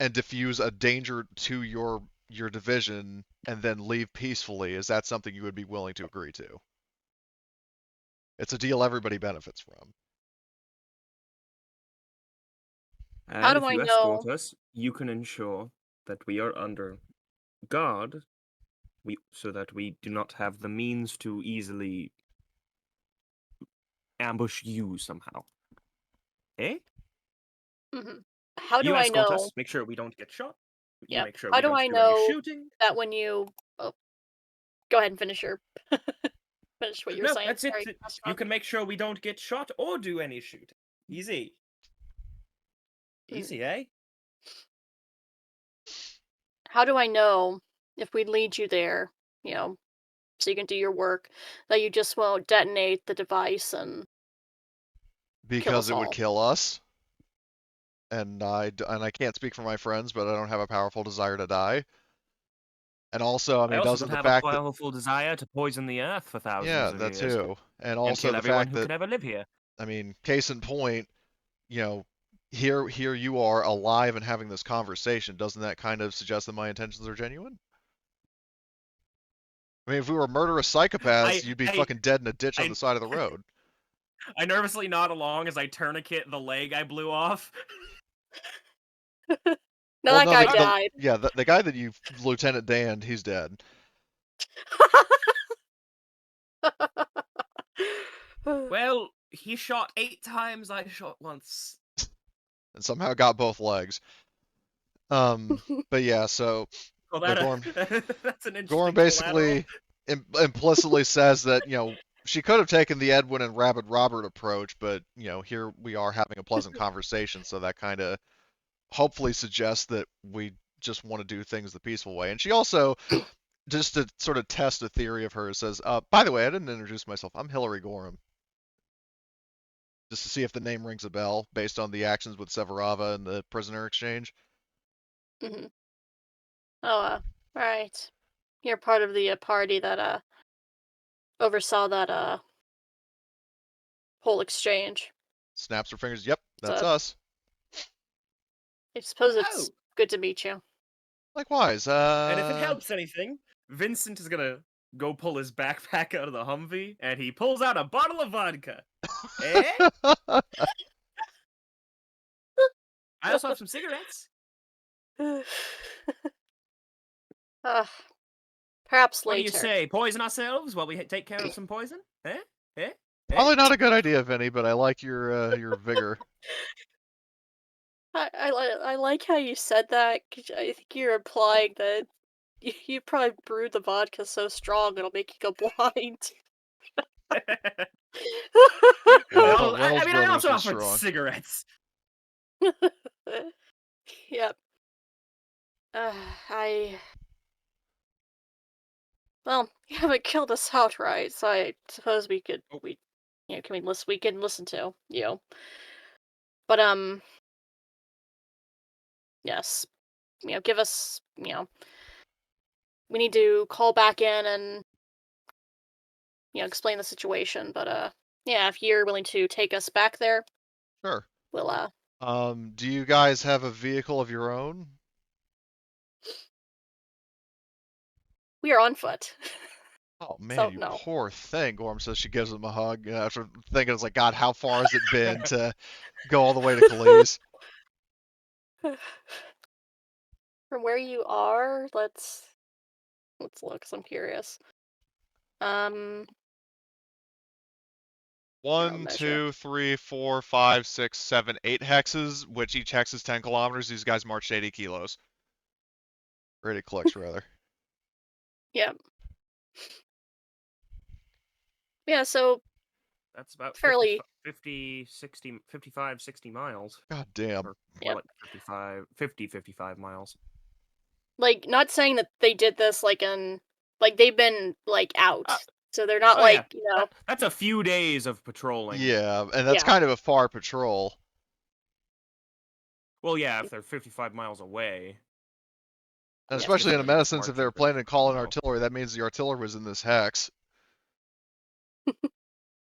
and diffuse a danger to your division and then leave peacefully. Is that something you would be willing to agree to? It's a deal everybody benefits from. How And do if I you know? escort us, you can ensure that we are under guard, so that we do not have the means to easily ambush you somehow. Eh? Mhm. How You do I escort know? us, make sure we don't get shot. You Yeah. make sure How we do don't I do any know shooting. that when you? Oh, go ahead and finish your. Finish what you were No, saying. that's it. Sorry, You restaurant. can make sure we don't get shot or do any shooting. Easy. Mm. Easy, eh? How do I know if we lead you there? You know, so you can do your work, that you just won't detonate the device and kill Because us it would all. kill us, and I can't speak for my friends, but I don't have a powerful desire to die. And also, I I mean, also doesn't don't the have a fact that powerful desire to poison the earth for thousands yeah, of that years too, and and also kill the everyone fact who that could ever live here. I mean, case in point, you know, here you are alive and having this conversation. Doesn't that kind of suggest that my intentions are genuine? I mean, if we were murderous psychopaths, you'd be I fucking dead in a ditch on I the side of the road. I nervously nod along as I tourniquet the leg I blew off. No, Well, that no, guy died. the guy that you Lieutenant Dan, he's dead. Well, he shot 8 times, I shot once. And somehow got both legs. But yeah, so Well, you know, Gorm that's an Gorm interesting collateral. basically implicitly says that, you know, she could have taken the Edwin and Rabid Robert approach, but, you know, here we are having a pleasant conversation, so that kind of hopefully suggests that we just want to do things the peaceful way. And she also, just to sort of test a theory of hers, says, by the way, I didn't introduce myself. I'm Hillary Gorham. Just to see if the name rings a bell based on the actions with Severava and the prisoner exchange. Mhm. Oh, right. You're part of the party that oversaw that whole exchange. Snaps her fingers. Yep, that's So us. I suppose Oh, it's good to meet you. Likewise. and if it helps anything, Vincent is gonna go pull his backpack out of the Humvee, and he pulls out a bottle of vodka. Eh? I also have some cigarettes. uh, perhaps What do you later. say? Poison ourselves while we take care of some poison? Eh? Eh? Probably not a good idea, Vinny, but I like your vigor. I like how you said that. 'Cause I think you're implying that you probably brewed the vodka so strong it'll make you go blind. Yeah, I thought I Reynolds mean, I Brothers also was offered strong. cigarettes. Yep. I. Well, you haven't killed us outright, so I suppose we could Oh. can we listen? We can listen to you. But yes, give us we need to call back in and explain the situation. But yeah, if you're willing to take us back there, Sure. we'll Do you guys have a vehicle of your own? we are on foot. Oh man, So you no. poor thing. Gorm says she gives him a hug. After thinking, it's like, God, how far has it been to go all the way to Khalees? From where you are, let's look. 'Cause I'm curious. I'll 1, measure. 2, 3, 4, 5, 6, 7, 8 hexes, which each hex is 10 kilometers. These guys marched 80 kilos. Or 80 clicks, rather. Yep. Yeah. So That's about fairly. 55, 60 miles. God damn. Or more Yep. like 55 miles. Like, not saying that they did this like they've been like out, so they're not Oh yeah, like that's a few days of patrolling. Yeah, and that's Yeah. kind of a far patrol. Well, yeah, if they're 55 miles away. And Yes, especially in a Different than medicine, if they were stormtroopers, planning to call in no. artillery, that means the artillery was in this hex,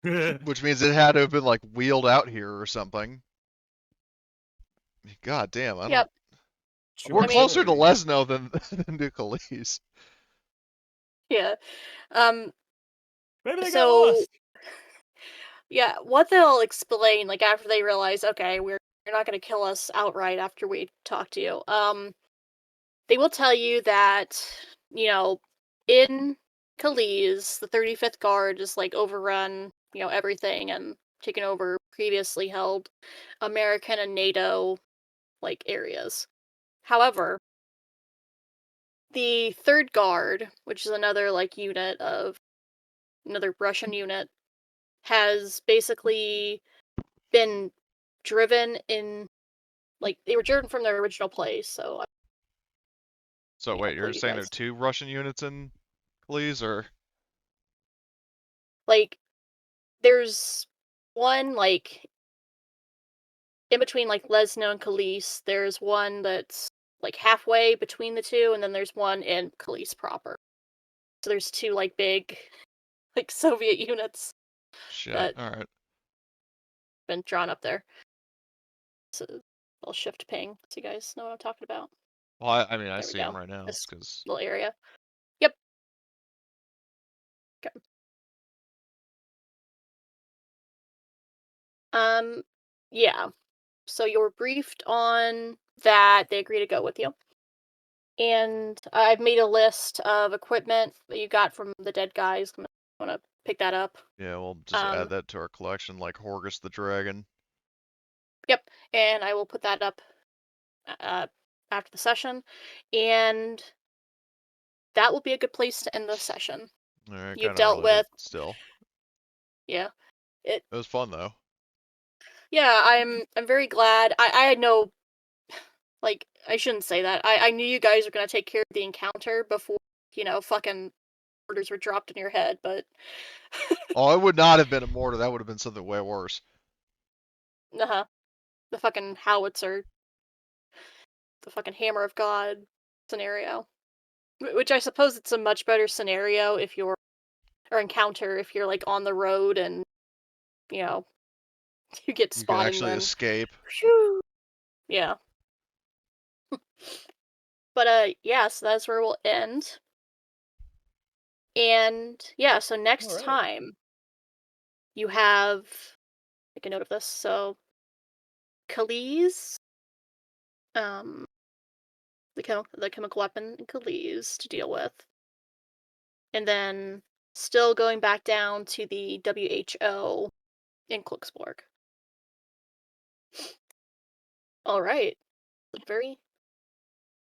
which means it had to have been like wheeled out here or something. God damn, I don't. Yep. We're I mean- closer to Lesno than than to Khalees. Yeah. Maybe they got So lost. yeah, what they'll explain, like after they realize, okay, you're not gonna kill us outright after we talk to you. They will tell you that, in Khalees, the 35th Guard is like overrun, everything and taken over previously held American and NATO like areas. However, the 3rd Guard, which is another like unit of another Russian unit, has basically been driven in like they were driven from their original place, so So Yeah, wait, you're clue you saying there guys. are 2 Russian units in Khalees, or like there's one like in between like Lesno and Khalees, there's one that's like halfway between the two, and then there's one in Khalees proper. So there's 2 like big like Soviet units shit? that All right. been drawn up there. So I'll shift ping so you guys know what I'm talking about. Well, I mean, I There we see them go. right now This because little area. Yep. Okay. Yeah. So you were briefed on that. They agree to go with you. And I've made a list of equipment that you got from the dead guys. I'm gonna pick that up. yeah, we'll just add Um, that to our collection, like Horgus the Dragon. Yep. And I will put that up after the session. And that will be a good place to end the session. All right, You've kind of dealt early, with, but still, yeah. it was fun though. Yeah, I'm very glad. I had no, like, I shouldn't say that. I knew you guys were gonna take care of the encounter before, fucking orders were dropped in your head, but Oh, it would not have been a mortar. That would have been something way worse. uh-huh. The fucking howitzer, the fucking hammer of God scenario. Which I suppose it's a much better scenario if you're, or encounter if you're like on the road and, you know, you get You can spotted and actually then, escape. phew, yeah. But yeah, so that's where we'll end. And yeah, so next Alright. time you have, make a note of this. So Khalees, the chemical weapon in Khalees to deal with, and then still going back down to the WHO in Kluxborg. All right, very,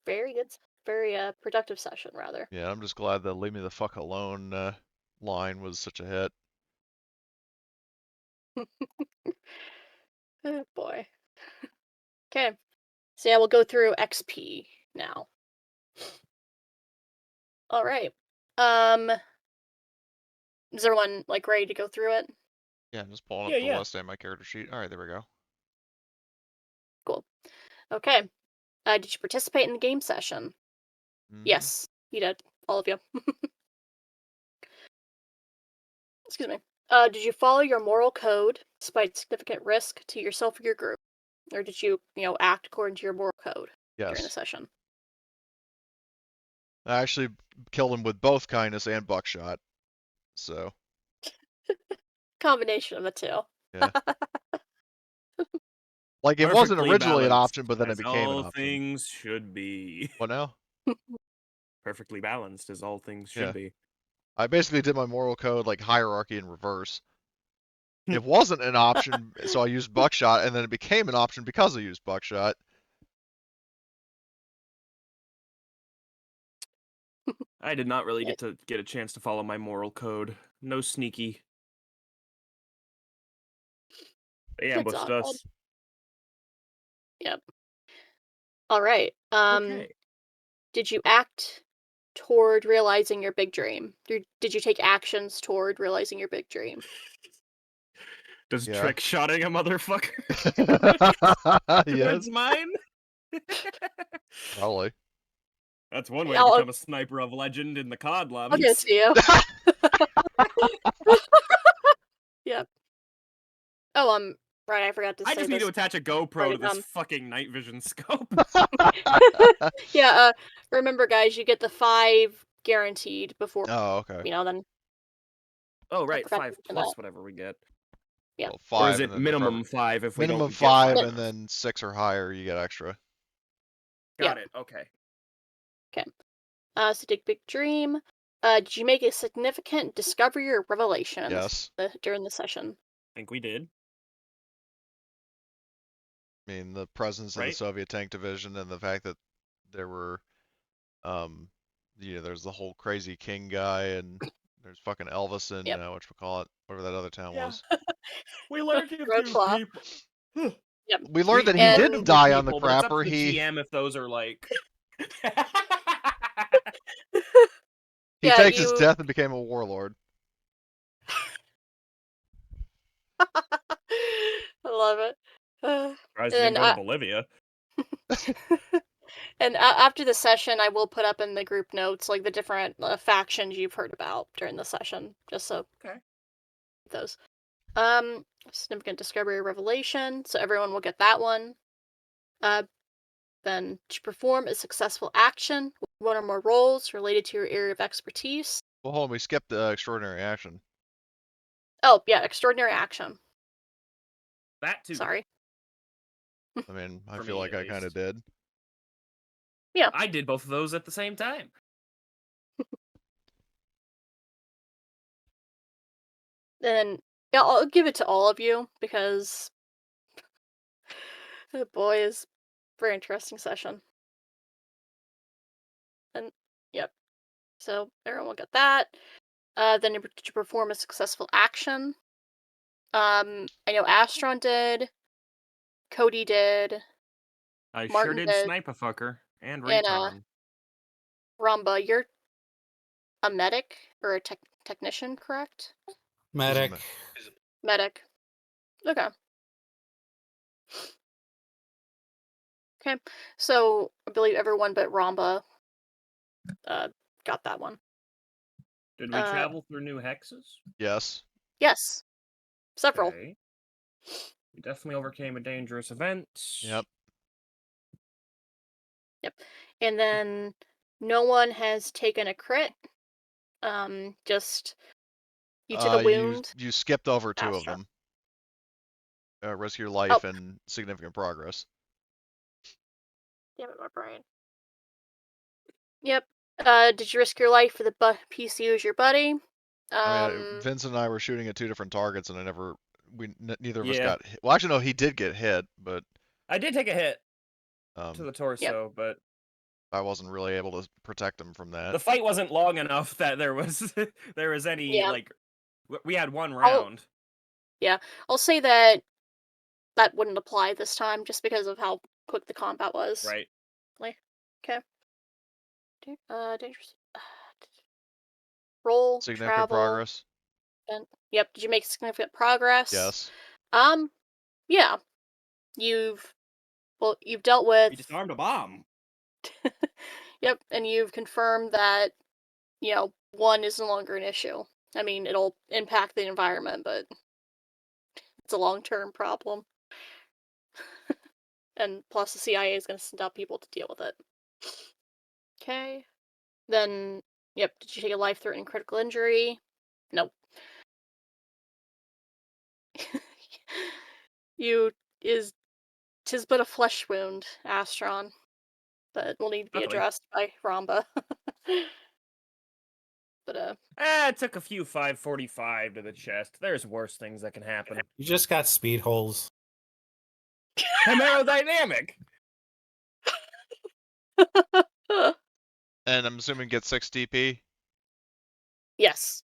very good, very productive session rather. Yeah, I'm just glad the "leave me the fuck alone" line was such a hit. Oh boy. Okay, so yeah, we'll go through XP now. All right. Is everyone like ready to go through it? Yeah, I'm just pulling up Yeah, the yeah. list and my character sheet. All right, there we go. Cool. Okay. Did you participate in the game session? Mhm. Yes, you did. All of you. Excuse me. Did you follow your moral code despite significant risk to yourself or your group? Or did you, act according to your moral code during the Yes, session? I actually killed him with both kindness and buckshot. So Combination of the two. yeah, like it wasn't Perfectly originally an balanced, option, but then it as became an all option. things should be. What now? Perfectly balanced, as all things should Yeah. be. I basically did my moral code like hierarchy in reverse. It wasn't an option, so I used buckshot, and then it became an option because I used buckshot. I did not really Yeah. get a chance to follow my moral code. No sneaky. They It's ambushed oddball. us. Yep. All right. Okay. Did you act toward realizing your big dream? Did you take actions toward realizing your big dream? Does Yeah. trick shotting a motherfucker Yes, towards mine? probably. That's one way to I'll become a sniper of legend in the COD I'll give it lobbies. to you. Yep. Oh, right, I forgot to I say just need to this. attach a GoPro Sorry, to this fucking night vision scope. Yeah, remember guys, you get the 5 guaranteed before, Oh, okay. then Oh, I right, forgot to 5 mention plus that. whatever we get. Yeah. Well, Or 5 is and it then minimum 5 if we minimum don't 5 get and then 6 or higher you get extra. Got it, okay. So Dig Big Dream. Did you make a significant discovery or revelation in Yes. during the session? I think we did. I mean, the presence of the Right? Soviet tank division and the fact that there were, there's the whole crazy King guy and there's fucking Elvis and, Yep. whatchamacallit, whatever that other town was. We learned a Road few Claw. people. Yep. We learned that he And- didn't die on the but it's up crapper. to the GM if those are like. He Yeah, takes his you- death and became a warlord. I love it. Surprised And didn't go to Bolivia. And after the session, I will put up in the group notes like the different factions you've heard about during the session, just so Okay. those. Significant discovery or revelation, so everyone will get that one. Then to perform a successful action with one or more roles related to your area of expertise. Well, hold on, we skipped the extraordinary action. Oh yeah, extraordinary action. That too. Sorry. I mean, I For feel me, like at I kind of least. did. Yeah. I did both of those at the same time. Then yeah, I'll give it to all of you because oh boy, is very interesting session. And yep. So everyone will get that. Then to perform a successful action. I know Astron did. Cody did. I Martin sure did did. snipe a fucker and And, recon. Rumba, you're a medic or a technician, correct? Medic. Medic. Okay. Okay. So I believe everyone but Ramba got that one. Did we travel through new hexes? Yes. Yes. Several. Okay. We definitely overcame a dangerous event. Yep. Yep. And then no one has taken a crit. Just you took a wound. You skipped over 2 of Astra. them. Risk your life and significant progress. Damn it, my brain. Yep. Did you risk your life for the PC who's your buddy? I mean, Vincent and I were shooting at 2 different targets, and neither of us Yeah. got hit. Well, actually, no, he did get hit, but I did take a hit to the torso, but I wasn't really able to protect him from that. the fight wasn't long enough that there was any like we had one round. I'll say that wouldn't apply this time just because of how quick the combat was. Right. Okay. Dangerous. Roll. Significant travel. progress. Yep. Did you make significant progress? Yes. Yeah. You've dealt with. We disarmed a bomb. Yep, and you've confirmed that 1 is no longer an issue. I mean, it'll impact the environment, but it's a long-term problem. And plus, the CIA is going to send out people to deal with it. Okay. Then, yep, did you take a life-threatening critical injury? Nope. Tis but a flesh wound, Astron. That will need to be Luckily. addressed by Ramba. But, it took a few 545 to the chest. There's worse things that can happen. You just got speed holes. I'm aerodynamic. And I'm assuming get 6 DP. yes.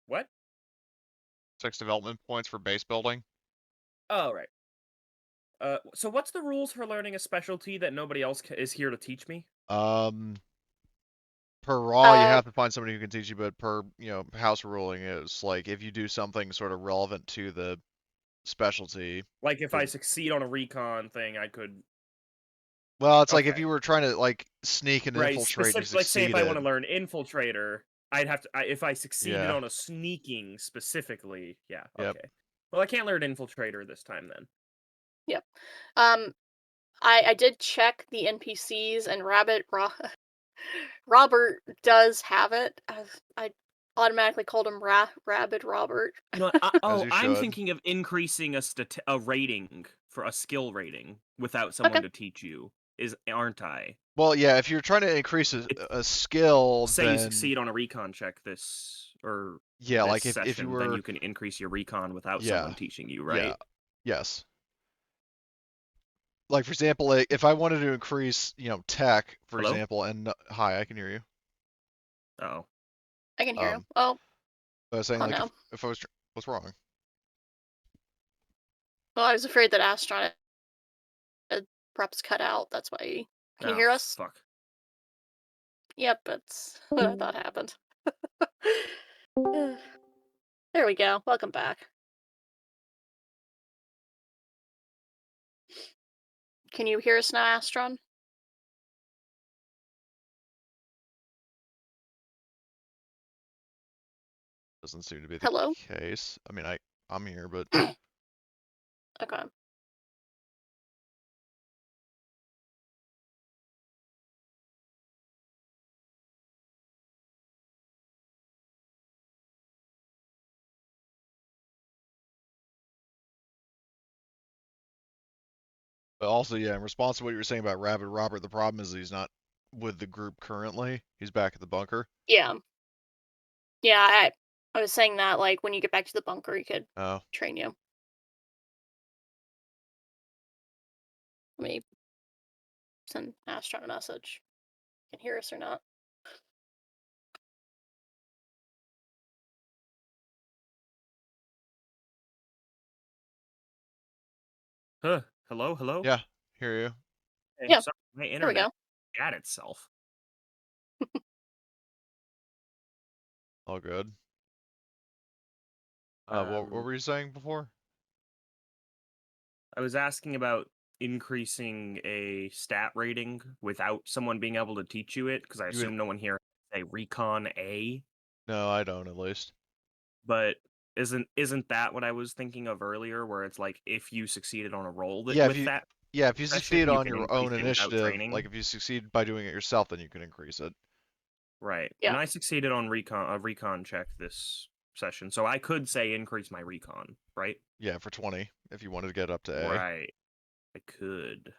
What? 6 development points for base building. Oh, right. So what's the rules for learning a specialty that nobody else is here to teach me? Per raw, you have to find somebody who can teach you, but per, house ruling is like if you do something sort of relevant to the specialty. Like if I succeed on a recon thing, I could Well, it's like if Okay. you were trying to like sneak and Right. infiltrate and you Specific, like, say if I want to succeeded. learn infiltrator, I'd have to. If I succeeded Yeah. on a sneaking specifically, yeah. Yep. Okay. Well, I can't learn infiltrator this time then. Yep. I did check the NPCs, and Robert does have it. I automatically called him Rabid Robert. You know what? As you I'm should. thinking of increasing a rating for a skill rating without someone Okay. to teach you. Aren't I? Well, yeah, if you're trying to increase a skill, Say you then succeed on a recon check this yeah, like if you session, then were you can increase your recon without yeah, someone teaching you, yeah, right? yes. Like for example, like if I wanted to increase, tech, for Hello? example, and hi, I can hear you. Oh. I can hear him. Um, Oh, I was saying oh like no. if I was what's wrong? Well, I was afraid that Astron had perhaps cut out. That's why. Can you Oh, hear us? fuck. Yep, that's what I thought happened. There we go. Welcome back. Can you hear us now, Astron? Doesn't seem to be the Hello? case. I mean, I'm here, but Okay. also, yeah, in response to what you were saying about Rabbit Robert, the problem is he's not with the group currently. He's back at the bunker. Yeah. Yeah, I was saying that, like, when you get back to the bunker, he could Oh, train you. Let me send Astron a message. Can hear us or not? Huh. Hello? Hello? yeah, hear you. Hey, Yeah, sorry, my there we internet go. at itself. All good. What were you saying before? I was asking about increasing a stat rating without someone being able to teach you it, because I You would assume no one here has a recon A, no, I don't at least. but isn't that what I was thinking of earlier, where it's like if you succeeded on a roll Yeah, with that if you session, succeed you on can your increase own it without initiative, training? like if you succeed by doing it yourself, then you can increase it. Right. Yeah. And I succeeded on a recon check this session, so I could say increase my recon, right? Yeah, for 20, if you wanted to get up to A. Right. I could.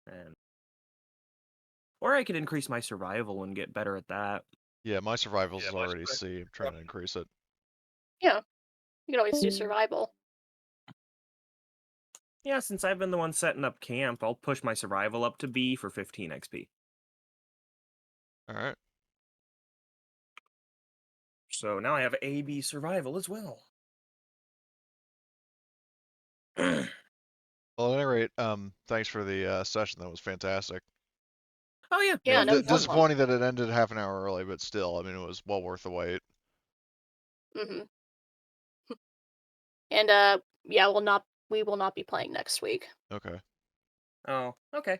And or I could increase my survival and get better at that. Yeah, my survival is already C. I'm trying to increase it. Yeah, you can always do survival. Yeah, since I've been the one setting up camp, I'll push my survival up to B for 15 XP. All right. So now I have AB survival as well. Well, at any rate, thanks for the session. That was fantastic. Oh yeah. Yeah, no problem. Disappointing that it ended half an hour early, but still, I mean, it was well worth the wait. Mm-hmm. And yeah, we will not be playing next week. Okay. Oh, okay.